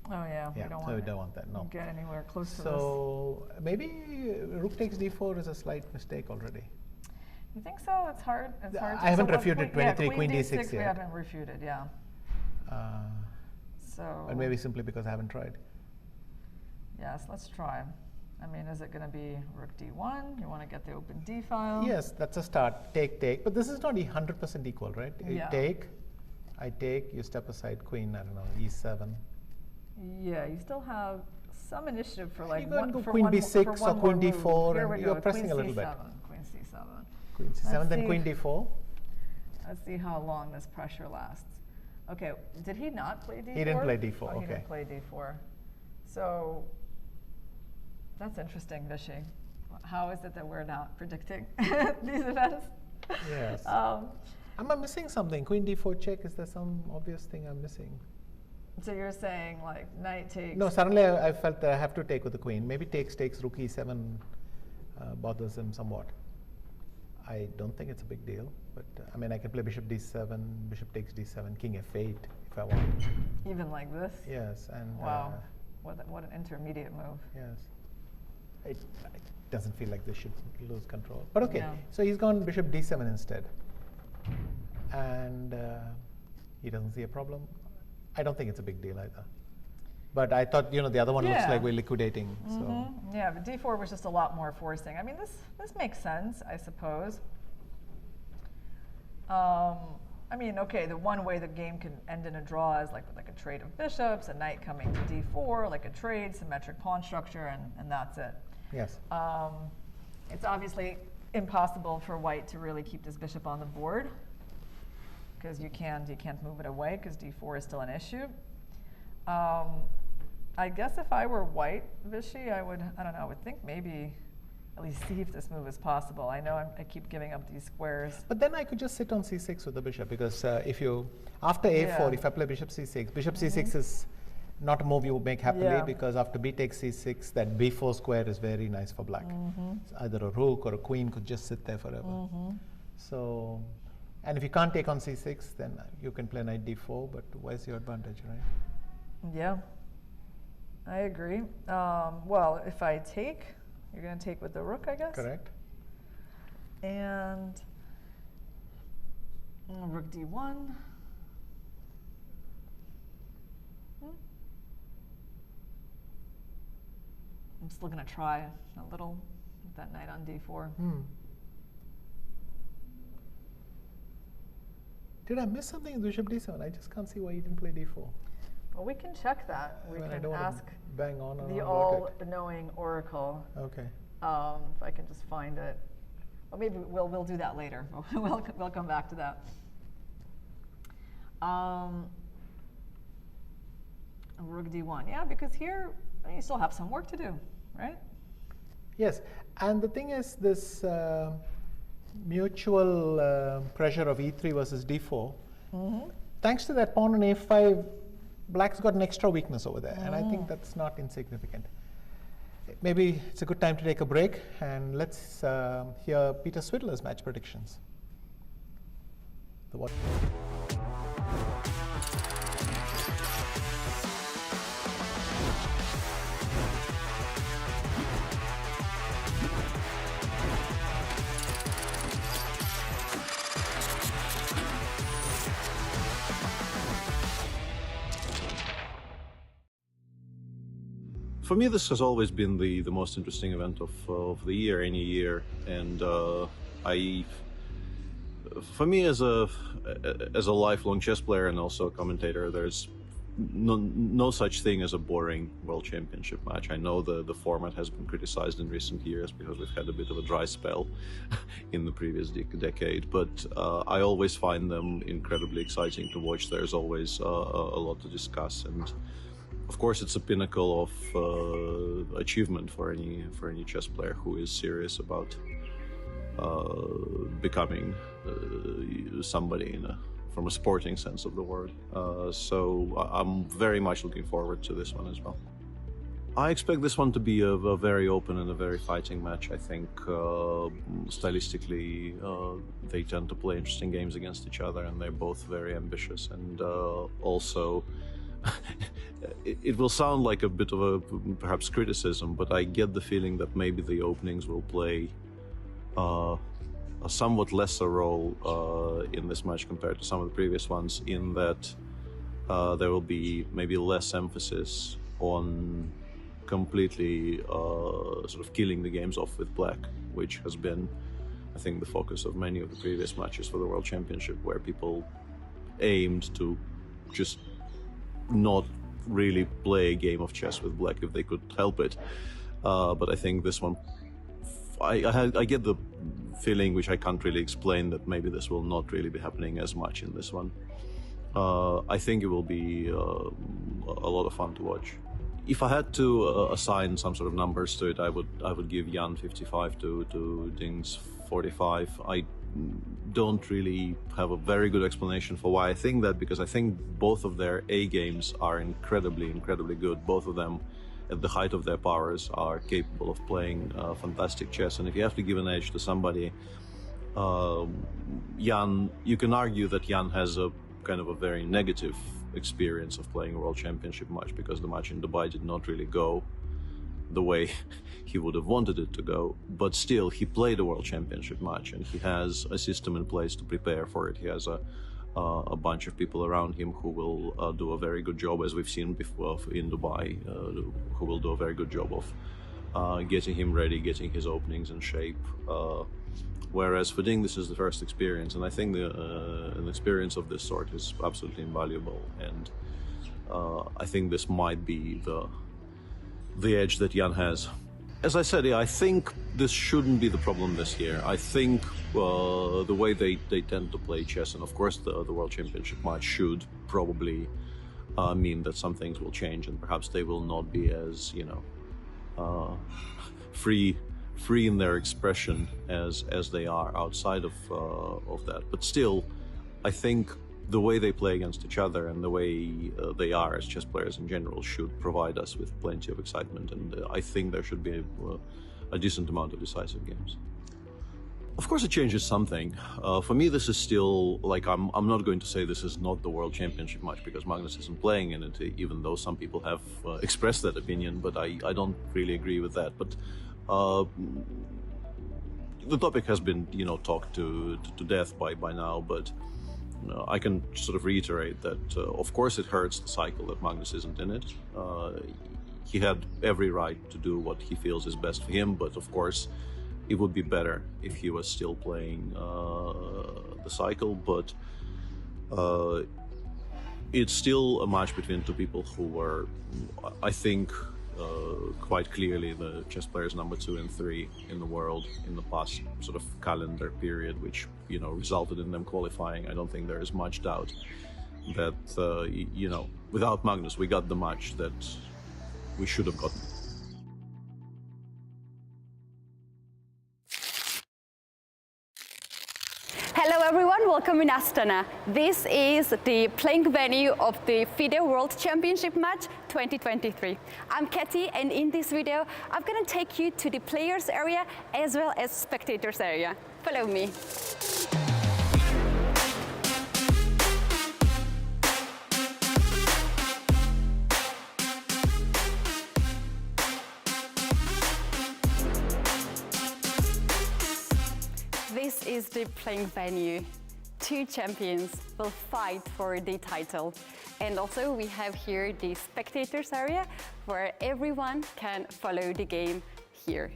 Oh yeah, we don't want that, no. Get anywhere close to this. So maybe rook takes d4 is a slight mistake already. You think so? It's hard. It's hard. I haven't refuted 23 queen d6 yet. We haven't refuted, yeah. But maybe simply because I haven't tried. Yes, let's try. I mean, is it going to be rook d1? You want to get the open d file? Yes, that's a start. Take. But this is not 100% equal, right? Yeah. I take, you step aside, queen, I don't know, e7. Yeah, you still have some initiative for like you can go queen b6 or queen d4, and you're pressing a little bit. Queen c7. Queen c7, then queen d4. Let's see how long this pressure lasts. Okay, did he not play d4? He didn't play d4, He didn't play d4. So that's interesting, Vishy. How is it that we're not predicting these events? Yes. Am I missing something? Queen d4 check, is there some obvious thing I'm missing? So you're saying like knight takes... No, suddenly I felt that I have to take with the queen. Maybe takes, rook e7 bothers him somewhat. I don't think it's a big deal, but I mean, I can play bishop d7, bishop takes d7, king f8 if I want. Even like this? Yes. And wow, what an intermediate move. Yes. It doesn't feel like they should lose control. But okay, so he's gone bishop d7 instead. And he doesn't see a problem. I don't think it's a big deal either. But I thought, the other one looks like we're liquidating. So. Yeah, but d4 was just a lot more forcing. I mean, this makes sense, I suppose. I mean, okay, the one way the game can end in a draw is like a trade of bishops, a knight coming to d4, like a trade, symmetric pawn structure, and that's it. Yes. It's obviously impossible for white to really keep this bishop on the board, because you can't move it away because d4 is still an issue. I guess if I were white, Vishy, I would think maybe at least see if this move is possible. I know I keep giving up these squares. But then I could just sit on c6 with the bishop, because if you, after a4, if I play bishop c6, bishop c6 is not a move you would make happily, because after b takes c6, that b4 square is very nice for black. So either a rook or a queen could just sit there forever. So, and if you can't take on c6, then you can play knight d4, but where's your advantage, right? Yeah, I agree. Well, if I take, you're going to take with the rook, I guess? Correct. And rook d1. I'm still going to try a little with that knight on d4. Did I miss something in bishop d7? I just can't see why you didn't play d4. Well, we can check that. We can ask bang on the all-knowing oracle. Okay. If I can just find it. Well, maybe we'll do that later. we'll come back to that. Rook d1. Yeah, because here you still have some work to do, right? Yes, and the thing is, this mutual pressure of e3 versus d4. Thanks to that pawn on a5, black's got an extra weakness over there, and I think that's not insignificant. Maybe it's a good time to take a break, and let's hear Peter Swidler's match predictions. For me, this has always been the most interesting event of the year, any year, and for me as a lifelong chess player and also a commentator, there's no such thing as a boring World Championship match. I know the format has been criticized in recent years because we've had a bit of a dry spell in the previous decade, but I always find them incredibly exciting to watch. There's always a lot to discuss, and of course it's a pinnacle of achievement for any chess player who is serious about becoming somebody from a sporting sense of the word. So I'm very much looking forward to this one as well. I expect this one to be a very open and a very fighting match. I think stylistically they tend to play interesting games against each other, and they're both very ambitious. And also, it will sound like a bit of a perhaps criticism, but I get the feeling that maybe the openings will play a somewhat lesser role in this match compared to some of the previous ones, in that there will be maybe less emphasis on completely sort of killing the games off with black, which has been, I think, the focus of many of the previous matches for the World Championship, where people aimed to just not really play a game of chess with black if they could help it. But I think this one, I get the feeling, which I can't really explain, that maybe this will not really be happening as much in this one. I think it will be a lot of fun to watch. If I had to assign some sort of numbers to it, I would give Jan 55 to Ding's 45. I don't really have a very good explanation for why I think that, because I think both of their A games are incredibly good. Both of them, at the height of their powers, are capable of playing fantastic chess. And if you have to give an edge to somebody, Jan, you can argue that Jan has a kind of a very negative experience of playing a World Championship match, because the match in Dubai did not really go the way he would have wanted it to go. But still, he played a World Championship match, and he has a system in place to prepare for it. He has a bunch of people around him who will do a very good job, as we've seen before in Dubai, who will do a very good job of getting him ready, getting his openings in shape. Whereas for Ding, this is the first experience, and I think an experience of this sort is absolutely invaluable. And I think this might be the edge that Jan has. As I said, I think this shouldn't be the problem this year. I think the way they tend to play chess, and of course the World Championship match should probably mean that some things will change, and perhaps they will not be as, free in their expression as they are outside of that. But still, I think the way they play against each other and the way they are as chess players in general should provide us with plenty of excitement, and I think there should be a decent amount of decisive games. Of course, it changes something. For me, this is still, like, I'm not going to say this is not the World Championship match because Magnus isn't playing in it, even though some people have expressed that opinion, but I don't really agree with that. But the topic has been, talked to death by now, but I can sort of reiterate that, of course, it hurts the cycle that Magnus isn't in it. He had every right to do what he feels is best for him, but of course, it would be better if he was still playing the cycle. But it's still a match between two people who were, I think, quite clearly the chess players number 2 and 3 in the world in the past sort of calendar period, which resulted in them qualifying. I don't think there is much doubt that without Magnus we got the match that we should have gotten. Hello everyone, welcome in Astana. This is the playing venue of the FIDE World Championship match 2023. I'm Katie, and in this video I'm going to take you to the players area as well as spectators area. Follow me. This is the playing venue. 2 champions will fight for the title. And also we have here the spectators area where everyone can follow the game here.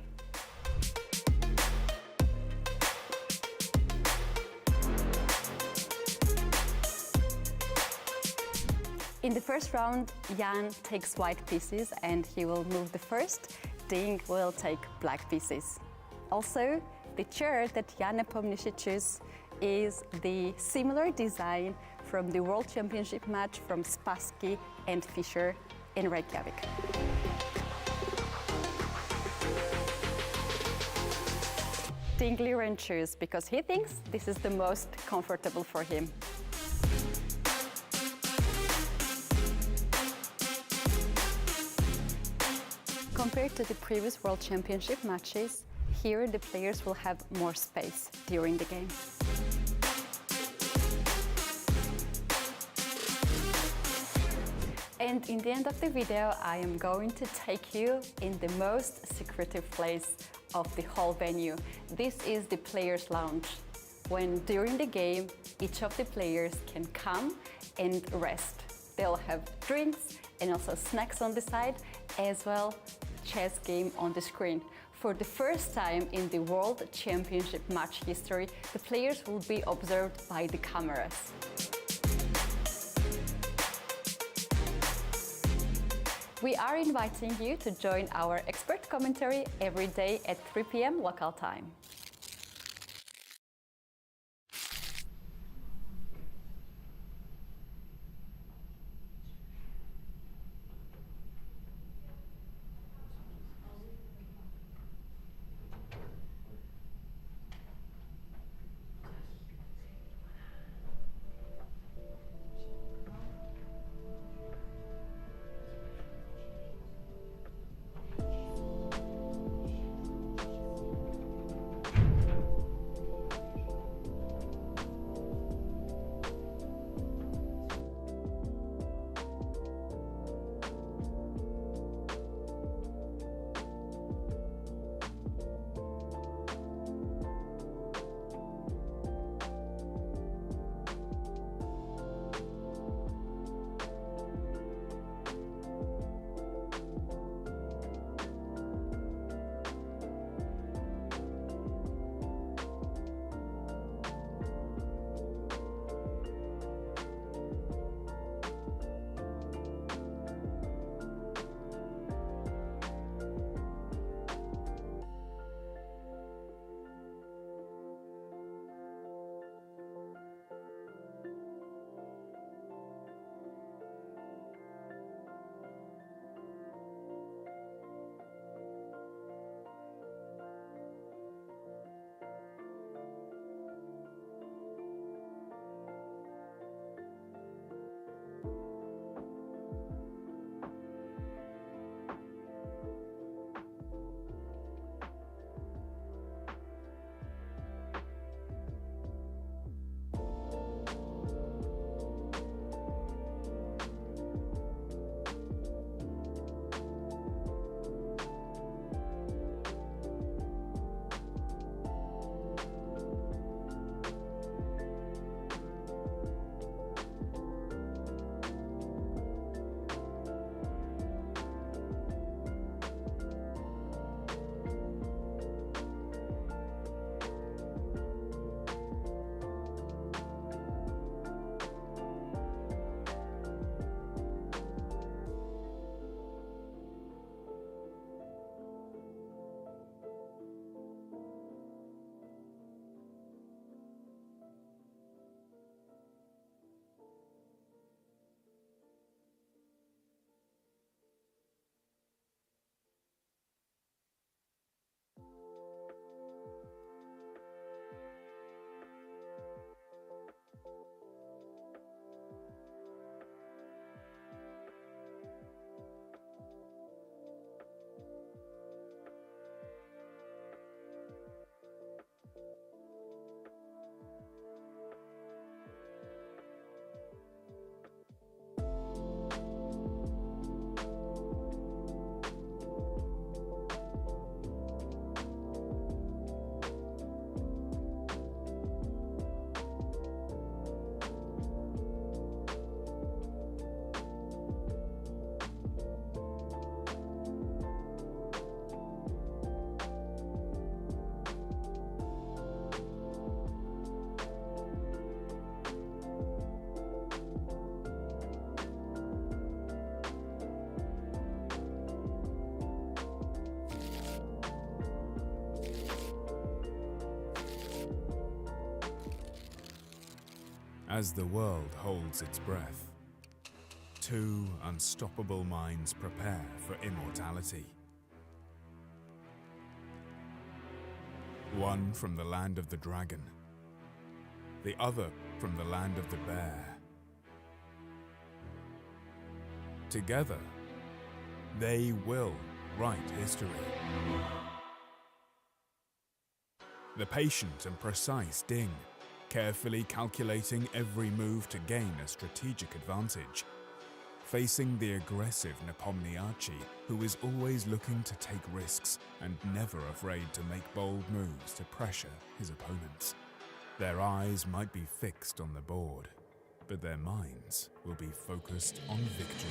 In the first round, Jan takes white pieces and he will move the first. Ding will take black pieces. Also, the chair that Jan Nepomniachtchi chose is the similar design from the World Championship match from Spassky and Fischer in Reykjavik. Ding Liren chose because he thinks this is the most comfortable for him. Compared to the previous World Championship matches, here the players will have more space during the game. And in the end of the video, I am going to take you in the most secretive place of the whole venue. This is the players' lounge, when during the game, each of the players can come and rest. They'll have drinks and also snacks on the side, as well chess game on the screen. For the first time in the World Championship match history, the players will be observed by the cameras. We are inviting you to join our expert commentary every day at 3 p.m. local time. as the world holds its breath. Two unstoppable minds prepare for immortality. One from the land of the dragon, the other from the land of the bear. Together, they will write history. The patient and precise Ding, carefully calculating every move to gain a strategic advantage, facing the aggressive Nepomniachtchi, who is always looking to take risks and never afraid to make bold moves to pressure his opponents. Their eyes might be fixed on the board, but their minds will be focused on victory.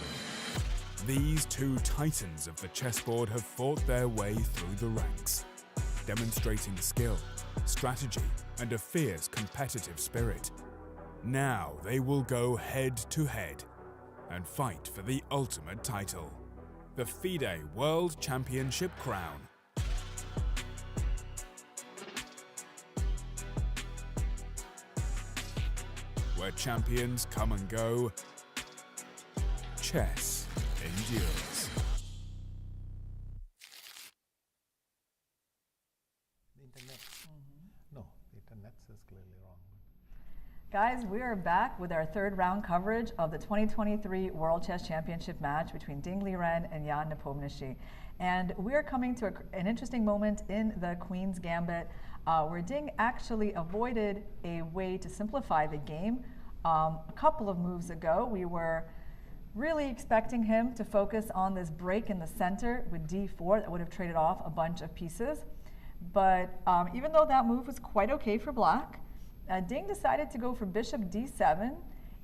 These two titans of the chessboard have fought their way through the ranks, demonstrating skill, strategy, and a fierce competitive spirit. Now they will go head-to-head and fight for the ultimate title, the FIDE World Championship crown. Where champions come and go, chess endures. The internet. No, the internet is clearly wrong. Guys, we are back with our third round coverage of the 2023 World Chess Championship match between Ding Liren and Jan Nepomniachtchi. And we are coming to an interesting moment in the Queen's Gambit where Ding actually avoided a way to simplify the game. A couple of moves ago, we were really expecting him to focus on this break in the center with d4 that would have traded off a bunch of pieces. But even though that move was quite okay for black, Ding decided to go for bishop d7.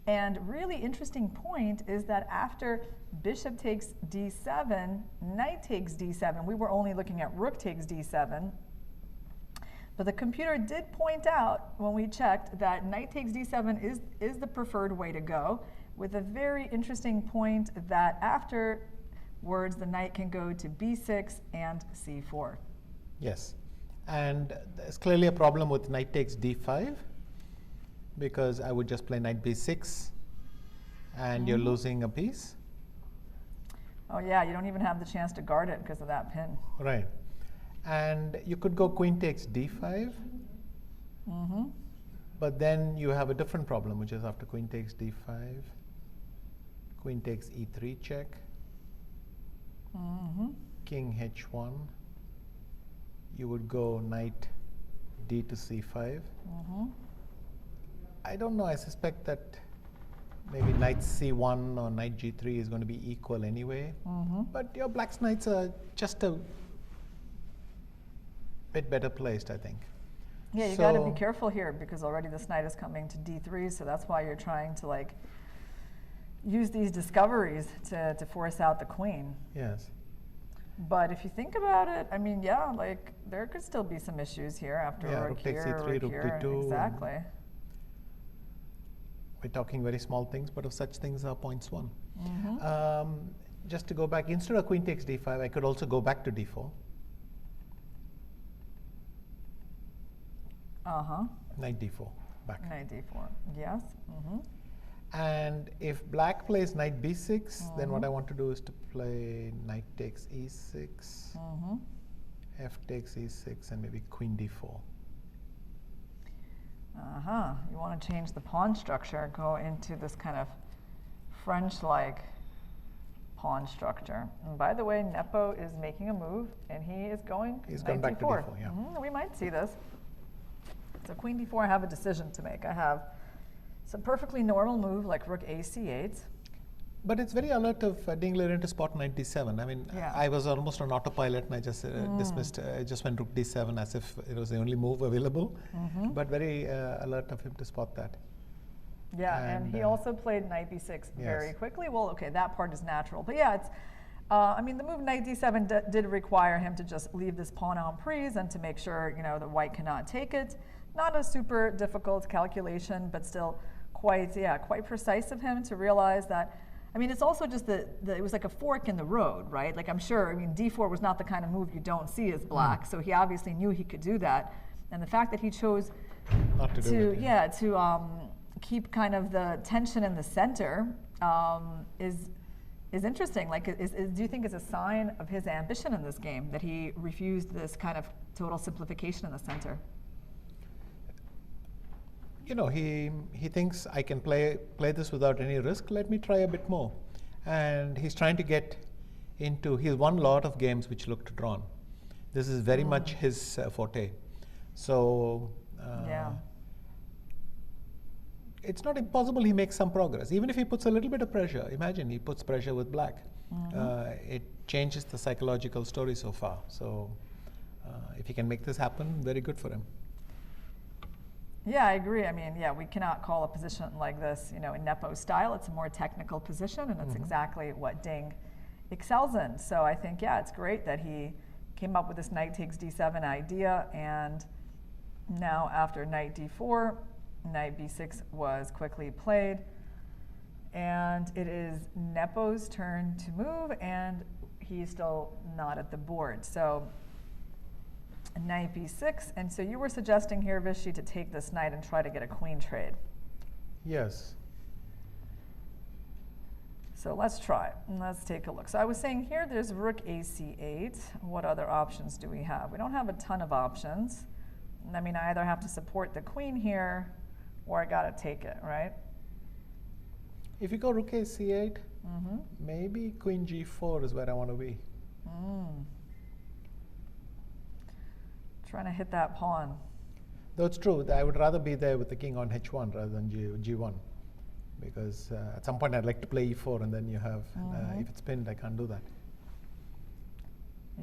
And really interesting point is that after bishop takes d7, knight takes d7. We were only looking at rook takes d7. But the computer did point out when we checked that knight takes d7 is the preferred way to go, with a very interesting point that afterwards the knight can go to b6 and c4. Yes, and there's clearly a problem with knight takes d5 because I would just play knight b6 and you're losing a piece. Oh yeah, you don't even have the chance to guard it because of that pin. Right. And you could go queen takes d5, but then you have a different problem, which is after queen takes d5, queen takes e3 check, king h1, you would go knight d to c5. I don't know, I suspect that maybe knight c1 or knight g3 is going to be equal anyway, but your black's knights are just a bit better placed, I think. Yeah, you got to be careful here because already this knight is coming to d3, so that's why you're trying to like use these discoveries to force out the queen. Yes. But if you think about it, I mean, yeah, like there could still be some issues here after rook here, rook here. Exactly. We're talking very small things, but of such things are points won. Just to go back, instead of queen takes d5, I could also go back to d4. Knight d4, back. Knight d4, yes. And if black plays knight b6, then what I want to do is to play knight takes e6, f takes e6, and maybe queen d4. You want to change the pawn structure, go into this kind of French-like pawn structure. And by the way, Nepo is making a move, and he is going He's knight gone back d4. to d4, yeah. We might see this. So queen d4, I have a decision to make. I have some perfectly normal move like rook a c8. But it's very alert of Ding Liren to spot knight d7. I mean, I was almost on autopilot and I just dismissed, I just went rook d7 as if it was the only move available. But very alert of him to spot that. Yeah, and he also played knight b6 very quickly. Well, okay, that part is natural. But yeah, it's, I mean, the move knight d7 did require him to just leave this pawn en prise and to make sure, you know, that white cannot take it. Not a super difficult calculation, but still quite precise of him to realize that. I mean, it's also just that it was like a fork in the road, right? Like, I'm sure, I mean, d4 was not the kind of move you don't see as black, so he obviously knew he could do that. And the fact that he chose not to keep kind of the tension in the center is interesting. Like, do you think it's a sign of his ambition in this game that he refused this kind of total simplification in the center? You know, he thinks I can play this without any risk. Let me try a bit more. And he's trying to get into, he's won a lot of games which looked drawn. This is very much his forte. So yeah. It's not impossible he makes some progress. Even if he puts a little bit of pressure, imagine he puts pressure with black. It changes the psychological story so far. So if he can make this happen, very good for him. Yeah, I agree. I mean, yeah, we cannot call a position like this, you know, in Nepo style. It's a more technical position, and it's exactly what Ding excels in. So I think, yeah, it's great that he came up with this knight takes d7 idea, and now after knight d4, knight b6 was quickly played, and it is Nepo's turn to move, and he's still not at the board. So knight b6, and so you were suggesting here, Vishy, to take this knight and try to get a queen trade. Yes. So let's try. Let's take a look. So I was saying here there's rook ac8. What other options do we have? We don't have a ton of options. I mean, I either have to support the queen here, or I gotta take it, right? If you go rook ac8, maybe queen g4 is where I want to be. Trying to hit that pawn. Though it's true, I would rather be there with the king on h1 rather than g1. Because at some point I'd like to play e4, and then you have, if it's pinned, I can't do that.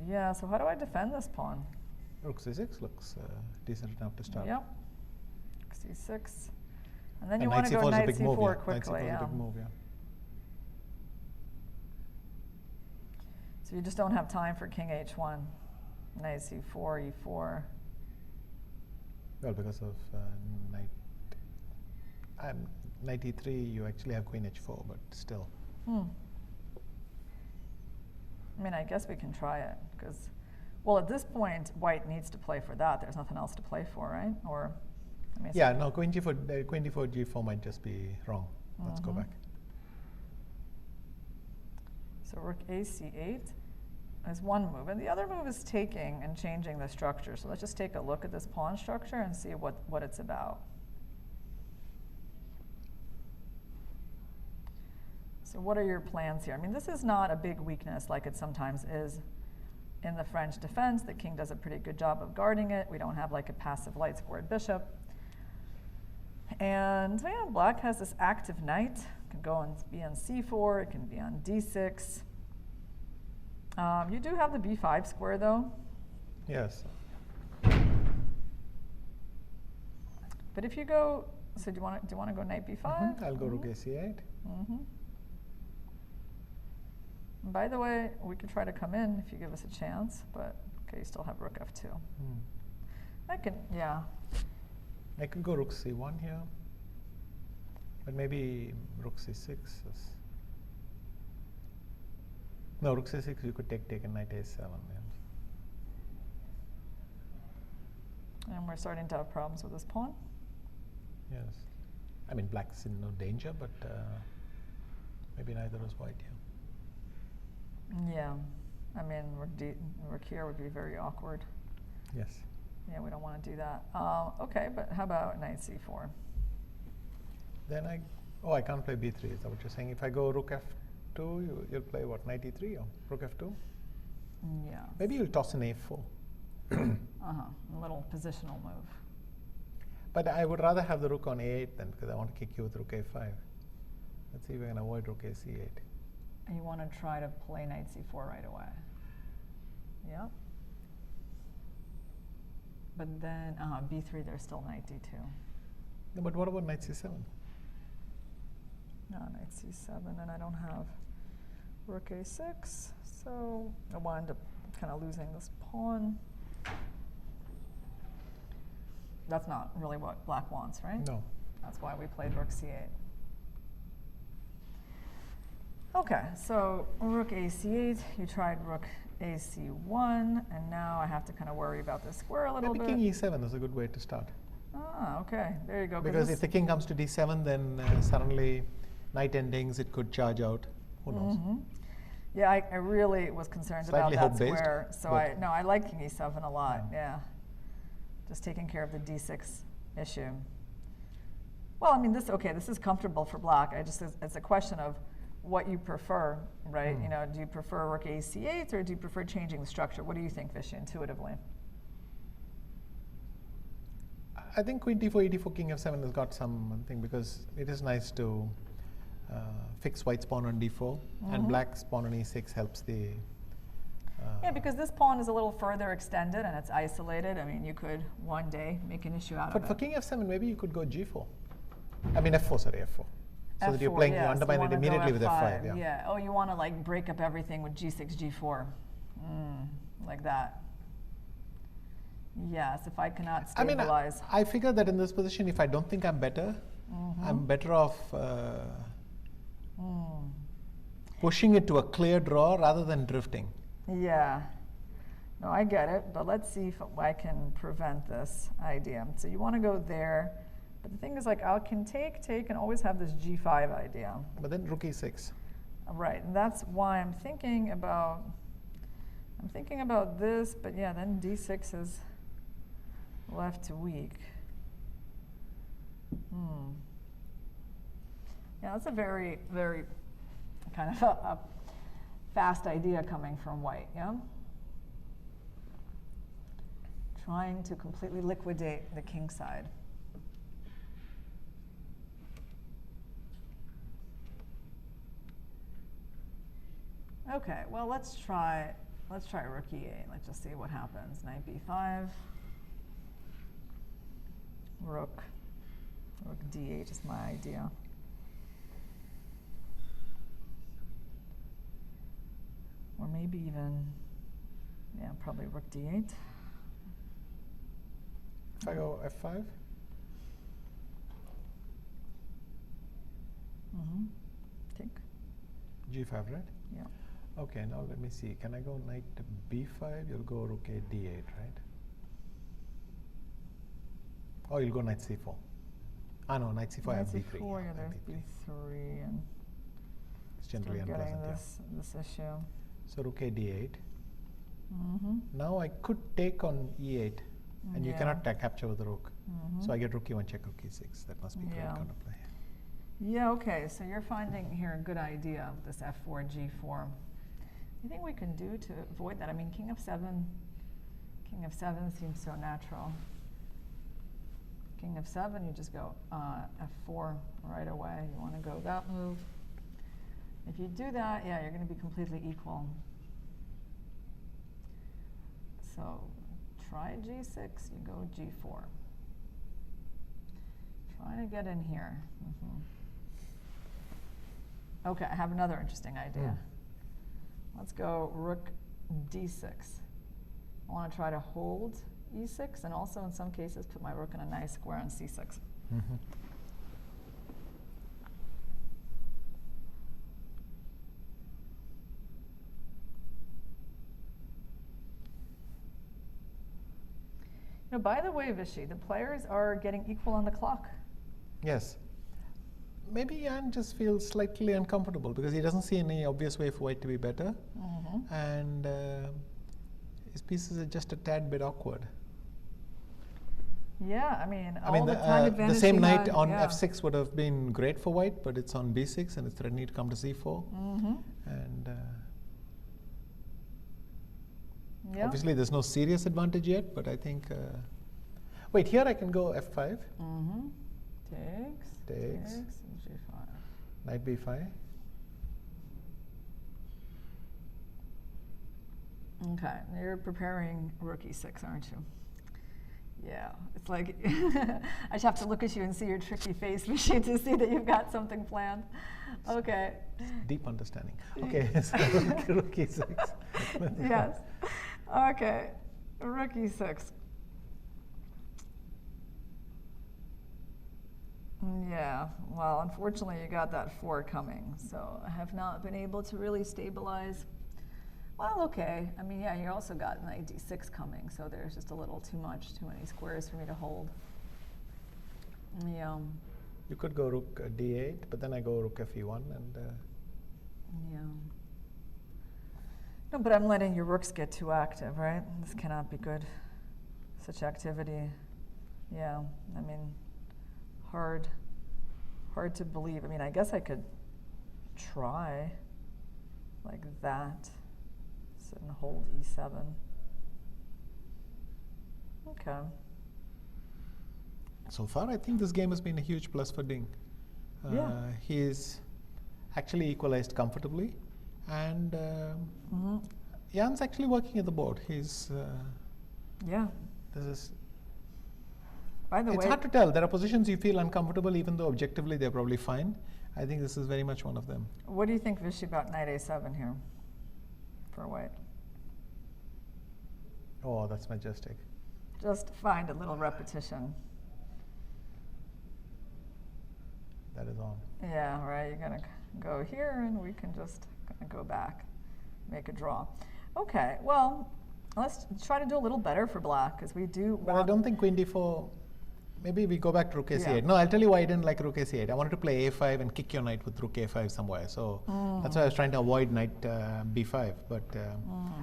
Yeah, so how do I defend this pawn? Rook c6 looks decent enough to start. Yep. c6. And then you want to go knight c4 quickly. Knight c4 is a big move, yeah. So you just don't have time for king h1. Knight c4, e4. Well, because of knight e3, you actually have queen h4, but still. I mean, I guess we can try it, because, well, at this point, white needs to play for that. There's nothing else to play for, right? Or, I mean, yeah, no, queen d4, queen d4, g4 might just be wrong. Let's go back. So rook ac8 is one move, and the other move is taking and changing the structure. So let's just take a look at this pawn structure and see what it's about. So what are your plans here? I mean, this is not a big weakness like it sometimes is in the French defense. The king does a pretty good job of guarding it. We don't have like a passive light squared bishop. And yeah, black has this active knight. It can go and be on c4, it can be on d6. You do have the b5 square though. Yes. But if you go, so do you want to go knight b5? I'll go rook ac8. By the way, we could try to come in if you give us a chance, but okay, you still have rook f2. I can, yeah. I could go rook c1 here, but maybe rook c6 is. No, rook c6 you could take a knight a7. And we're starting to have problems with this pawn. Yes. I mean, black's in no danger, but maybe neither is white here. Yeah. I mean, rook here would be very awkward. Yes. Yeah, we don't want to do that. Okay, but how about knight c4? Then I can't play b3. Is that what you're saying? If I go rook f2, you'll play what, knight e3 or rook f2? Yeah. Maybe you'll toss an a4. A little positional move. But I would rather have the rook on a8 then, because I want to kick you with rook a5. Let's see if we can avoid rook ac8. And you want to try to play knight c4 right away. Yep. But then b3, there's still knight d2. No, but what about knight c7? No, knight c7, and I don't have rook a6, so I wind up kind of losing this pawn. That's not really what black wants, right? No. That's why we played rook c8. Okay, so rook ac8, you tried rook ac1, and now I have to kind of worry about this square a little bit. I think king e7 is a good way to start. Ah, okay. There you go. Because if the king comes to d7, then suddenly knight endings, it could charge out. Who knows? Yeah, I really was concerned Slightly about that hope-based, square. So I like king e7 a lot. Yeah, just taking care of the d6 issue. Well, I mean, this is comfortable for black. It's a question of what you prefer, right? You know, do you prefer rook a8 or do you prefer changing the structure? What do you think, Vishy, intuitively? I think queen d4, e4, king f7 has got something, because it is nice to fix white's pawn on d4, and black's pawn on e6 helps the... yeah, because this pawn is a little further extended and it's isolated. I mean, you could one day make an issue out of it. But for king f7, maybe you could go g4. I mean f4, sorry, f4. So that you're playing, you yes, undermine it immediately with f5. Yeah. Oh, you want to like break up everything with g6, g4. Like that. Yes, if I cannot stabilize. I figure that in this position, if I don't think I'm better, I'm better off pushing it to a clear draw rather than drifting. Yeah. No, I get it, but let's see if I can prevent this idea. So you want to go there, but the thing is, like, I can take, and always have this g5 idea. But then rook e6. Right, and that's why I'm thinking about this, but yeah, then d6 is left to weak. Yeah, that's a very, very kind of a fast idea coming from white, yeah? Trying to completely liquidate the king side. Okay, well, let's try rook e8. Let's just see what happens. Knight b5. Rook d8 is my idea. Or maybe even, yeah, probably rook d8. If I go f5? Take. g5, right? Yeah. Okay, now let me see. Can I go knight to b5? You'll go rook a d8, right? Oh, you'll go knight c4. Ah, no, knight c4, I have Knight b3. c4, yeah, there's b3, and it's generally still getting unpleasant, this issue. So rook a d8. Now I could take on e8, and you cannot capture with the rook. So I get rook e1, check rook e6. That must be correct counterplay. Yeah, okay, so you're finding here a good idea with this f4, g4. Anything we can do to avoid that? I mean, king f7 seems so natural. King f7, you just go f4 right away. You want to go that move. If you do that, yeah, you're going to be completely equal. So try g6, you go g4. Trying to get in here. Okay, I have another interesting idea. Let's go rook d6. I want to try to hold e6, and also in some cases put my rook in a nice square on c6. You know, by the way, Vishy, the players are getting equal on the clock. Yes. Maybe Jan just feels slightly uncomfortable because he doesn't see any obvious way for white to be better. And his pieces are just a tad bit awkward. Yeah, I mean, all the time advantage the same knight had, on f6 would have been great for white, but it's on b6 and it's threatening to come to c4. And obviously there's no serious advantage yet, but I think... wait, here I can go f5. Takes. And g5. Knight b5. Okay, you're preparing rook e6, aren't you? Yeah, it's like I just have to look at you and see your tricky face, Vishy, to see that you've got something planned. Okay. Deep understanding. Okay, so rook e6. Yes. Okay, rook e6. Yeah, well, unfortunately you got that 4 coming, so I have not been able to really stabilize. Well, okay. I mean, yeah, you also got knight d6 coming, so there's just a little too many squares for me to hold. Yeah. You could go rook d8, but then I go rook fe1 and. Yeah. No, but I'm letting your rooks get too active, right? This cannot be good. Such activity. Yeah. I mean, hard to believe. I mean, I guess I could try like that. Sit and hold e7. Okay. So far, I think this game has been a huge plus for Ding. Yeah. He's actually equalized comfortably, and Jan's actually working at the board. He's yeah. This is. By the way, it's hard to tell. There are positions you feel uncomfortable, even though objectively they're probably fine. I think this is very much one of them. What do you think, Vishy, about knight a7 here for white? Oh, that's majestic. Just find a little repetition. That is on. Yeah, right. You're going to go here, and we can just go back, make a draw. Okay, well, let's try to do a little better for black, because we do But I don't think queen d4. Maybe we go back to rook a8. Yeah. No, I'll tell you why I didn't like rook a8. I wanted to play a5 and kick your knight with rook a5 somewhere. So that's why I was trying to avoid knight b5. But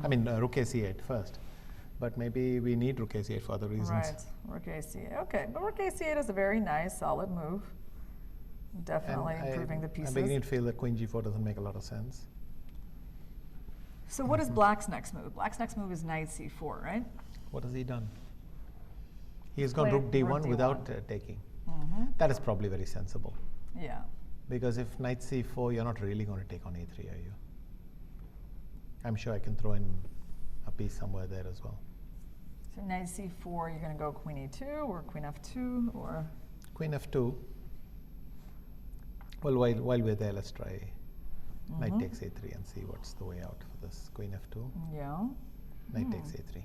I mean rook a8 first. But maybe we need rook a8 for other reasons. Right, rook a8. Okay, but rook a8 is a very nice, solid move. Definitely improving the pieces. I'm beginning to feel that queen g4 doesn't make a lot of sense. So what is black's next move? Black's next move is knight c4, right? What has he done? He has gone rook d1 without taking. That is probably very sensible. Yeah. Because if knight c4, you're not really going to take on a3, are you? I'm sure I can throw in a piece somewhere there as well. So knight c4, you're going to go queen e2 or queen f2 or? Queen f2. Well, while we're there, let's try knight takes a3 and see what's the way out for this. Queen f2. Yeah. Knight takes a3.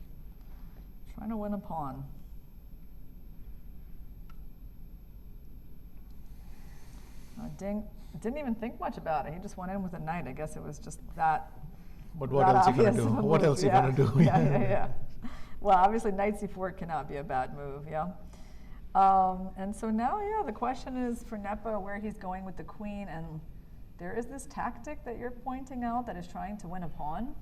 Trying to win a pawn. Ding didn't even think much about it. He just went in with a knight. I guess it was just that. But what else are you going to do? What else are you going to do? Yeah. Well, obviously, knight c4 cannot be a bad move, yeah. And so now, yeah, the question is for Nepo where he's going with the queen. And there is this tactic that you're pointing out that is trying to win a pawn.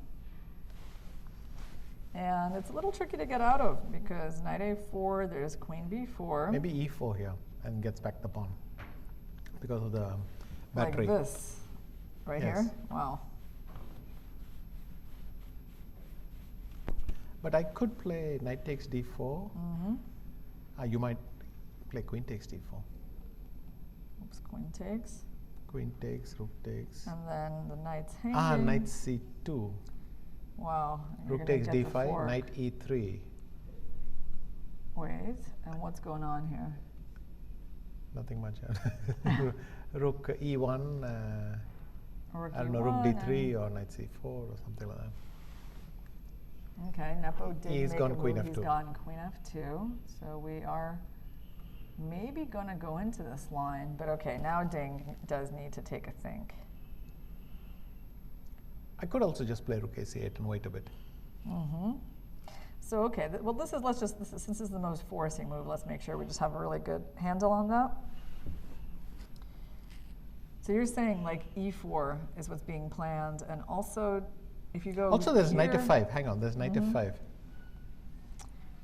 And it's a little tricky to get out of because knight a4, there's queen b4. Maybe e4 here and gets back the pawn because of the battery. Like this, right here? Wow. But I could play knight takes d4. You might play queen takes d4. Oops, queen takes. Queen takes, rook takes. And then the knight's hanging. Knight c2. Wow. Rook takes d5, knight e3. Wait, and what's going on here? Nothing much. Rook e1, I don't know, rook d3 or knight c4 or something like that. Okay, Nepo did He's make gone a move. queen f2. He's gone queen f2. So we are maybe going to go into this line. But okay, now Ding does need to take a think. I could also just play rook a8 and wait a bit. So okay, well since this is the most forcing move, let's make sure we just have a really good handle on that. So you're saying like e4 is what's being planned, and also if you go Also there's here, knight f5, hang on, there's knight f5.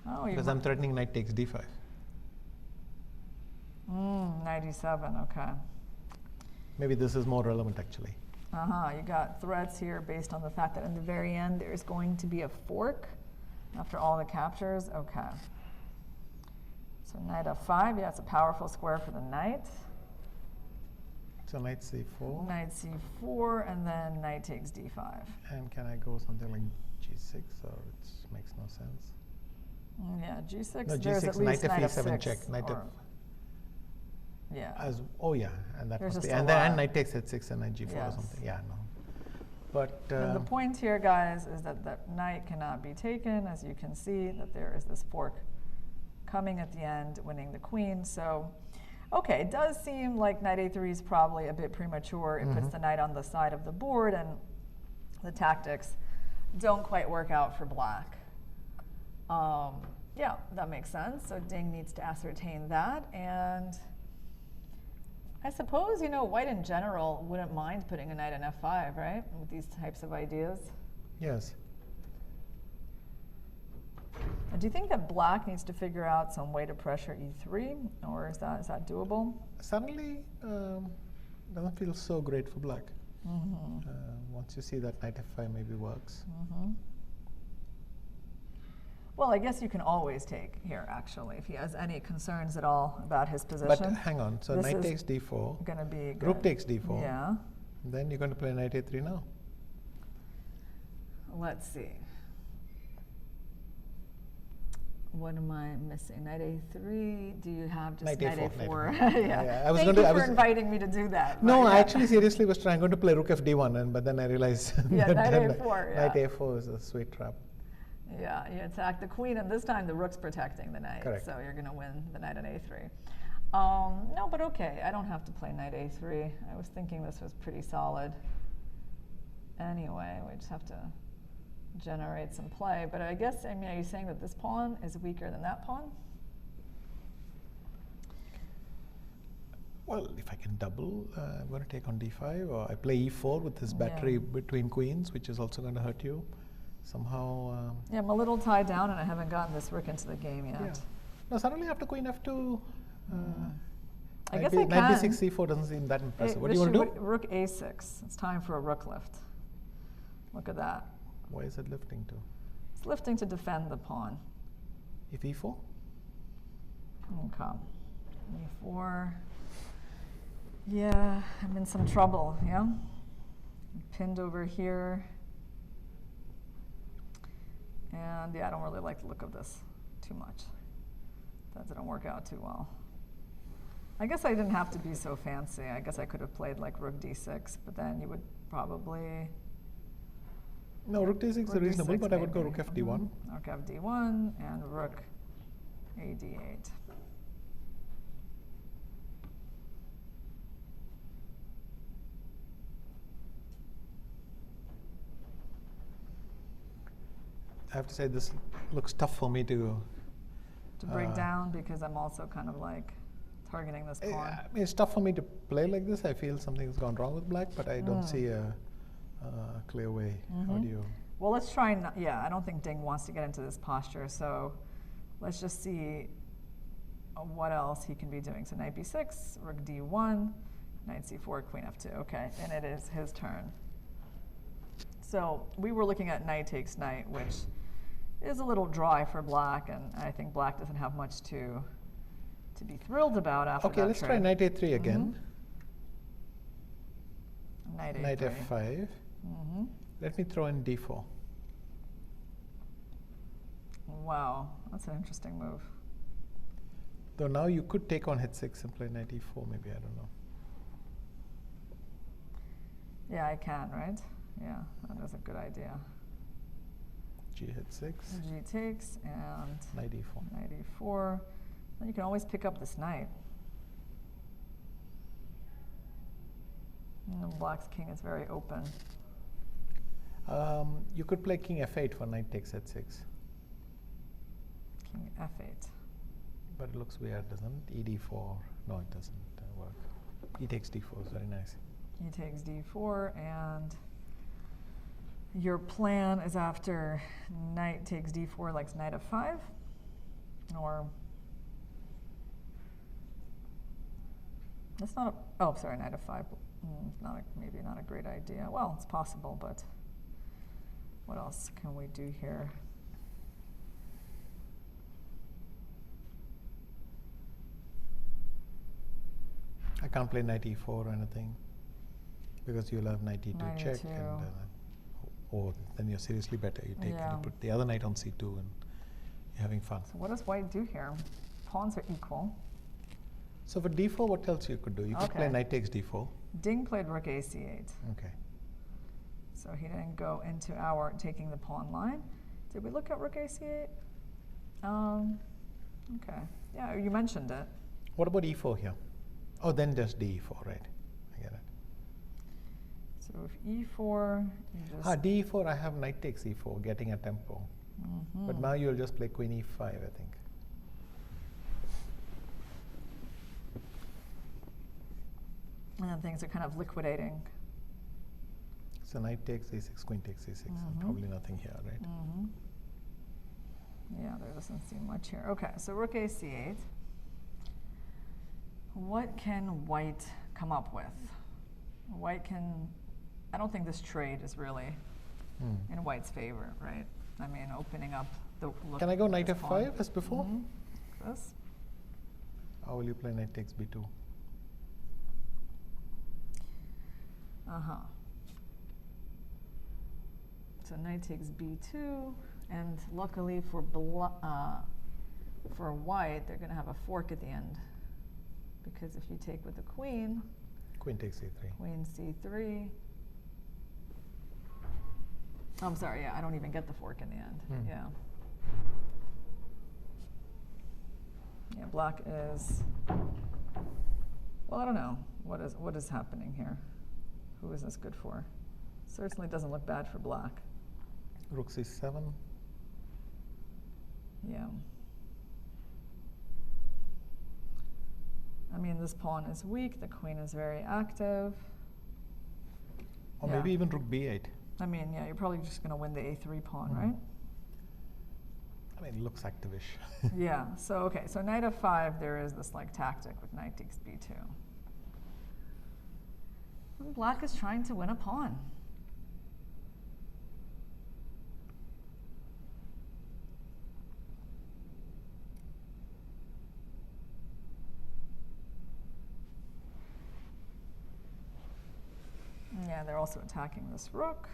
Oh, because I'm threatening knight takes d5. Knight e7, okay. Maybe this is more relevant actually. You got threats here based on the fact that in the very end there's going to be a fork after all the captures. Okay. So knight f5, yeah, it's a powerful square for the knight. So knight c4. Knight c4, and then knight takes d5. And can I go something like g6, or it makes no sense? Yeah, g6. No, there's g6, at least knight f7 f7 check. Knight f. Yeah. Oh yeah, and that There's must be, just a and then lot. knight takes h6 and knight g4 or Yes. something. Yeah, no. But And the point here, guys, is that that knight cannot be taken. As you can see, that there is this fork coming at the end, winning the queen. So, okay, it does seem like knight a3 is probably a bit premature. It puts the knight on the side of the board, and the tactics don't quite work out for black. Yeah, that makes sense. So Ding needs to ascertain that, and I suppose, you know, white in general wouldn't mind putting a knight in f5, right? With these types of ideas. Yes. And do you think that black needs to figure out some way to pressure e3, or is that doable? Suddenly, doesn't feel so great for black. Once you see that knight f5 maybe works. Well, I guess you can always take here, actually, if he has any concerns at all about his position. But hang on, so This knight is takes d4, gonna be good. rook takes d4, Yeah. then you're going to play knight a3 now. Let's see. What am I missing? Knight a3. Do you have just Knight knight a4, a4? knight a4. Yeah. I was Thank going to. you for inviting me to do that. No, but I yeah. actually seriously was trying to play rook fd1, but then I realized Yeah, that knight a4. Yeah. knight a4 is a sweet trap. Yeah, you attack the queen, and this time the rook's protecting the knight. Correct. So you're going to win the knight on a3. No, but okay, I don't have to play knight a3. I was thinking this was pretty solid. Anyway, we just have to generate some play. But I guess, I mean, are you saying that this pawn is weaker than that pawn? Well, if I can double, I'm going to take on d5, or I play e4 with this battery between queens, which is also going to hurt you. Somehow. Yeah, I'm a little tied down, and I haven't gotten this rook into the game yet. Yeah. No, suddenly after queen f2, I guess I knight can. b6, c4 doesn't seem that impressive. Hey, What do you want to do? Rook a6. It's time for a rook lift. Look at that. Why is it lifting to? It's lifting to defend the pawn. If e4? Okay. e4. Yeah, I'm in some trouble, yeah? I'm pinned over here. And yeah, I don't really like the look of this too much. That didn't work out too well. I guess I didn't have to be so fancy. I guess I could have played like rook d6, but then you would probably... No, rook d6 is reasonable, but I would go rook fd1. Rook fd1 and rook ad8. I have to say this looks tough for me to break down, because I'm also kind of like targeting this pawn. I mean, it's tough for me to play like this. I feel something's gone wrong with black, but I don't see a clear way. How do you? Well, let's try. I don't think Ding wants to get into this posture, so let's just see what else he can be doing. So knight b6, rook d1, knight c4, queen f2. Okay, and it is his turn. So we were looking at knight takes knight, which is a little dry for black, and I think black doesn't have much to be thrilled about after that. Okay, let's try knight a3 again. Knight Knight a3. f5. Let me throw in d4. Wow, that's an interesting move. Though now you could take on h6 and play knight e4, maybe, I don't know. Yeah, I can, right? Yeah, that is a good idea. G h6. G takes and Knight e4. Knight e4. Then you can always pick up this knight. And black's king is very open. You could play king f8 for knight takes h6. King f8. But it looks weird, doesn't it? ed4. No, it doesn't work. E takes d4 is very nice. E takes d4, and your plan is after knight takes d4, like knight f5, or that's not a, oh, sorry, knight f5. Maybe not a great idea. Well, it's possible, but what else can we do here? I can't play knight e4 or anything, because you'll have knight e2 Knight check, E2. and or then you're seriously better. You take Yeah. you put the other knight on c2, and you're having fun. So what does white do here? Pawns are equal. So for d4, what else you could do? You could play Okay. knight takes d4. Ding played rook ac8. Okay. So he didn't go into our taking the pawn line. Did we look at rook ac8? Okay. Yeah, you mentioned it. What about e4 here? Oh, then just d4, right? I get it. So if e4, you just... d4, I have knight takes e4, getting a tempo. But now you'll just play queen e5, I think. And then things are kind of liquidating. So knight takes a6, queen takes a6, and probably nothing here, right? Yeah, there doesn't seem much here. Okay, so rook a c8. What can white come up with? White can, I don't think this trade is really in white's favor, right? I mean, opening up the look. Can I go knight f5 as before? This? How will you play knight takes b2? So knight takes b2, and luckily for white, they're going to have a fork at the end, because if you take with the queen, queen takes c3. Queen c3. I'm sorry, yeah, I don't even get the fork in the end. Yeah. Yeah, black is, well, I don't know. What is happening here? Who is this good for? Certainly doesn't look bad for black. Rook c7. Yeah. I mean, this pawn is weak. The queen is very active. Or maybe even rook b8. I mean, yeah, you're probably just going to win the a3 pawn, right? I mean, it looks active-ish. Yeah. So, okay. So knight f5, there is this like tactic with knight takes b2. And black is trying to win a pawn. Yeah, they're also attacking this rook.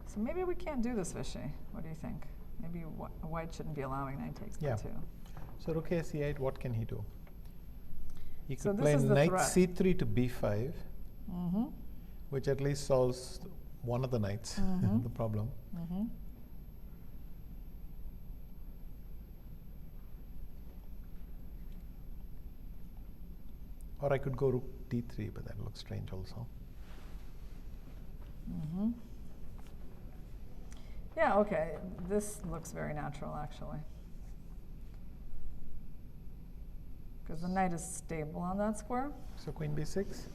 So maybe we can't do this, Vishy. What do you think? Maybe white shouldn't be allowing knight takes b2. So rook a c8, what can he do? He So could this play is the knight threat. c3 to b5, which at least solves one of the knights, the problem. Or I could go rook d3, but that looks strange also. Yeah, okay. This looks very natural, actually. Because the knight is stable on that square. So queen b6.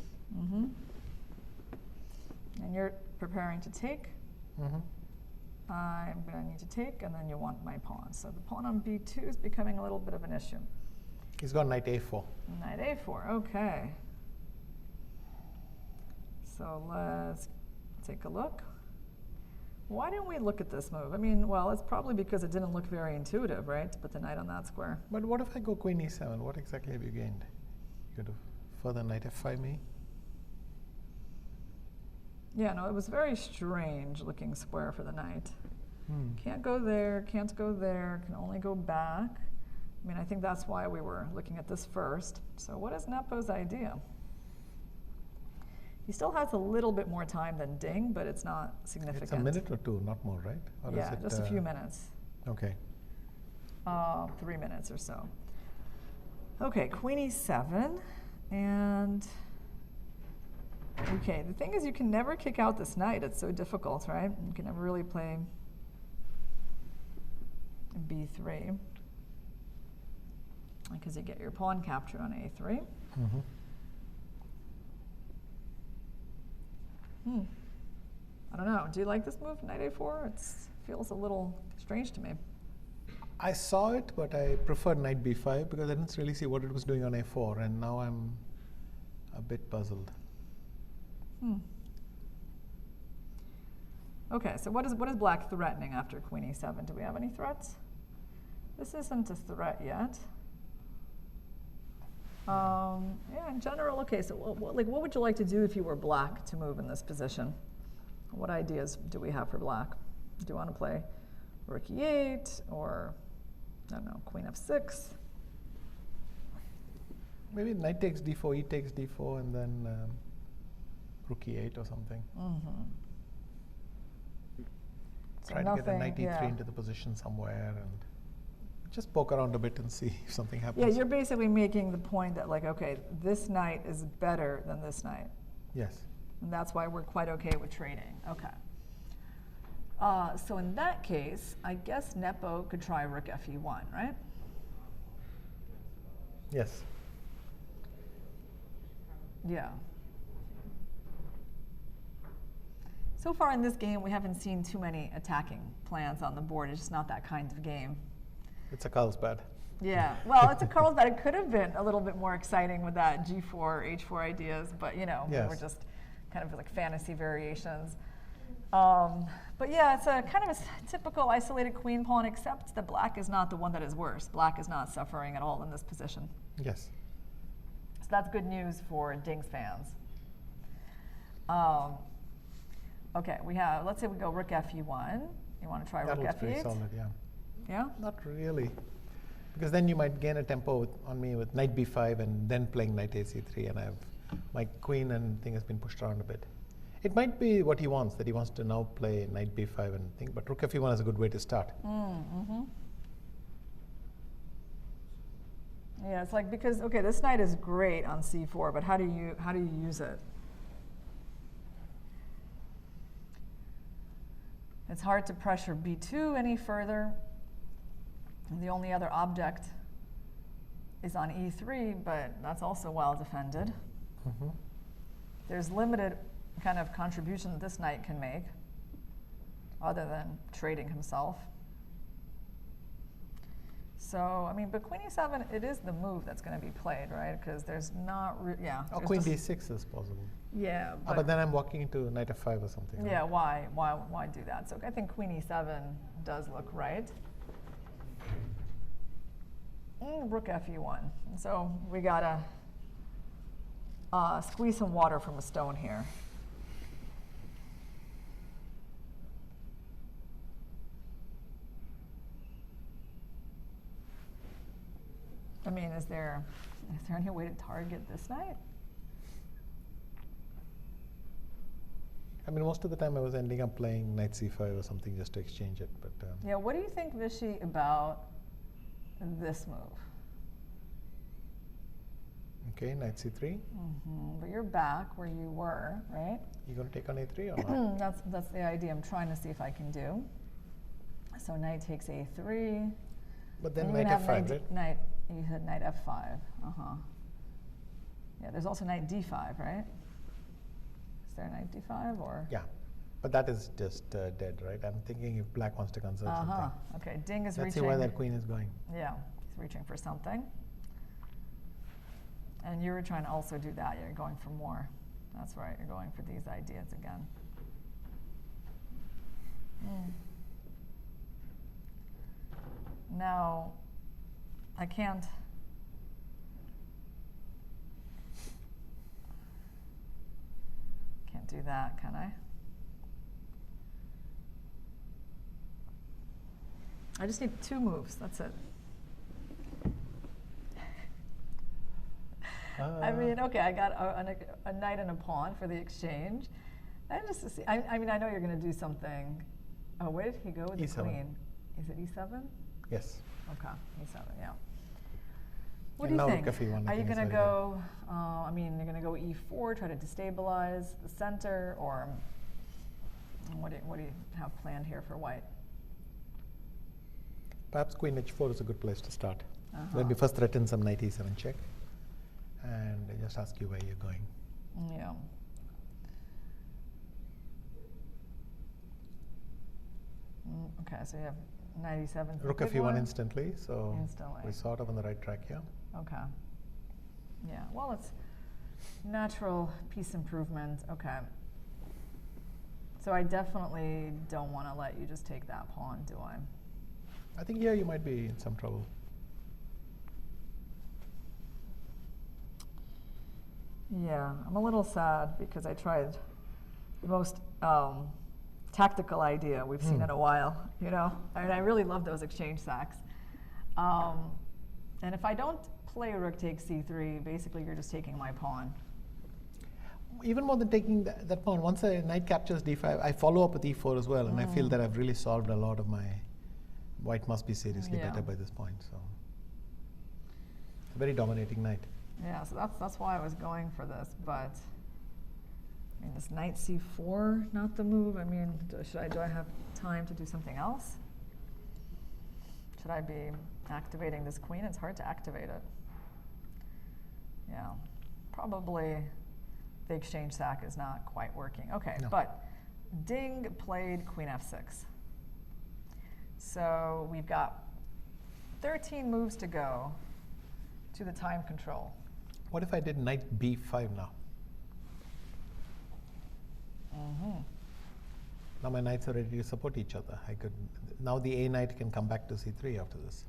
And you're preparing to take. I'm going to need to take, and then you want my pawn. So the pawn on b2 is becoming a little bit of an issue. He's got knight a4. Knight a4, okay. So let's take a look. Why didn't we look at this move? I mean, well, it's probably because it didn't look very intuitive, right, to put the knight on that square. But what if I go queen e7? What exactly have you gained? You could have further knight f5 me? Yeah, no, it was very strange looking square for the knight. Can't go there, can't go there, can only go back. I mean, I think that's why we were looking at this first. So what is Nepo's idea? He still has a little bit more time than Ding, but it's not significant. It's a minute or two, not more, right? Or Yeah, is it, just a few minutes. Okay. 3 minutes or so. Okay, queen e7, and okay, the thing is you can never kick out this knight. It's so difficult, right? You can never really play b3 because you get your pawn captured on a3. I don't know. Do you like this move, knight a4? It feels a little strange to me. I saw it, but I preferred knight b5 because I didn't really see what it was doing on a4, and now I'm a bit puzzled. Okay, so what is black threatening after queen e7? Do we have any threats? This isn't a threat yet. Yeah, in general, okay, so what would you like to do if you were black to move in this position? What ideas do we have for black? Do you want to play rook e8 or, I don't know, queen f6? Maybe knight takes d4, e takes d4, and then rook e8 or something. So Try to get a knight e3 into the position somewhere and just poke around a bit and see if something happens. Yeah, you're basically making the point that, like, okay, this knight is better than this knight. Yes. And that's why we're quite okay with trading. Okay. So in that case, I guess Nepo could try rook fe1, right? Yes. Yeah. So far in this game, we haven't seen too many attacking plans on the board. It's just not that kind of game. It's a Carlsbad. Yeah, well, it's a Carlsbad. It could have been a little bit more exciting with that G4, H4 ideas, but you know, Yes. we're just kind of like fantasy variations. But yeah, it's a kind of a typical isolated queen pawn, except that black is not the one that is worse. Black is not suffering at all in this position. Yes. So that's good news for Ding's fans. Okay, we have, let's say we go rook fe1. You want to try That rook looks pretty fe8? solid, yeah. Yeah? Not really. Because then you might gain a tempo on me with knight b5 and then playing knight ac3, and I have my queen and thing has been pushed around a bit. It might be what he wants, that he wants to now play knight b5 and thing, but rook fe1 is a good way to start. Yeah, it's like, because, okay, this knight is great on c4, but how do you use it? It's hard to pressure b2 any further. And the only other object is on e3, but that's also well defended. There's limited kind of contribution that this knight can make, other than trading himself. So, I mean, but queen e7, it is the move that's going to be played, right? Because there's not, yeah. Or queen d6 is possible. Yeah, but then I'm walking into knight f5 or something. Yeah, right? Why do that? So I think queen e7 does look right. Rook fe1. And so we gotta squeeze some water from a stone here. I mean, is there any way to target this knight? I mean, most of the time I was ending up playing knight c5 or something just to exchange it. But yeah, what do you think, Vishy, about this move? Okay, knight c3. But you're back where you were, right? You going to take on a3 or not? That's the idea I'm trying to see if I can do. So knight takes a3. But then knight f5, right? You had knight f5. Yeah, there's also knight d5, right? Is there knight d5 or? Yeah, but that is just dead, right? I'm thinking if black wants to conserve something. Okay, Ding is reaching. Let's see where that queen is going. Yeah, he's reaching for something. And you were trying to also do that. You're going for more. That's right. You're going for these ideas again. Now, I can't. Can't do that, can I? I just need 2 moves. That's it. I mean, okay, I got a knight and a pawn for the exchange. And just to see, I mean, I know you're going to do something. Oh, where did he go with E7. the queen? Is it e7? Yes. Okay, e7, yeah. What And do you now think? rook f1, Are you going to go, I mean, you're going to go e4, try to destabilize the center, or what do you have planned here for white? Perhaps queen h4 is a good place to start. Let me first threaten some knight e7 check, and I just ask you where you're going. Yeah. Okay, so you have knight e7. Rook f1 instantly, so Instantly. we're sort of on the right track here. Okay. Yeah, well, it's natural piece improvement. Okay. So I definitely don't want to let you just take that pawn, do I? I think here you might be in some trouble. Yeah, I'm a little sad because I tried the most tactical idea we've seen in a while, you know? I mean, I really love those exchange sacks. And if I don't play rook takes c3, basically you're just taking my pawn. Even more than taking that pawn, once a knight captures d5, I follow up with e4 as well, and I feel that I've really solved a lot of my white must be seriously better by this point. So, a very dominating knight. Yeah, so that's why I was going for this, but I mean, this knight c4, not the move. I mean, do I have time to do something else? Should I be activating this queen? It's hard to activate it. Yeah, probably the exchange sack is not quite working. Okay, No. but Ding played queen f6. So we've got 13 moves to go to the time control. What if I did knight b5 now? Now my knights are ready to support each other. I could now the a knight can come back to c3 after this.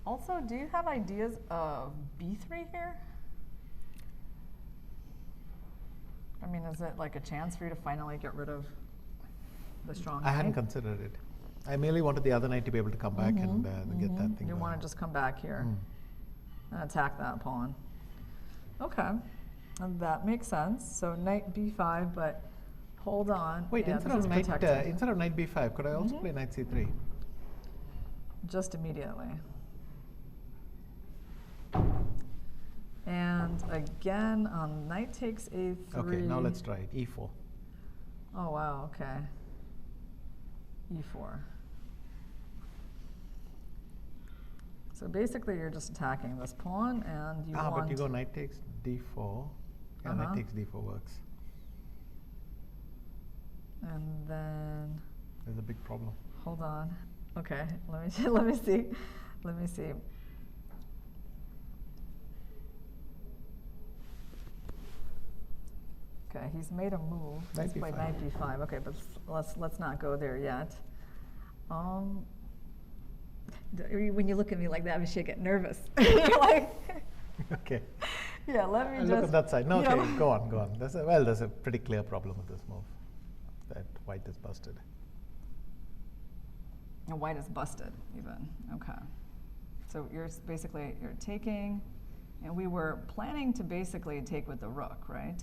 Also, do you have ideas of b3 here? I mean, is it like a chance for you to finally get rid of the strong I hadn't knight? considered it. I merely wanted the other knight to be able to come back and get that thing You going. want to just come back here and attack that pawn. Okay, and that makes sense. So knight b5, but hold on. Wait, Yeah, instead this of is protected. instead of knight b5, could I also play knight c3? Just immediately. And again, on knight takes a3. Okay, now let's try it. e4. Oh, wow, okay. e4. So basically, you're just attacking this pawn, and you want... but you go knight takes d4. Yeah, knight takes d4 works. And then... There's a big problem. Hold on. Okay, let me let me see. Let me see. Okay, he's made a move. He's played knight b5. Okay, but let's not go there yet. When you look at me like that, I should get nervous. You're like, Okay. yeah. Let me I'll just look at that side. No, you know. okay, go on, go on. There's a pretty clear problem with this move. That white is busted. And white is busted, even. Okay. So basically you're taking, and we were planning to basically take with the rook, right?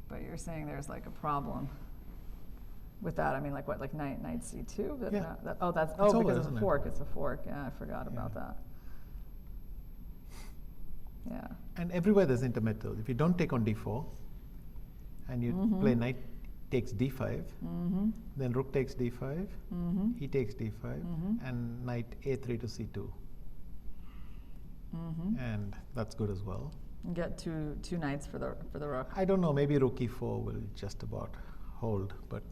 But you're saying there's like a problem with that. I mean, like what, like knight c2? But Yeah. that's It's over, because it's isn't a it? fork. It's a fork. Yeah, I forgot about that. Yeah. And everywhere there's intermetal. If you don't take on d4, and you play knight takes d5, then rook takes d5, he takes d5, and knight a3 to c2. And that's good as well. Get two knights for the rook. I don't know, maybe rook e4 will just about hold, but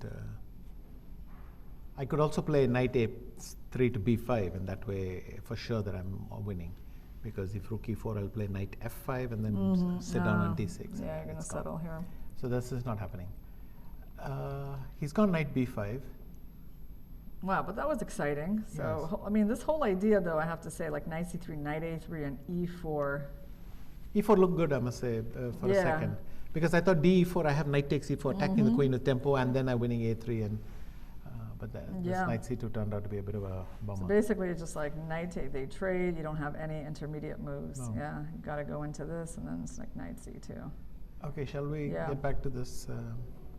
I could also play knight a3 to b5, and that way for sure that I'm winning. Because if rook e4, I'll play knight f5 and then sit down on d6. Yeah, you're going to settle here. So this is not happening. He's gone knight b5. Wow, but that was exciting. So, Yes. I mean, this whole idea, though, I have to say, like knight c3, knight a3, and e4. e4 looked good, I must say, for a second. Because I thought d4, I have knight takes e4, attacking the queen with tempo, and then I'm winning a3. And but this knight c2 turned out to be a bit of a bummer. So basically, it's just like knight take, they trade. You don't have any intermediate moves. No. Yeah, you got to go into this, and then it's like knight c2. Okay, shall we Yeah. get back to this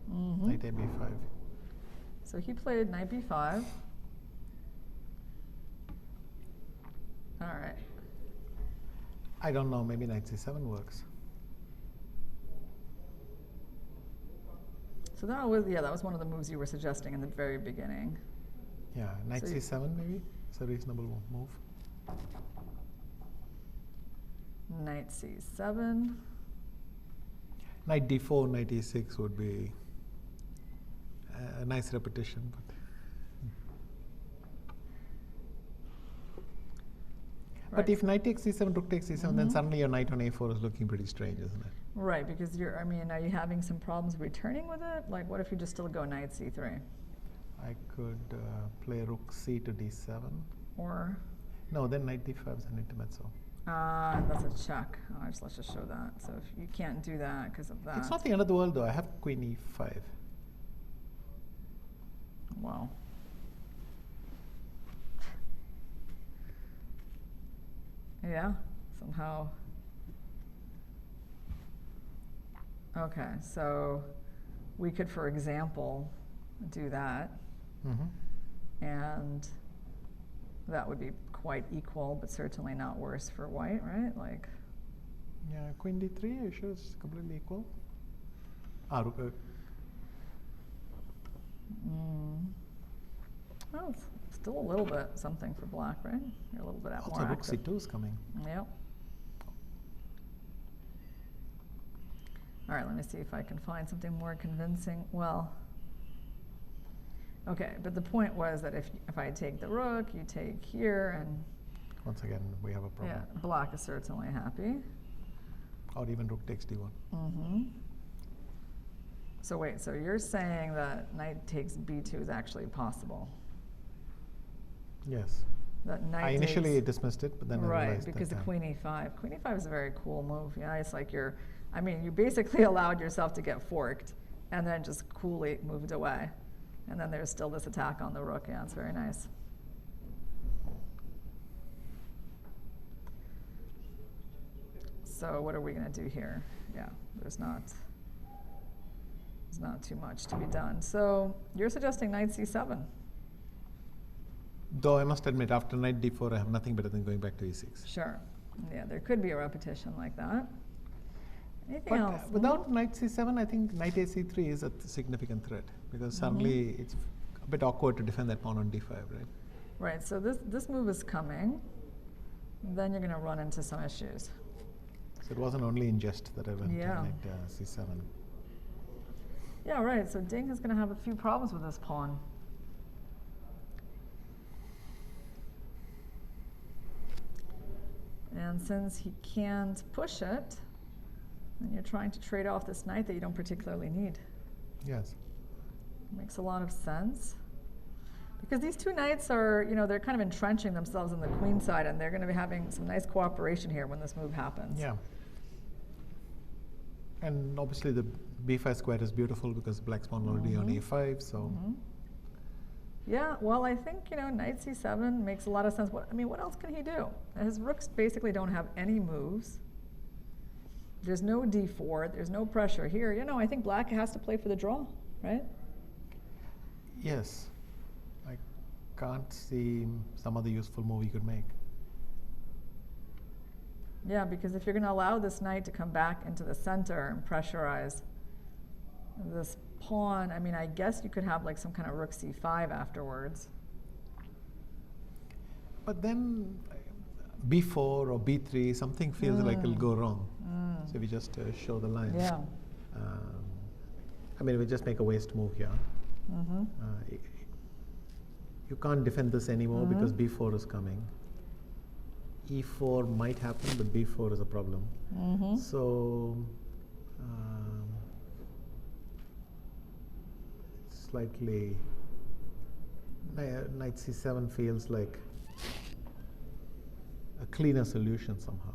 knight a b5? So he played knight b5. All right. I don't know, maybe knight c7 works. So that was one of the moves you were suggesting in the very beginning. Yeah, knight So c7 maybe? It's a reasonable move. Knight c7. Knight d4, knight e6 would be a nice repetition. But if knight takes c7, rook takes c7, then suddenly your knight on a4 is looking pretty strange, isn't it? Right, because are you having some problems returning with it? Like, what if you just still go knight c3? I could play rook c to d7. Or? No, then knight d5 is an intermezzo. That's a check. Let's just show that. So if you can't do that because of that. It's not the end of the world, though. I have queen e5. Wow. Yeah, somehow. Okay, so we could, for example, do that. And that would be quite equal, but certainly not worse for white, right? Like. Yeah, queen d3, are you sure it's completely equal? Rook. Oh, it's still a little bit something for black, right? You're a little bit more Also, rook active. c2 is coming. Yep. All right, let me see if I can find something more convincing. Well, okay, but the point was that if I take the rook, you take here, and once again, we have a problem. yeah, black is certainly happy. Or even rook takes d1. Mm-hmm. So wait, so you're saying that knight takes b2 is actually possible? Yes. That knight I initially takes, dismissed it, but then I right, realized because the that, queen e5. Queen e5 is a very cool move. Yeah, it's like I mean, you basically allowed yourself to get forked and then just coolly moved away. And then there's still this attack on the rook. Yeah, it's very nice. So what are we going to do here? Yeah, there's not too much to be done. So you're suggesting knight c7. Though I must admit, after knight d4, I have nothing better than going back to e6. Sure. Yeah, there could be a repetition like that. Anything But else? without knight c7, I think knight ac3 is a significant threat, because suddenly it's a bit awkward to defend that pawn on d5, right? Right, so this move is coming. Then you're going to run into some issues. So it wasn't only in jest that I went to Yeah. knight c7. Yeah, right, so Ding is going to have a few problems with this pawn. And since he can't push it, then you're trying to trade off this knight that you don't particularly need. Yes. Makes a lot of sense. Because these two knights are, they're kind of entrenching themselves on the queen side, and they're going to be having some nice cooperation here when this move happens. Yeah. And obviously the b5 square is beautiful because black's pawn already on a5, so. Yeah, well, I think, knight c7 makes a lot of sense. What else can he do? His rooks basically don't have any moves. There's no d4. There's no pressure here. I think black has to play for the draw, right? Yes. I can't see some other useful move he could make. Yeah, because if you're going to allow this knight to come back into the center and pressurize this pawn, I guess you could have like some kind of rook c5 afterwards. But then b4 or b3, something feels like it'll go wrong. So we just show the lines. Yeah. We just make a waste move here. You can't defend this anymore because b4 is coming. e4 might happen, but b4 is a problem. So slightly knight c7 feels like a cleaner solution somehow.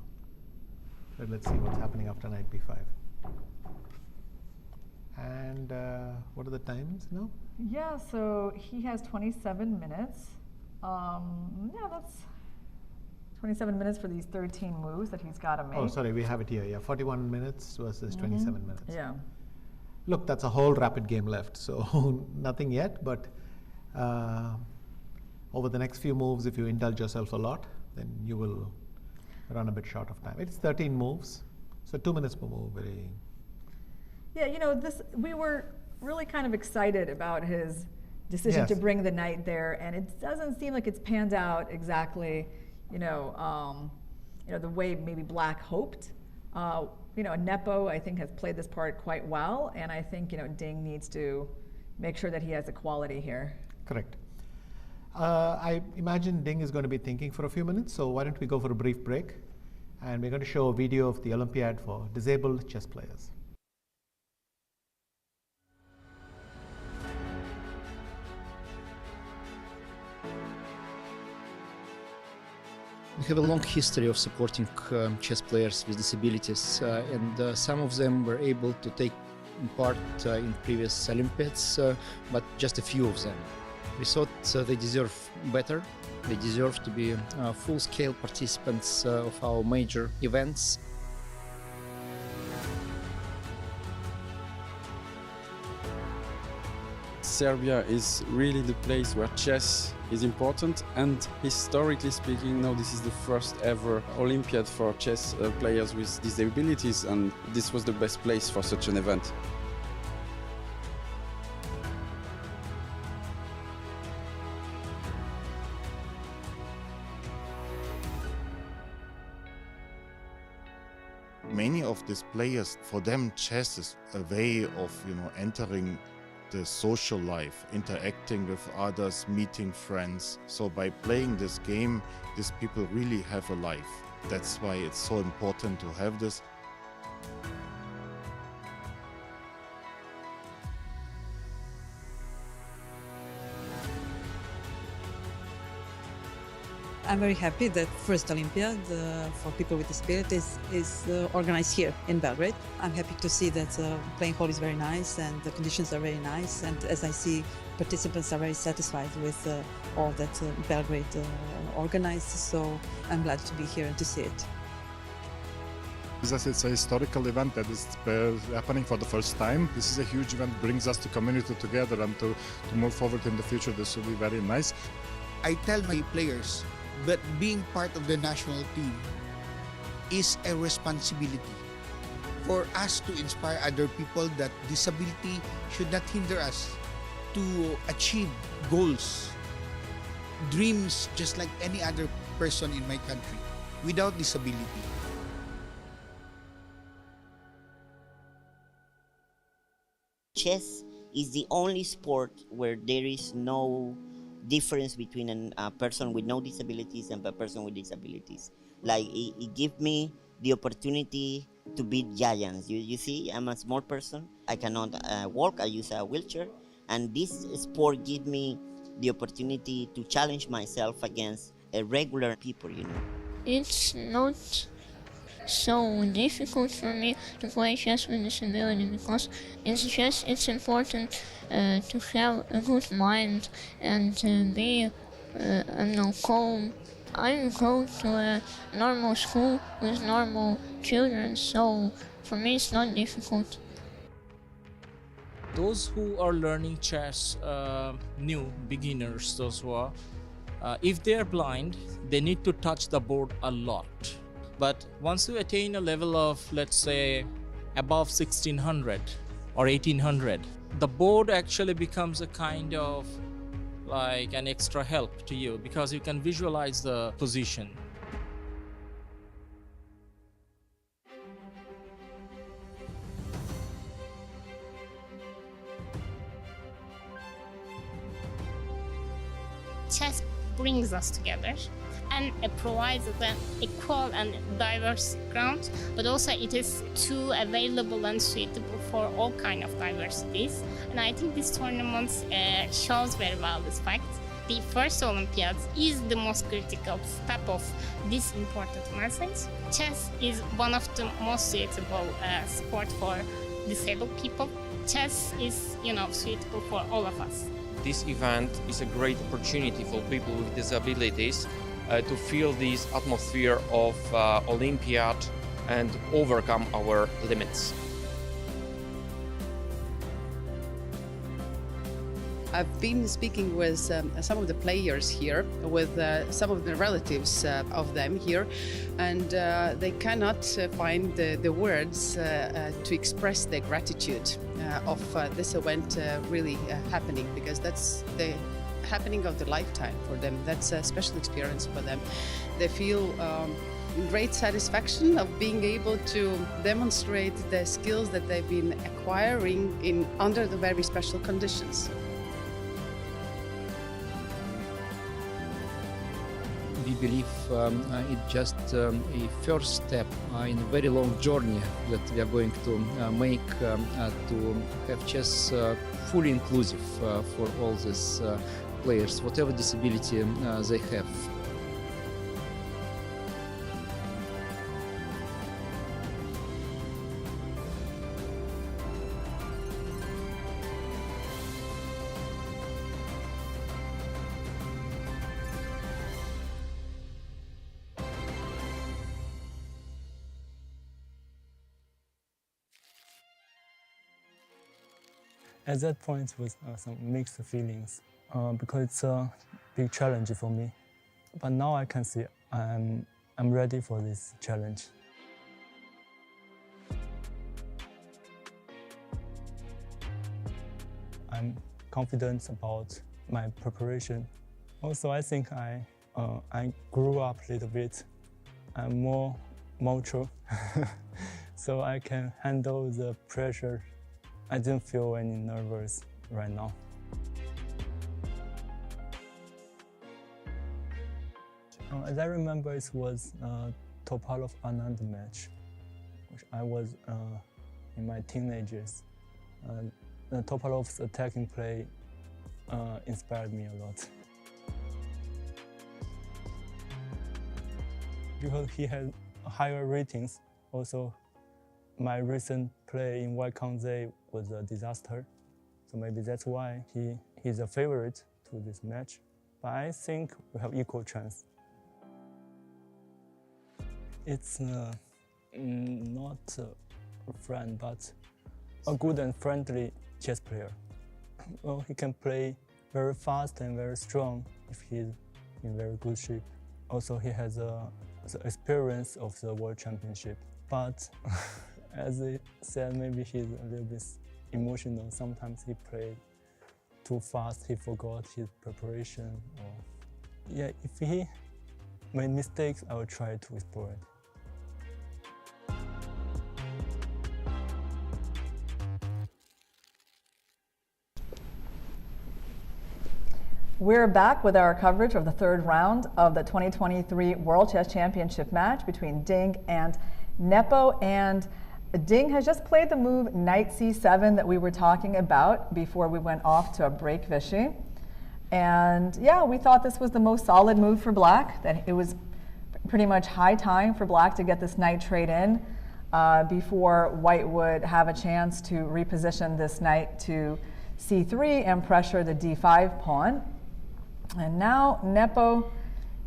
But let's see what's happening after knight b5. And what are the times now? Yeah, so he has 27 minutes. Yeah, that's 27 minutes for these 13 moves that he's got to make. Oh, sorry, we have it here. Yeah, 41 minutes versus 27 minutes. Yeah. Look, that's a whole rapid game left, so nothing yet, but over the next few moves, if you indulge yourself a lot, then you will run a bit short of time. It's 13 moves, so 2 minutes per move, very... Yeah, we were really kind of excited about his decision to bring the knight there, and it doesn't seem like it's panned out exactly, the way maybe Black hoped. Nepo, I think, has played this part quite well, and I think, Ding needs to make sure that he has a quality here. Correct. I imagine Ding is going to be thinking for a few minutes, so why don't we go for a brief break, and we're going to show a video of the Olympiad for disabled chess players. We have a long history of supporting chess players with disabilities, and some of them were able to take part in previous Olympiads, but just a few of them. We thought they deserve better. They deserve to be full-scale participants of our major events. Serbia is really the place where chess is important, and historically speaking, now this is the first ever Olympiad for chess players with disabilities, and this was the best place for such an event. many of these players, for them chess is a way of, entering the social life, interacting with others, meeting friends. So by playing this game, these people really have a life. That's why it's so important to have this. I'm very happy that first Olympiad for people with disabilities is organized here in Belgrade. I'm happy to see that playing hall is very nice and the conditions are very nice, and as I see, participants are very satisfied with all that Belgrade organized, so I'm glad to be here and to see it. It's a historical event that is happening for the first time. This is a huge event, brings us the community together, and to move forward in the future, this will be very nice. I tell my players that being part of the national team is a responsibility for us to inspire other people that disability should not hinder us to achieve goals, dreams, just like any other person in my country without disability. Chess is the only sport where there is no difference between a person with no disabilities and a person with disabilities. Like it gives me the opportunity to beat giants. You see, I'm a small person. I cannot walk. I use a wheelchair, and this sport gives me the opportunity to challenge myself against regular people. It's not so difficult for me to play chess with disability because in chess it's important to have a good mind and to be calm. I go to a normal school with normal children, so for me it's not difficult. Those who are learning chess, new beginners, those who are, if they are blind, they need to touch the board a lot. But once you attain a level of, let's say, above 1600 or 1800, the board actually becomes a kind of like an extra help to you because you can visualize the position. Chess brings us together, and it provides an equal and diverse ground, but also it is too available and suitable for all kind of diversities. And I think this tournament shows very well this fact. The first Olympiads is the most critical step of this important message. Chess is one of the most suitable sport for disabled people. Chess is, suitable for all of us. This event is a great opportunity for people with disabilities to feel this atmosphere of Olympiad and overcome our limits. I've been speaking with some of the players here, with some of the relatives of them here, and they cannot find the words to express their gratitude of this event really happening, because that's the happening of the lifetime for them. That's a special experience for them. They feel great satisfaction of being able to demonstrate the skills that they've been acquiring under the very special conditions. We believe it's just a first step in a very long journey that we are going to make to have chess fully inclusive for all these players, whatever disability they have. At that point was some mixed feelings because it's a big challenge for me. But now I can see I'm ready for this challenge. I'm confident about my preparation. Also, I think I grew up a little bit. I'm more mature. so I can handle the pressure. I didn't feel any nervous right now. As I remember, it was Topalov Anand match, which I was in my teenagers. Topalov's attacking play inspired me a lot. Because he had higher ratings, also my recent play in Vaikanze was a disaster. So maybe that's why he's a favorite to this match. But I think we have equal chance. It's not a friend, but a good and friendly chess player. Well, he can play very fast and very strong if he's in very good shape. Also, he has the experience of the World Championship. But as I said, maybe he's a little bit emotional. Sometimes he played too fast, he forgot his preparation. Or yeah, if he made mistakes, I will try to explore it. We're back with our coverage of the third round of the 2023 World Chess Championship match between Ding and Nepo. And Ding has just played the move knight c7 that we were talking about before we went off to a break, Vichy. And yeah, we thought this was the most solid move for black, that it was pretty much high time for black to get this knight trade in before white would have a chance to reposition this knight to c3 and pressure the d5 pawn. And now Nepo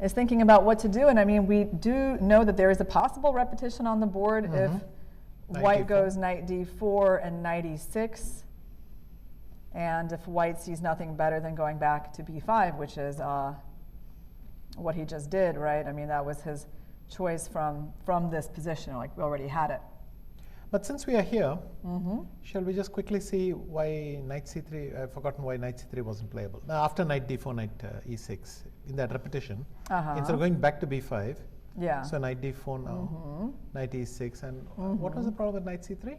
is thinking about what to do. And I mean, we do know that there is a possible repetition on the board if white goes knight d4 and knight e6. And if white sees nothing better than going back to b5, which is what he just did, right? I mean, that was his choice from this position, like we already had it. But since we are here, shall we just quickly see why knight c3, I've forgotten why knight c3 wasn't playable. Now, after knight d4, knight e6, in that repetition, instead of going back to b5, so knight d4 now, knight e6, and what was the problem with knight c3?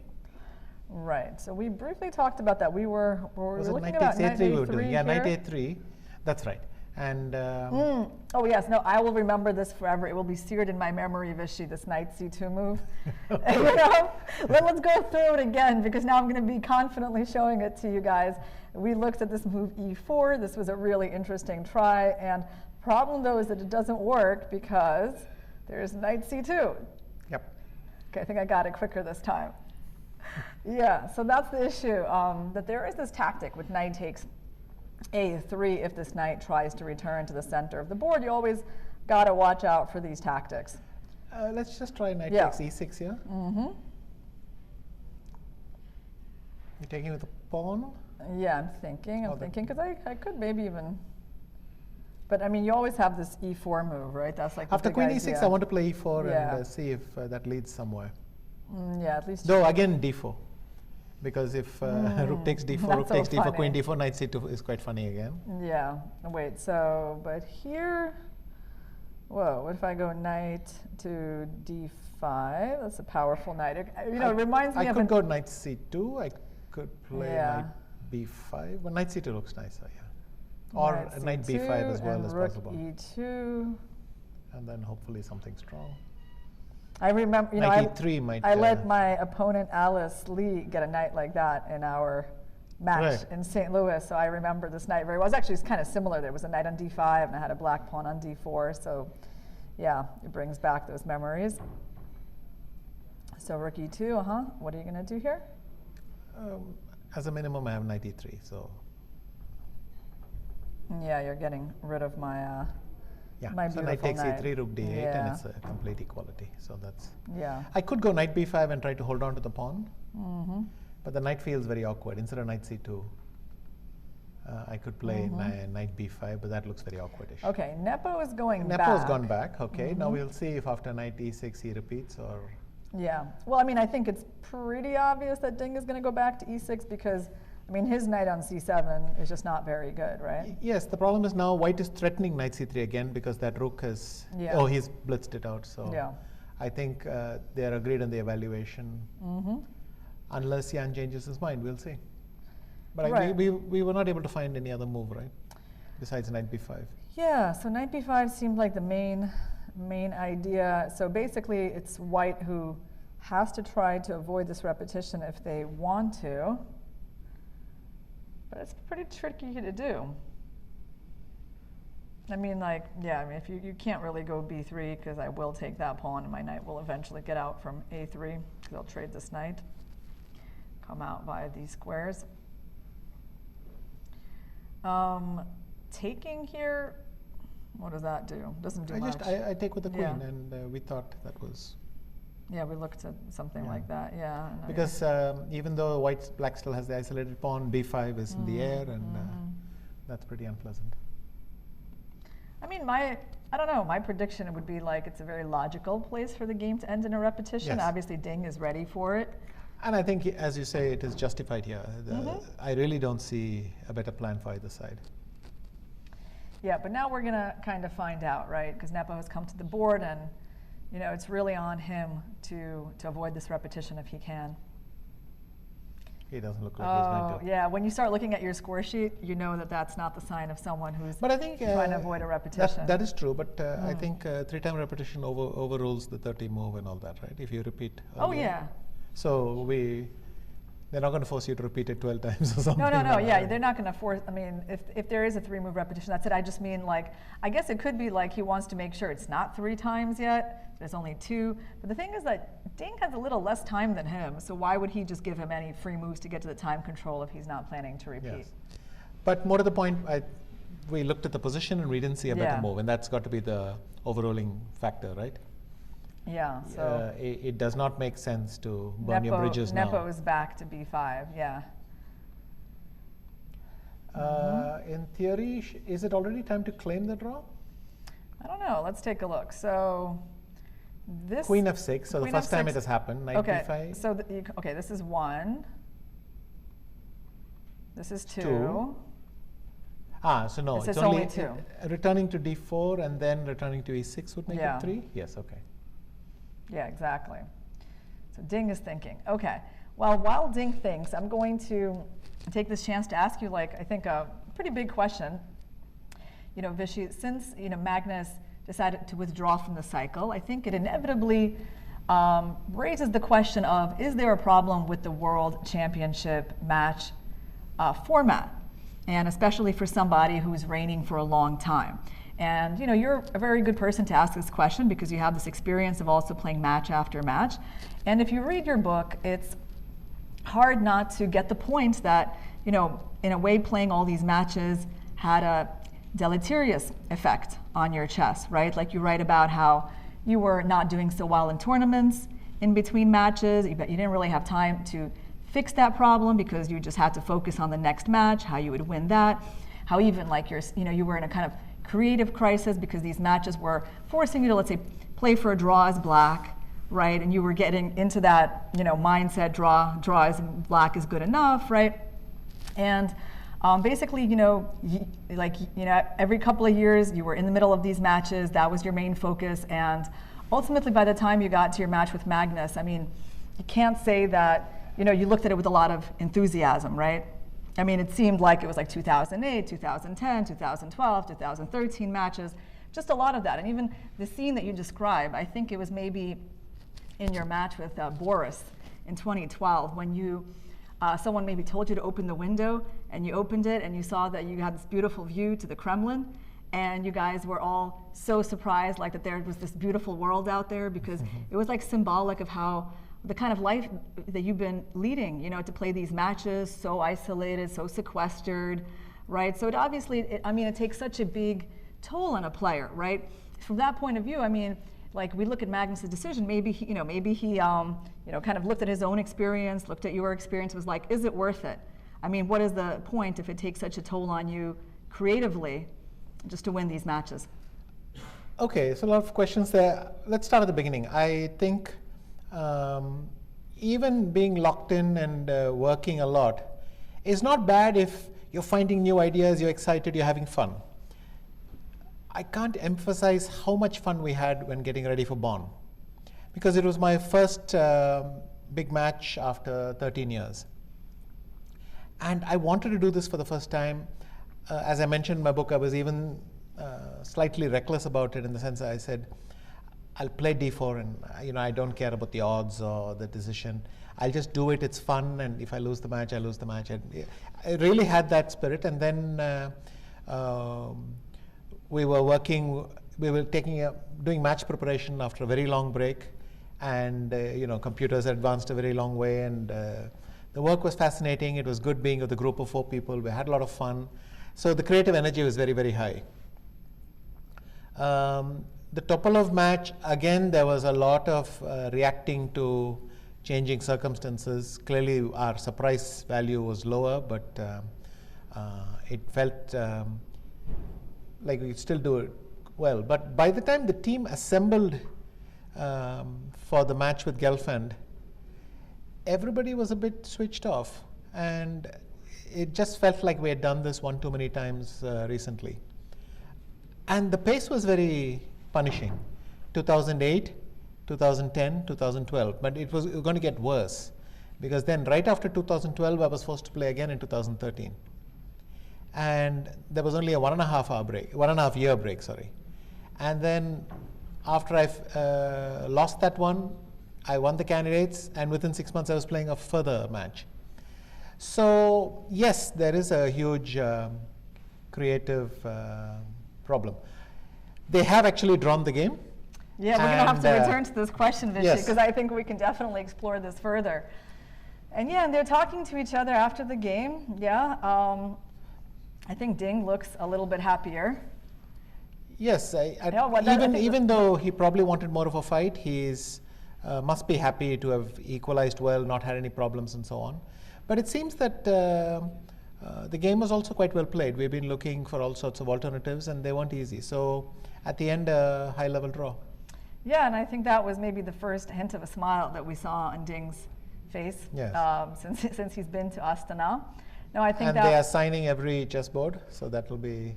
Right, so we briefly talked about that. We were looking knight about takes knight a3 we were doing. Yeah, here. knight a3, that's right. And oh yes, no, I will remember this forever. It will be seared in my memory, Vichy, this knight c2 move. You know, let's go through it again, because now I'm going to be confidently showing it to you guys. We looked at this move e4. This was a really interesting try, and problem though is that it doesn't work because there's knight c2. Yep. Okay, I think I got it quicker this time. Yeah, so that's the issue, that there is this tactic with knight takes a3 if this knight tries to return to the center of the board. You always got to watch out for these tactics. Let's just try knight takes e6 here. You're taking with a pawn? Yeah, I'm thinking, because I could maybe even, but I mean, you always have this e4 move, right? That's like after queen e6, idea. I want to play e4 and see if that leads somewhere. Yeah, at least. Though again, d4. Because if rook takes d4, rook takes d4, queen d4, knight c2 is quite funny again. Yeah, wait, so, but here, whoa, what if I go knight to d5? That's a powerful knight. You know, it reminds me of I could go knight c2, I could play knight b5, but knight c2 looks nicer, yeah. Or knight b5 as well as possible. e2. And then hopefully something strong. I remember, you know, E3 I let my opponent Alice Lee get a knight like that in our match in St. Louis, so I remember this knight very well. It was actually kind of similar. There was a knight on d5, and I had a black pawn on d4, so yeah, it brings back those memories. So rook e2, what are you going to do here? As a minimum, I have knight e3, so. Yeah, you're getting rid of my my so beautiful knight takes knight. e3, rook d8, and it's a complete equality. So that's. Yeah. I could go knight b5 and try to hold on to the pawn, but the knight feels very awkward. Instead of knight c2, I could play knight b5, but that looks very awkwardish. Okay, Nepo is going back. Nepo has gone back. Okay, now we'll see if after knight e6 he repeats or. Yeah. Well, I mean, I think it's pretty obvious that Ding is going to go back to e6 because. I mean, his knight on c7 is just not very good, right? Yes, the problem is now white is threatening knight c3 again because that rook has, he's blitzed it out. So I think they're agreed on the evaluation. Unless Jan changes his mind, we'll see. But Right. we were not able to find any other move, right? Besides knight b5. Yeah, so knight b5 seemed like the main idea. So basically, it's white who has to try to avoid this repetition if they want to. But it's pretty tricky to do. I mean, like, yeah, I mean, if you can't really go b3 because I will take that pawn and my knight will eventually get out from a3 because I'll trade this knight, come out via these squares. Taking here, what does that do? Doesn't do much. I take with the queen, Yeah. and we thought that was. Yeah, we looked at something like that. Yeah. and Because even though black still has the isolated pawn, b5 is in the air, and that's pretty unpleasant. I mean, I don't know, my prediction would be like it's a very logical place for the game to end in a repetition. Yes. Obviously, Ding is ready for it. And I think, as you say, it is justified here. I really don't see a better plan for either side. Yeah, but now we're going to kind of find out, right? Because Nepo has come to the board, and you know it's really on him to avoid this repetition if he can. He doesn't look like he's going to. Yeah, when you start looking at your score sheet, you know that that's not the sign of someone who's But I think trying to avoid a repetition. That is true, but I think 3-time repetition overrules the 30 move and all that, right? If you repeat. Oh, yeah. So they're not going to force you to repeat it 12 times or something. No, like yeah, that. they're not going to force, I mean, if there is a 3-move repetition, that's it. I just mean, like, I guess it could be like he wants to make sure it's not 3 times yet, there's only 2. But the thing is that Ding has a little less time than him, so why would he just give him any free moves to get to the time control if he's not planning to repeat? Yes. But more to the point, we looked at the position and we didn't see a better move, and that's got to be the overruling factor, right? Yeah, so it does not make sense to burn your bridges now. Nepo is back to b5, yeah. In theory, is it already time to claim the draw? I don't know, let's take a look. So this Queen f6, so the first time it has happened, knight okay, b5. so this is 1. This is 2. So no, it's only 2. Returning to d4 and then returning to e6 would make it 3? Yes, okay. Yeah, exactly. So Ding is thinking. Okay, well, while Ding thinks, I'm going to take this chance to ask you, like, I think a pretty big question. You know, Vishy, since, you know, Magnus decided to withdraw from the cycle, I think it inevitably raises the question of, is there a problem with the World Championship match format? And especially for somebody who's reigning for a long time. And you know, you're a very good person to ask this question because you have this experience of also playing match after match. And if you read your book, it's hard not to get the point that, you know, in a way playing all these matches had a deleterious effect on your chess, right? Like you write about how you were not doing so well in tournaments in between matches, you didn't really have time to fix that problem because you just had to focus on the next match, how you would win that, how even like you were in a kind of creative crisis because these matches were forcing you to, let's say, play for a draw as black, right? And you were getting into that, you know, mindset, draw as black is good enough, right? And basically, you know, every couple of years you were in the middle of these matches, that was your main focus, and ultimately by the time you got to your match with Magnus, I mean, you can't say that, you know, you looked at it with a lot of enthusiasm, right? I mean, it seemed like it was like 2008, 2010, 2012, 2013 matches, just a lot of that. And even the scene that you describe, I think it was maybe in your match with Boris in 2012 when you, someone maybe told you to open the window and you opened it and you saw that you had this beautiful view to the Kremlin and you guys were all so surprised like that there was this beautiful world out there because it was like symbolic of how the kind of life that you've been leading, you know, to play these matches so isolated, so sequestered, right? So it obviously, I mean, it takes such a big toll on a player, right? From that point of view, I mean, like we look at Magnus' decision, maybe he, kind of looked at his own experience, looked at your experience, was like, is it worth it? I mean, what is the point if it takes such a toll on you creatively just to win these matches? Okay, so a lot of questions there. Let's start at the beginning. I think even being locked in and working a lot is not bad if you're finding new ideas, you're excited, you're having fun. I can't emphasize how much fun we had when getting ready for Bonn. because it was my first big match after 13 years. And I wanted to do this for the first time. As I mentioned in my book, I was even slightly reckless about it, in the sense that I said, I'll play d4 and I don't care about the odds or the decision. I'll just do it, it's fun, and if I lose the match, I lose the match. I really had that spirit, and then we were doing match preparation after a very long break, and computers advanced a very long way, and the work was fascinating. It was good being with a group of 4 people. We had a lot of fun. So the creative energy was very, very high. The Topalov match, again, there was a lot of reacting to changing circumstances. Clearly, our surprise value was lower, but it felt like we could still do it well. But by the time the team assembled for the match with Gelfand, everybody was a bit switched off, and it just felt like we had done this one too many times recently. And the pace was very punishing. 2008, 2010, 2012, but it was going to get worse, because then right after 2012 I was forced to play again in 2013, and there was only a 1.5 year break, sorry. And then after I lost that one, I won the candidates, and within 6 months I was playing a further match. So yes, there is a huge creative problem. They have actually drawn the game. Yeah, we're going to have to return to this question, Vishy, because I think we can definitely explore this further. And yeah, and they're talking to each other after the game. Yeah, I think Ding looks a little bit happier. Yes, even though he probably wanted more of a fight, he's must be happy to have equalized well, not had any problems and so on. But it seems that the game was also quite well played. We've been looking for all sorts of alternatives, and they weren't easy. So at the end, a high-level draw. Yeah, and I think that was maybe the first hint of a smile that we saw on Ding's face, since he's been to Astana. No, I think they are signing every chessboard, so that will be.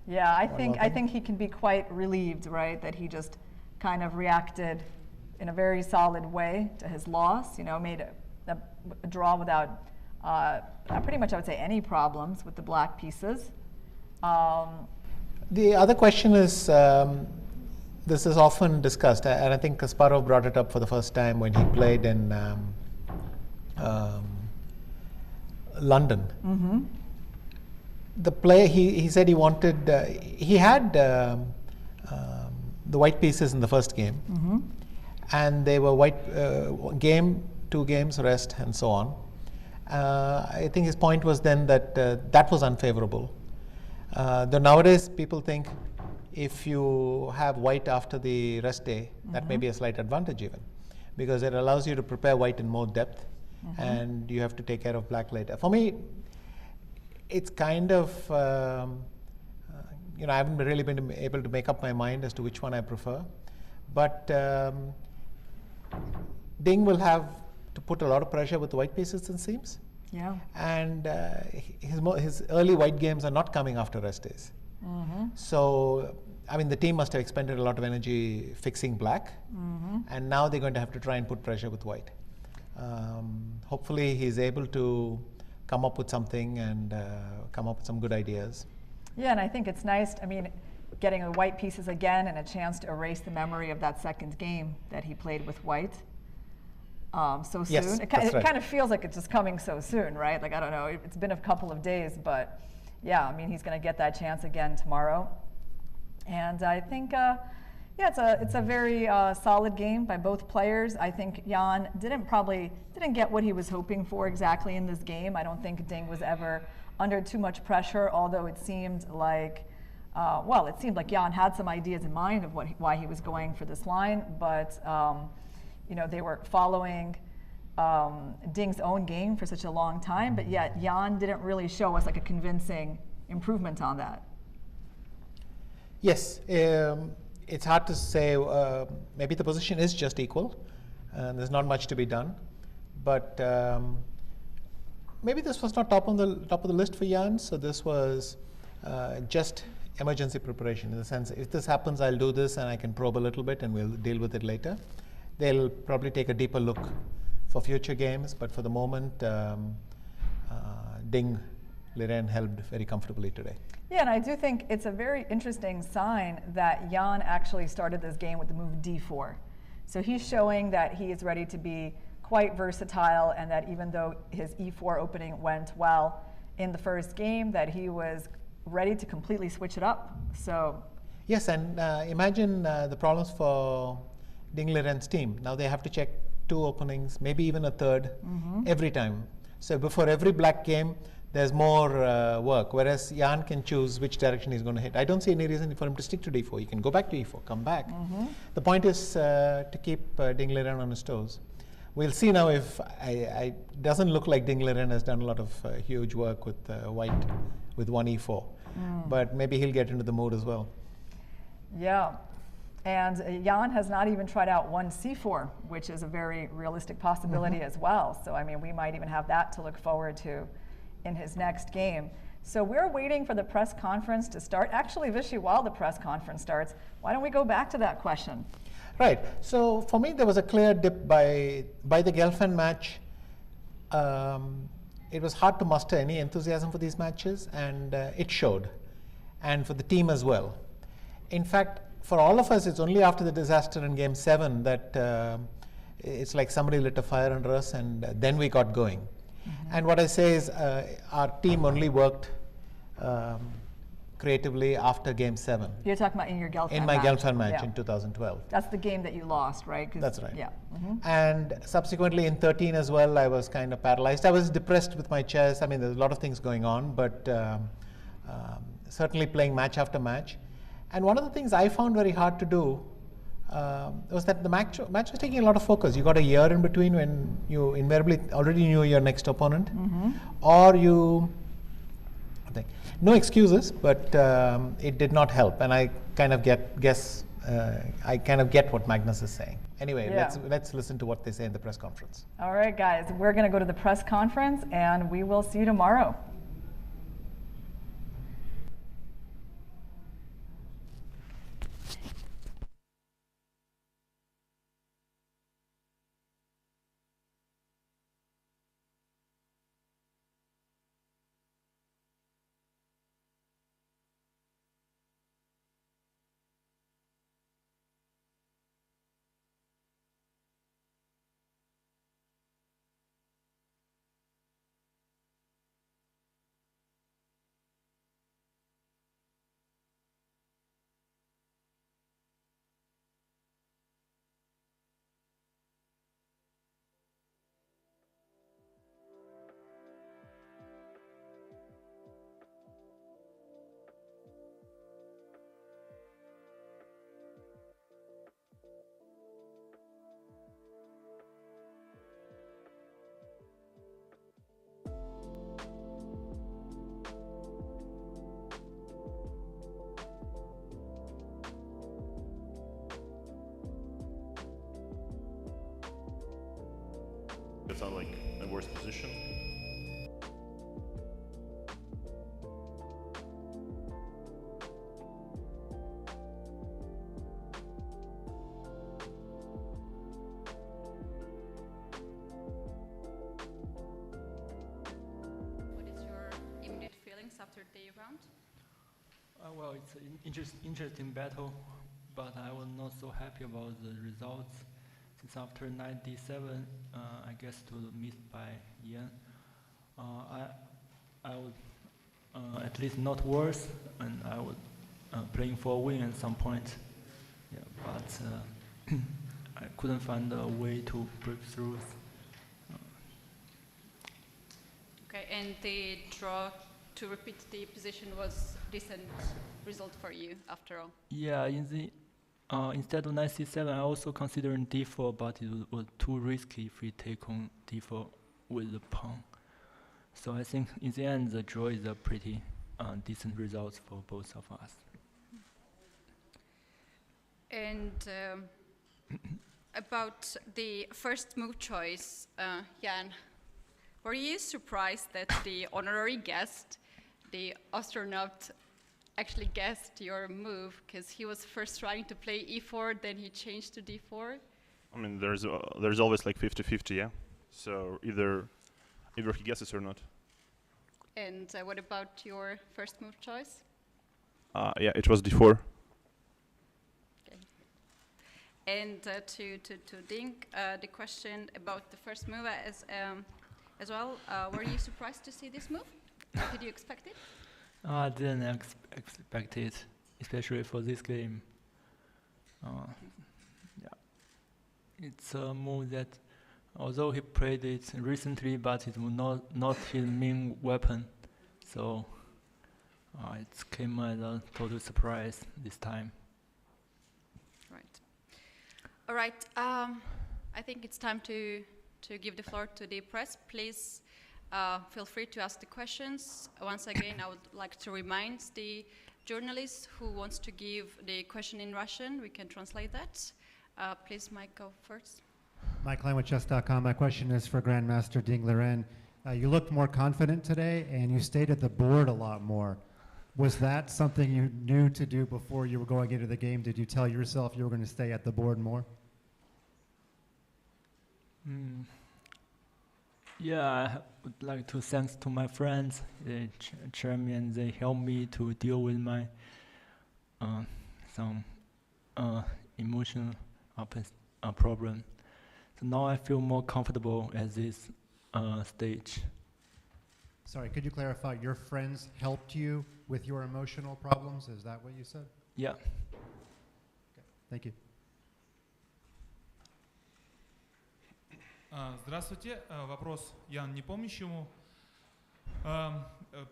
Yeah, I think he can be quite relieved, right, that he just kind of reacted in a very solid way to his loss. Made a draw without pretty much, I would say, any problems with the black pieces. The other question is, this is often discussed, and I think Kasparov brought it up for the first time when he played in London. Mm-hmm. The player, he said he wanted, he had the white pieces in the first game, mm-hmm. and they were white game, 2 games, rest, and so on. I think his point was then that that was unfavorable. Though nowadays people think if you have white after the rest day, that may be a slight advantage even, because it allows you to prepare white in more depth, and you have to take care of black later. For me, it's kind of, I haven't really been able to make up my mind as to which one I prefer, but Ding will have to put a lot of pressure with the white pieces, it seems. Yeah. And his early white games are not coming after rest days. Mm-hmm. So, I mean, the team must have expended a lot of energy fixing black, and now they're going to have to try and put pressure with white. Hopefully he's able to come up with something and come up with some good ideas. Yeah, and I think it's nice, getting the white pieces again and a chance to erase the memory of that second game that he played with white so soon. Yes, It kind of feels like it's just coming so soon, right? Like, I don't know, it's been a couple of days, but yeah, he's going to get that chance again tomorrow. And I think, it's a very solid game by both players. I think Jan didn't get what he was hoping for exactly in this game. I don't think Ding was ever under too much pressure, although it seemed like, Jan had some ideas in mind of why he was going for this line, but they were following Ding's own game for such a long time, but yet Jan didn't really show us like a convincing improvement on that. Yes, it's hard to say. Maybe the position is just equal, and there's not much to be done. But maybe this was not top of the list for Jan. So this was just emergency preparation, in the sense, if this happens, I'll do this, and I can probe a little bit, and we'll deal with it later. they'll probably take a deeper look for future games, but for the moment, Ding Liren held very comfortably today. Yeah, and I do think it's a very interesting sign that Jan actually started this game with the move d4. So he's showing that he is ready to be quite versatile, and that even though his e4 opening went well in the first game, that he was ready to completely switch it up. So yes, and imagine the problems for Ding Liren's team. Now they have to check 2 openings, maybe even a third, every time. So before every black game, there's more work, whereas Jan can choose which direction he's going to hit. I don't see any reason for him to stick to d4. He can go back to e4, come back. The point is to keep Ding Liren on his toes. We'll see now if it doesn't look like Ding Liren has done a lot of huge work with white with 1 e4, but maybe he'll get into the mood as well. Yeah, and Jan has not even tried out 1 c4, which is a very realistic possibility as well. So I mean, we might even have that to look forward to in his next game. So we're waiting for the press conference to start. Actually, Vishy, while the press conference starts, why don't we go back to that question? Right. So for me, there was a clear dip by the Gelfand match. It was hard to muster any enthusiasm for these matches, and it showed, and for the team as well. In fact, for all of us, it's only after the disaster in Game 7 that it's like somebody lit a fire under us, and then we got going. And what I say is our team only worked creatively after Game 7. You're talking about in your Gelfand match? In my Gelfand match in 2012. That's the game that you lost, right? That's right. Yeah. And subsequently in 13 as well, I was kind of paralyzed. I was depressed with my chess. I mean, there's a lot of things going on, but certainly playing match after match. And one of the things I found very hard to do was that the match was taking a lot of focus. You got a year in between when you invariably already knew your next opponent, or you, no excuses, but it did not help. And I kind of get what Magnus is saying. Anyway, let's listen to what they say in the press conference. All right, guys, we're going to go to the press conference, and we will see you tomorrow. It's not like a worse position. What is your immediate feelings after the round? Well, it's an interesting battle, but I was not so happy about the results. Since after 97, I guess to miss by Yan, I would at least not worse, and I would playing for a win at some point. Yeah, but I couldn't find a way to break through. Okay, and the draw to repeat the position was decent result for you after all. Yeah, in the instead of knight c7, I also considered d4, but it was too risky if we take on d4 with the pawn. So I think in the end, the draw is a pretty decent result for both of us. And about the first move choice, Jan, were you surprised that the honorary guest, the astronaut, actually guessed your move? Because he was first trying to play e4, then he changed to d4. I mean, there's always like 50-50, yeah. So either he guesses or not. And what about your first move choice? Yeah, it was d4. Okay. And to Ding, the question about the first move as well. Were you surprised to see this move? Did you expect it? I didn't expect it, especially for this game. Yeah, it's a move that, although he played it recently, but it was not his main weapon, so it came as a total surprise this time. Right. All right. I think it's time to give the floor to the press. Please feel free to ask the questions. Once again, I would like to remind the journalist who wants to give the question in Russian, we can translate that. Please, Mike, go first. Mike Klein with chess.com. My question is for Grandmaster Ding Liren. You looked more confident today, and you stayed at the board a lot more. Was that something you knew to do before you were going into the game? Did you tell yourself you were going to stay at the board more? Yeah, I would like to thanks to my friends, the chairman. They helped me to deal with my some emotional problem. So now I feel more comfortable at this stage. Sorry, could you clarify? Your friends helped you with your emotional problems? Is that what you said? Yeah. Okay. Thank you. Здравствуйте. Вопрос Яну Непомнящему.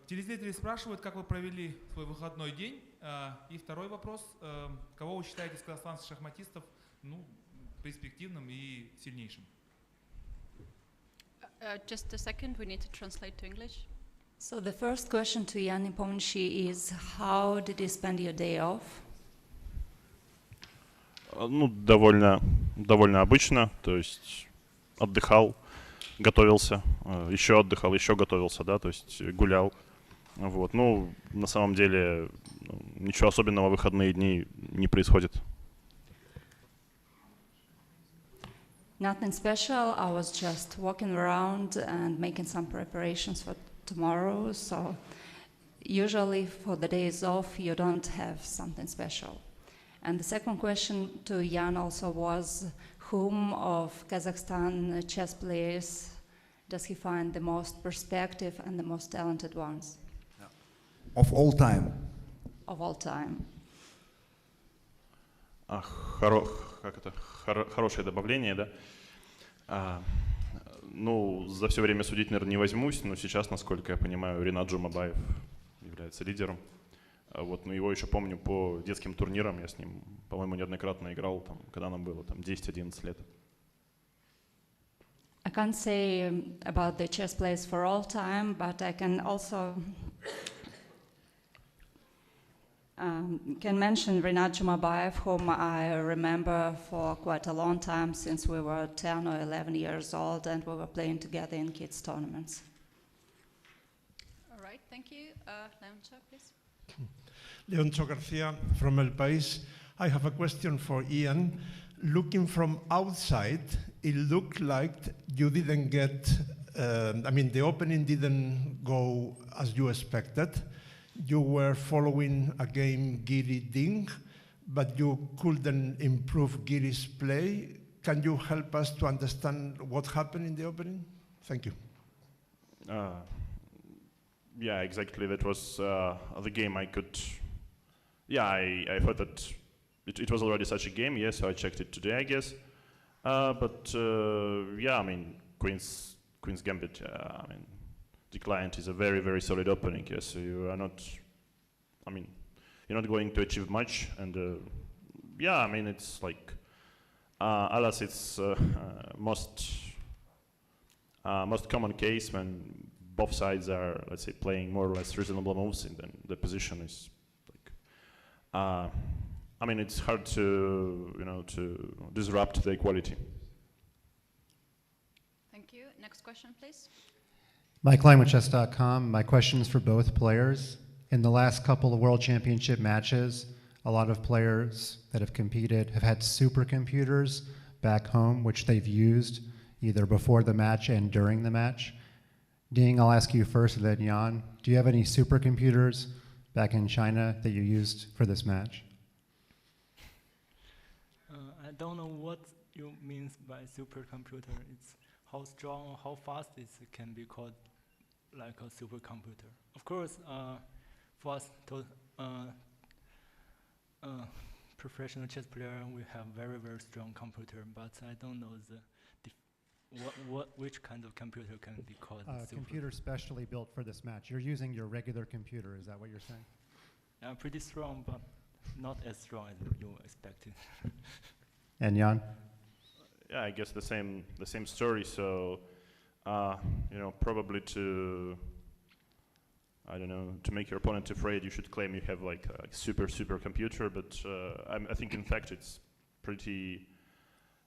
Телезрители спрашивают, как вы провели свой выходной день. И второй вопрос. Кого вы считаете из казахстанских шахматистов перспективным и сильнейшим? Just a second, we need to translate to English. So the first question to Jan Nepomniachtchi is, how did you spend your day off? Ну, довольно обычно, то есть отдыхал, готовился, еще отдыхал, еще готовился, да, то есть гулял. Вот. Ну, на самом деле, ничего особенного в выходные дни не происходит. Nothing special. I was just walking around and making some preparations for tomorrow. So usually for the days off, you don't have something special. And the second question to Jan also was, whom of Kazakhstan chess players does he find the most perspective and the most talented ones? Of all time. Of all time. Хорошее добавление, да. Ну, за все время судить, наверное, не возьмусь, но сейчас, насколько я понимаю, Ринат Джумабаев является лидером. Вот, но его еще помню по детским турнирам, я с ним, по-моему, неоднократно играл, там, когда нам было там 10-11 лет. I can't say about the chess players for all time, but I can also can mention Rinat Jumabayev, whom I remember for quite a long time, since we were 10 or 11 years old and we were playing together in kids' tournaments. All right, thank you. Leoncho, please. Leoncho Garcia from El País. I have a question for Ian. Looking from outside, it looked like you didn't get, the opening didn't go as you expected. You were following a game Giri Ding, but you couldn't improve Giri's play. Can you help us to understand what happened in the opening? Thank you. Yeah, exactly. That was the game I could. Yeah, I thought that it was already such a game. Yes, so I checked it today, I guess. But yeah, I mean, Queen's Gambit. I mean, declined is a very, very solid opening. Yes, so you are not. I mean, you're not going to achieve much. And yeah, I mean, it's like, alas, it's most common case when both sides are, let's say, playing more or less reasonable moves, and then the position is like, I mean, it's hard to, to disrupt the equality. Thank you. Next question, please. Mike Klein with chess.com. My question is for both players. In the last couple of World Championship matches, a lot of players that have competed have had supercomputers, back home, which they've used either before the match and during the match. Ding, I'll ask you first, and then Jan. Do you have any supercomputers back in China that you used for this match? I don't know what you mean by supercomputer. It's how strong or how fast it can be called like a supercomputer. Of course, for us professional chess player, we have very, very strong computer, but I don't know which kind of computer can be called super. Computer specially built for this match. You're using your regular computer, is that what you're saying? Yeah, pretty strong, but not as strong as you expected. And Jan? Yeah, I guess the same story. So, you know, probably to make your opponent afraid, you should claim you have like a super computer. But I think in fact it's pretty,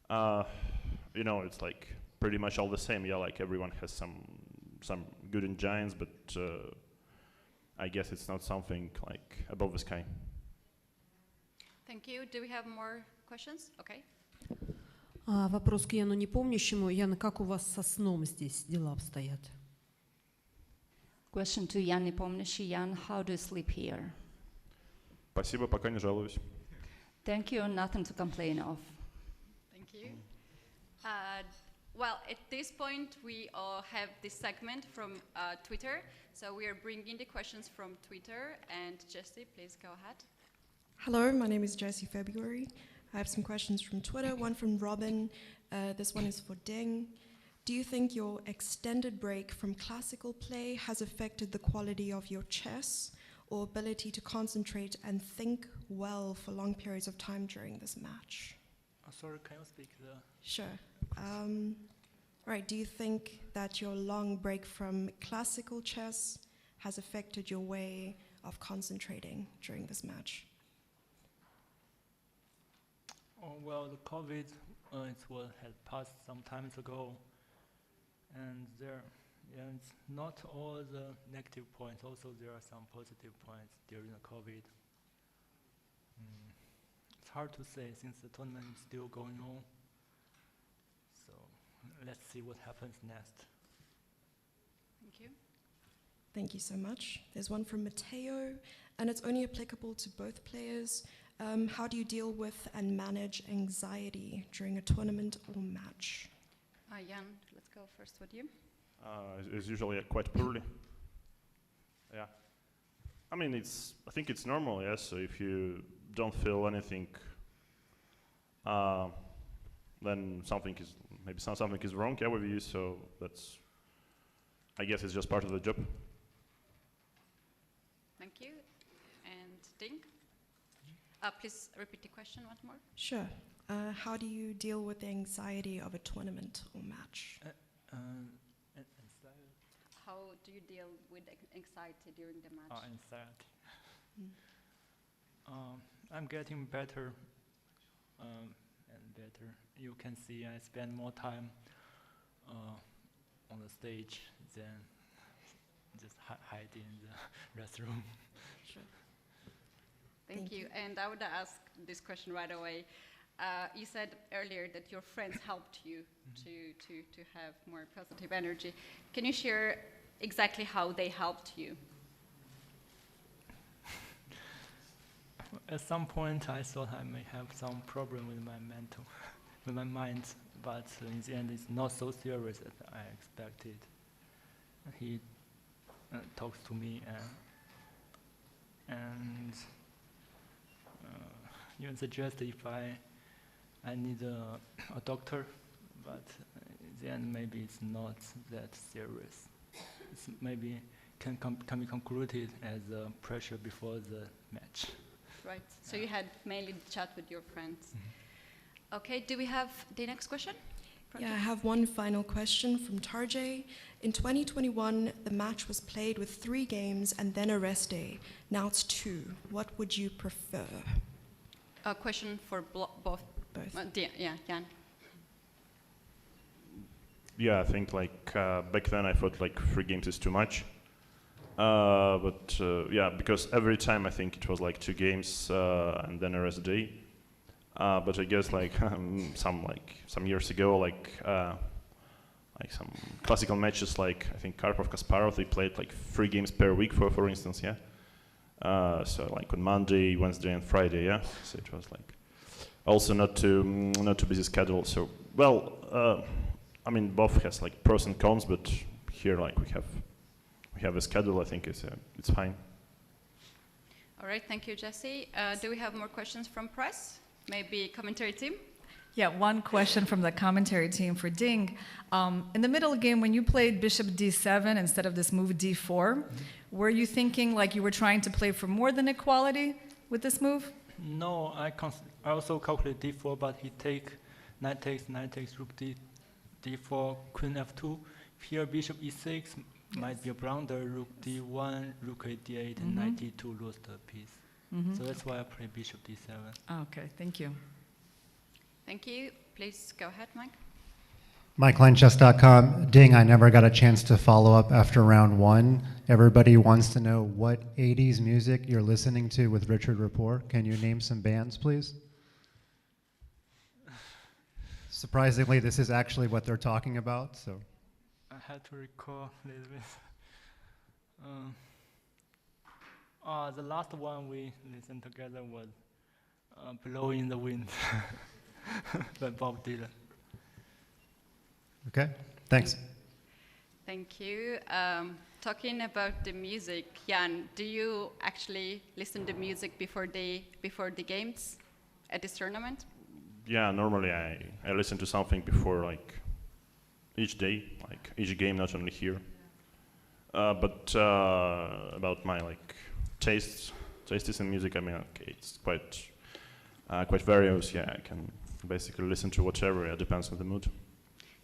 you know, it's like pretty much all the same. Yeah, like everyone has some good engines, but I guess it's not something like above the sky. Thank you. Do we have more questions? Okay. Вопрос к Яну Непомнящему. Ян, как у вас со сном здесь дела обстоят? Question to Jan Nepomniachtchi. Jan, how do you sleep here? Спасибо, пока не жалуюсь. Thank you, nothing to complain of. Thank you. Well, at this point, we have this segment from Twitter. So we are bringing the questions from Twitter. And Jessie, please go ahead. Hello, my name is Jessie February. I have some questions from Twitter, one from Robin. This one is for Ding. Do you think your extended break from classical play has affected the quality of your chess or ability to concentrate and think well for long periods of time during this match? Sorry, can you speak? Sure. Right, do you think that your long break from classical chess has affected your way of concentrating during this match? Oh, well, the COVID had passed some time ago, and it's not all the negative points. Also, there are some positive points during the COVID. It's hard to say since the tournament is still going on. So let's see what happens next. Thank you. Thank you so much. There's one from Matteo, and it's only applicable to both players. How do you deal with and manage anxiety during a tournament or match? Jan, let's go first with you. It's usually quite poorly. Yeah. I mean, I think it's normal, yes. So if you don't feel anything, then something is wrong, yeah, with you. So I guess it's just part of the job. Thank you. And Ding? Please repeat the question once more. Sure. How do you deal with the anxiety of a tournament or match? How do you deal with anxiety during the match? Anxiety. I'm getting better and better. You can see I spend more time on the stage than just hide in the restroom. Sure. Thank you. And I would ask this question right away. You said earlier that your friends helped you to have more positive energy. Can you share exactly how they helped you? At some point, I thought I may have some problem with my mind, but in the end, it's not so serious as I expected. He talks to me and even suggested if I need a doctor, but in the end, maybe it's not that serious. It's maybe can be concluded as pressure before the match. Right. So you had mainly chat with your friends. Okay. Do we have the next question? Yeah, I have one final question from Tarjay. In 2021, the match was played with 3 games and then a rest day. Now it's 2. What would you prefer? A question for both. Yeah, Jan. Yeah, I think like back then I thought like 3 games is too much. But yeah, because every time I think it was like 2 games and then a rest day. But I guess like some years ago, like some classical matches, like I think Karpov Kasparov, they played like 3 games per week, for instance, yeah. So like on Monday, Wednesday, and Friday, yeah. So it was like also not too busy schedule. So well, I mean both has like pros and cons, but here like we have a schedule. I think it's fine. All right, thank you, Jesse. Do we have more questions from press? Maybe commentary team? Yeah, one question from the commentary team for Ding. In the middle game, when you played bishop d7 instead of this move d4, were you thinking like you were trying to play for more than equality with this move? No, I also calculate d4, but he knight takes, rook d4, queen f2. Here bishop e6 might be a blunder, rook d1, rook a d8, and knight d2 lose the piece. So that's why I play bishop d7. Okay, thank you. Thank you. Please go ahead, Mike. MikeLineChess.com. Ding, I never got a chance to follow up after round 1. Everybody wants to know what 80s music you're listening to with Richard Rapport. Can you name some bands, please? Surprisingly, this is actually what they're talking about, so. I had to recall a little bit. The last one we listened together was Blowing in the Wind by Bob Dylan. Okay, thanks. Thank you. Talking about the music, Jan, do you actually listen to music before the games at this tournament? Yeah, normally I listen to something before like each day, like each game, not only here. But about my like tastes in music, I mean, okay, it's quite various. Yeah, I can basically listen to whatever. It depends on the mood.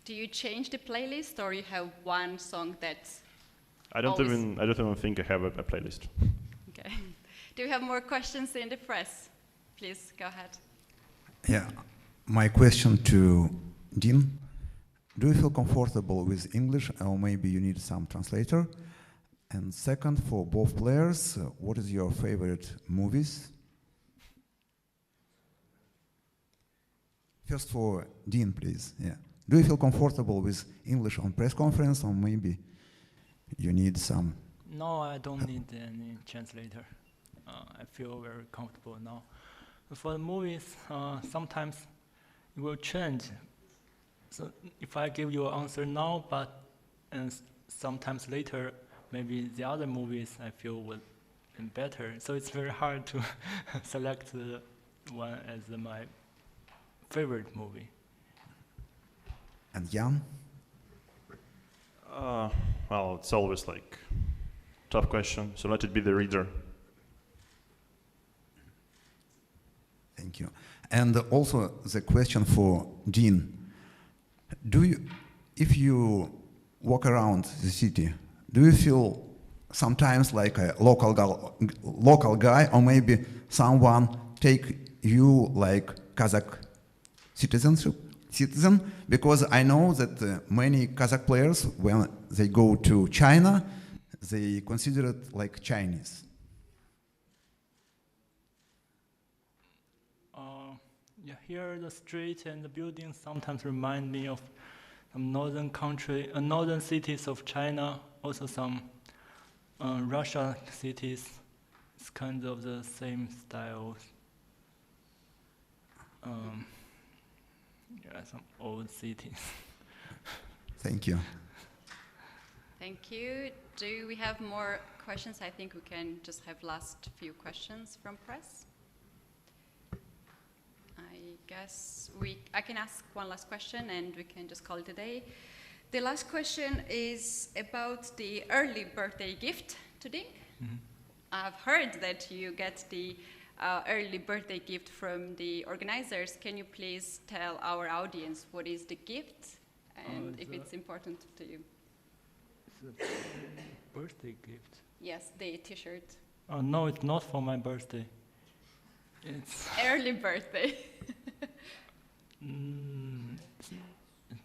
Do you change the playlist, or you have one song that's? I don't even think I have a playlist. Okay. Do we have more questions in the press? Please go ahead. Yeah, my question to Dean. Do you feel comfortable with English, or maybe you need some translator? And second, for both players, what is your favorite movies? First for Dean, please. Yeah. Do you feel comfortable with English on press conference, or maybe you need some? No, I don't need any translator. I feel very comfortable now. For the movies, sometimes it will change. So if I give you an answer now, and sometimes later, maybe the other movies I feel will be better. So it's very hard to select one as my favorite movie. And Jan? Well, it's always like tough question. So let it be the reader. Thank you. And also the question for Dean. If you walk around the city, do you feel sometimes like a local guy, or maybe someone take you like Kazakh citizen? Because I know that many Kazakh players, when they go to China, they consider it like Chinese. Yeah, here the street and the buildings sometimes remind me of some northern cities of China, also some Russia cities. It's kind of the same styles. Yeah, some old cities. Thank you. Thank you. Do we have more questions? I think we can just have last few questions from press. I guess I can ask one last question and we can just call it a day. The last question is about the early birthday gift to Ding. I've heard that you get the early birthday gift from the organizers. Can you please tell our audience what is the gift and if it's important to you? It's a birthday gift. Yes, the t-shirt. No, it's not for my birthday. It's early birthday.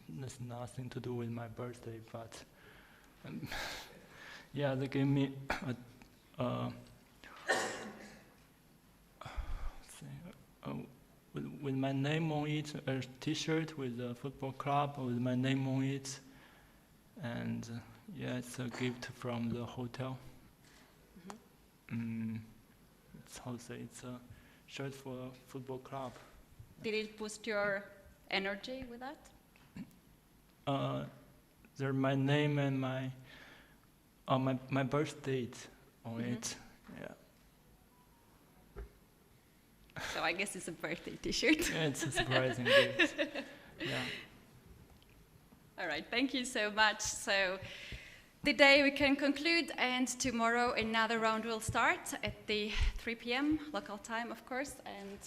There's nothing to do with my birthday, but yeah, they gave me with my name on it, a T-shirt with a football club with my name on it, and yeah, it's a gift from the hotel. It's how to say, it's a shirt for a football club. Did it boost your energy with that? There's my name and my birth date on it. Yeah. So I guess it's a birthday T-shirt. Yeah, it's a surprising gift. Yeah. All right, thank you so much. So today we can conclude, and tomorrow another round will start at the 3 p.m. local time, of course. And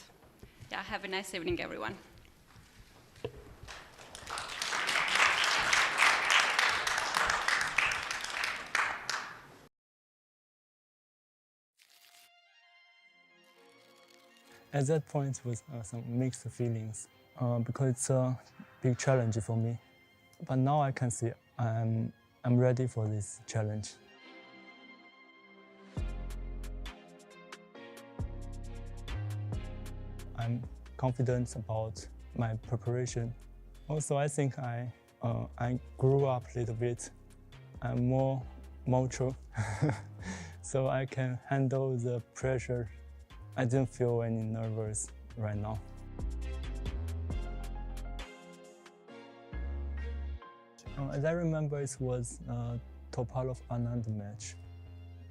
yeah, have a nice evening, everyone. At that point was some mixed feelings because it's a big challenge for me. But now I can see I'm ready for this challenge. I'm confident about my preparation. Also, I think I grew up a little bit. I'm more mature, so I can handle the pressure. I didn't feel any nervous right now. As I remember, it was Topalov Anand match,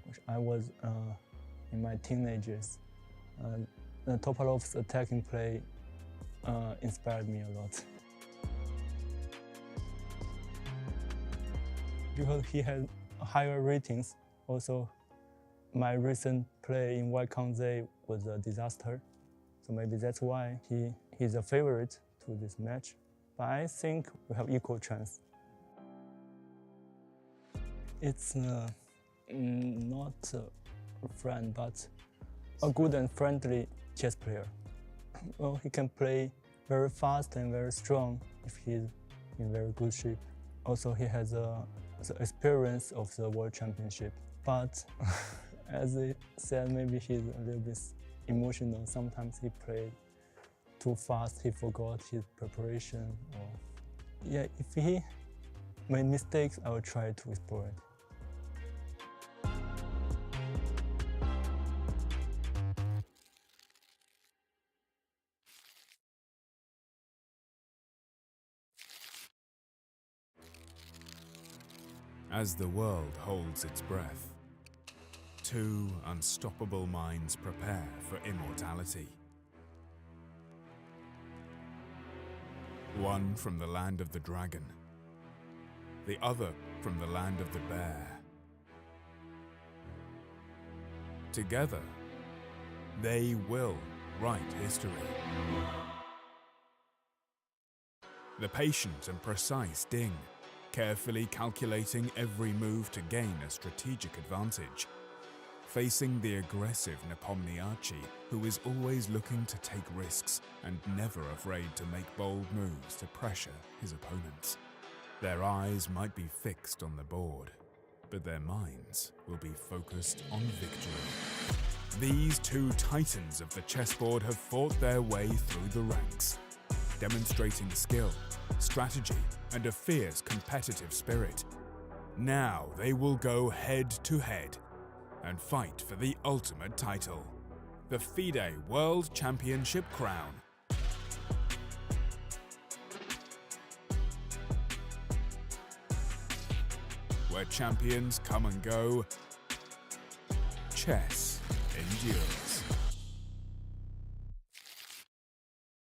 which I was in my teenagers. Topalov's attacking play inspired me a lot. Because he had higher ratings, also my recent play in Waikanze was a disaster, so maybe that's why he's a favorite to this match. But I think we have equal chance. It's not a friend, but a good and friendly chess player. Well, he can play very fast and very strong if he's in very good shape. Also, he has the experience of the World Championship, but as I said, maybe he's a little bit emotional. Sometimes he played too fast, he forgot his preparation. Or yeah, if he made mistakes, I will try to explore it. As the world holds its breath, two unstoppable minds prepare for immortality. One from the land of the dragon, the other from the land of the bear. Together, they will write history. The patient and precise Ding, carefully calculating every move to gain a strategic advantage, facing the aggressive Nepomniachtchi, who is always looking to take risks and never afraid to make bold moves to pressure his opponents. Their eyes might be fixed on the board, but their minds will be focused on victory. These two titans of the chessboard have fought their way through the ranks, demonstrating skill, strategy, and a fierce competitive spirit. Now they will go head to head and fight for the ultimate title, the FIDE World Championship crown. Where champions come and go, chess endures.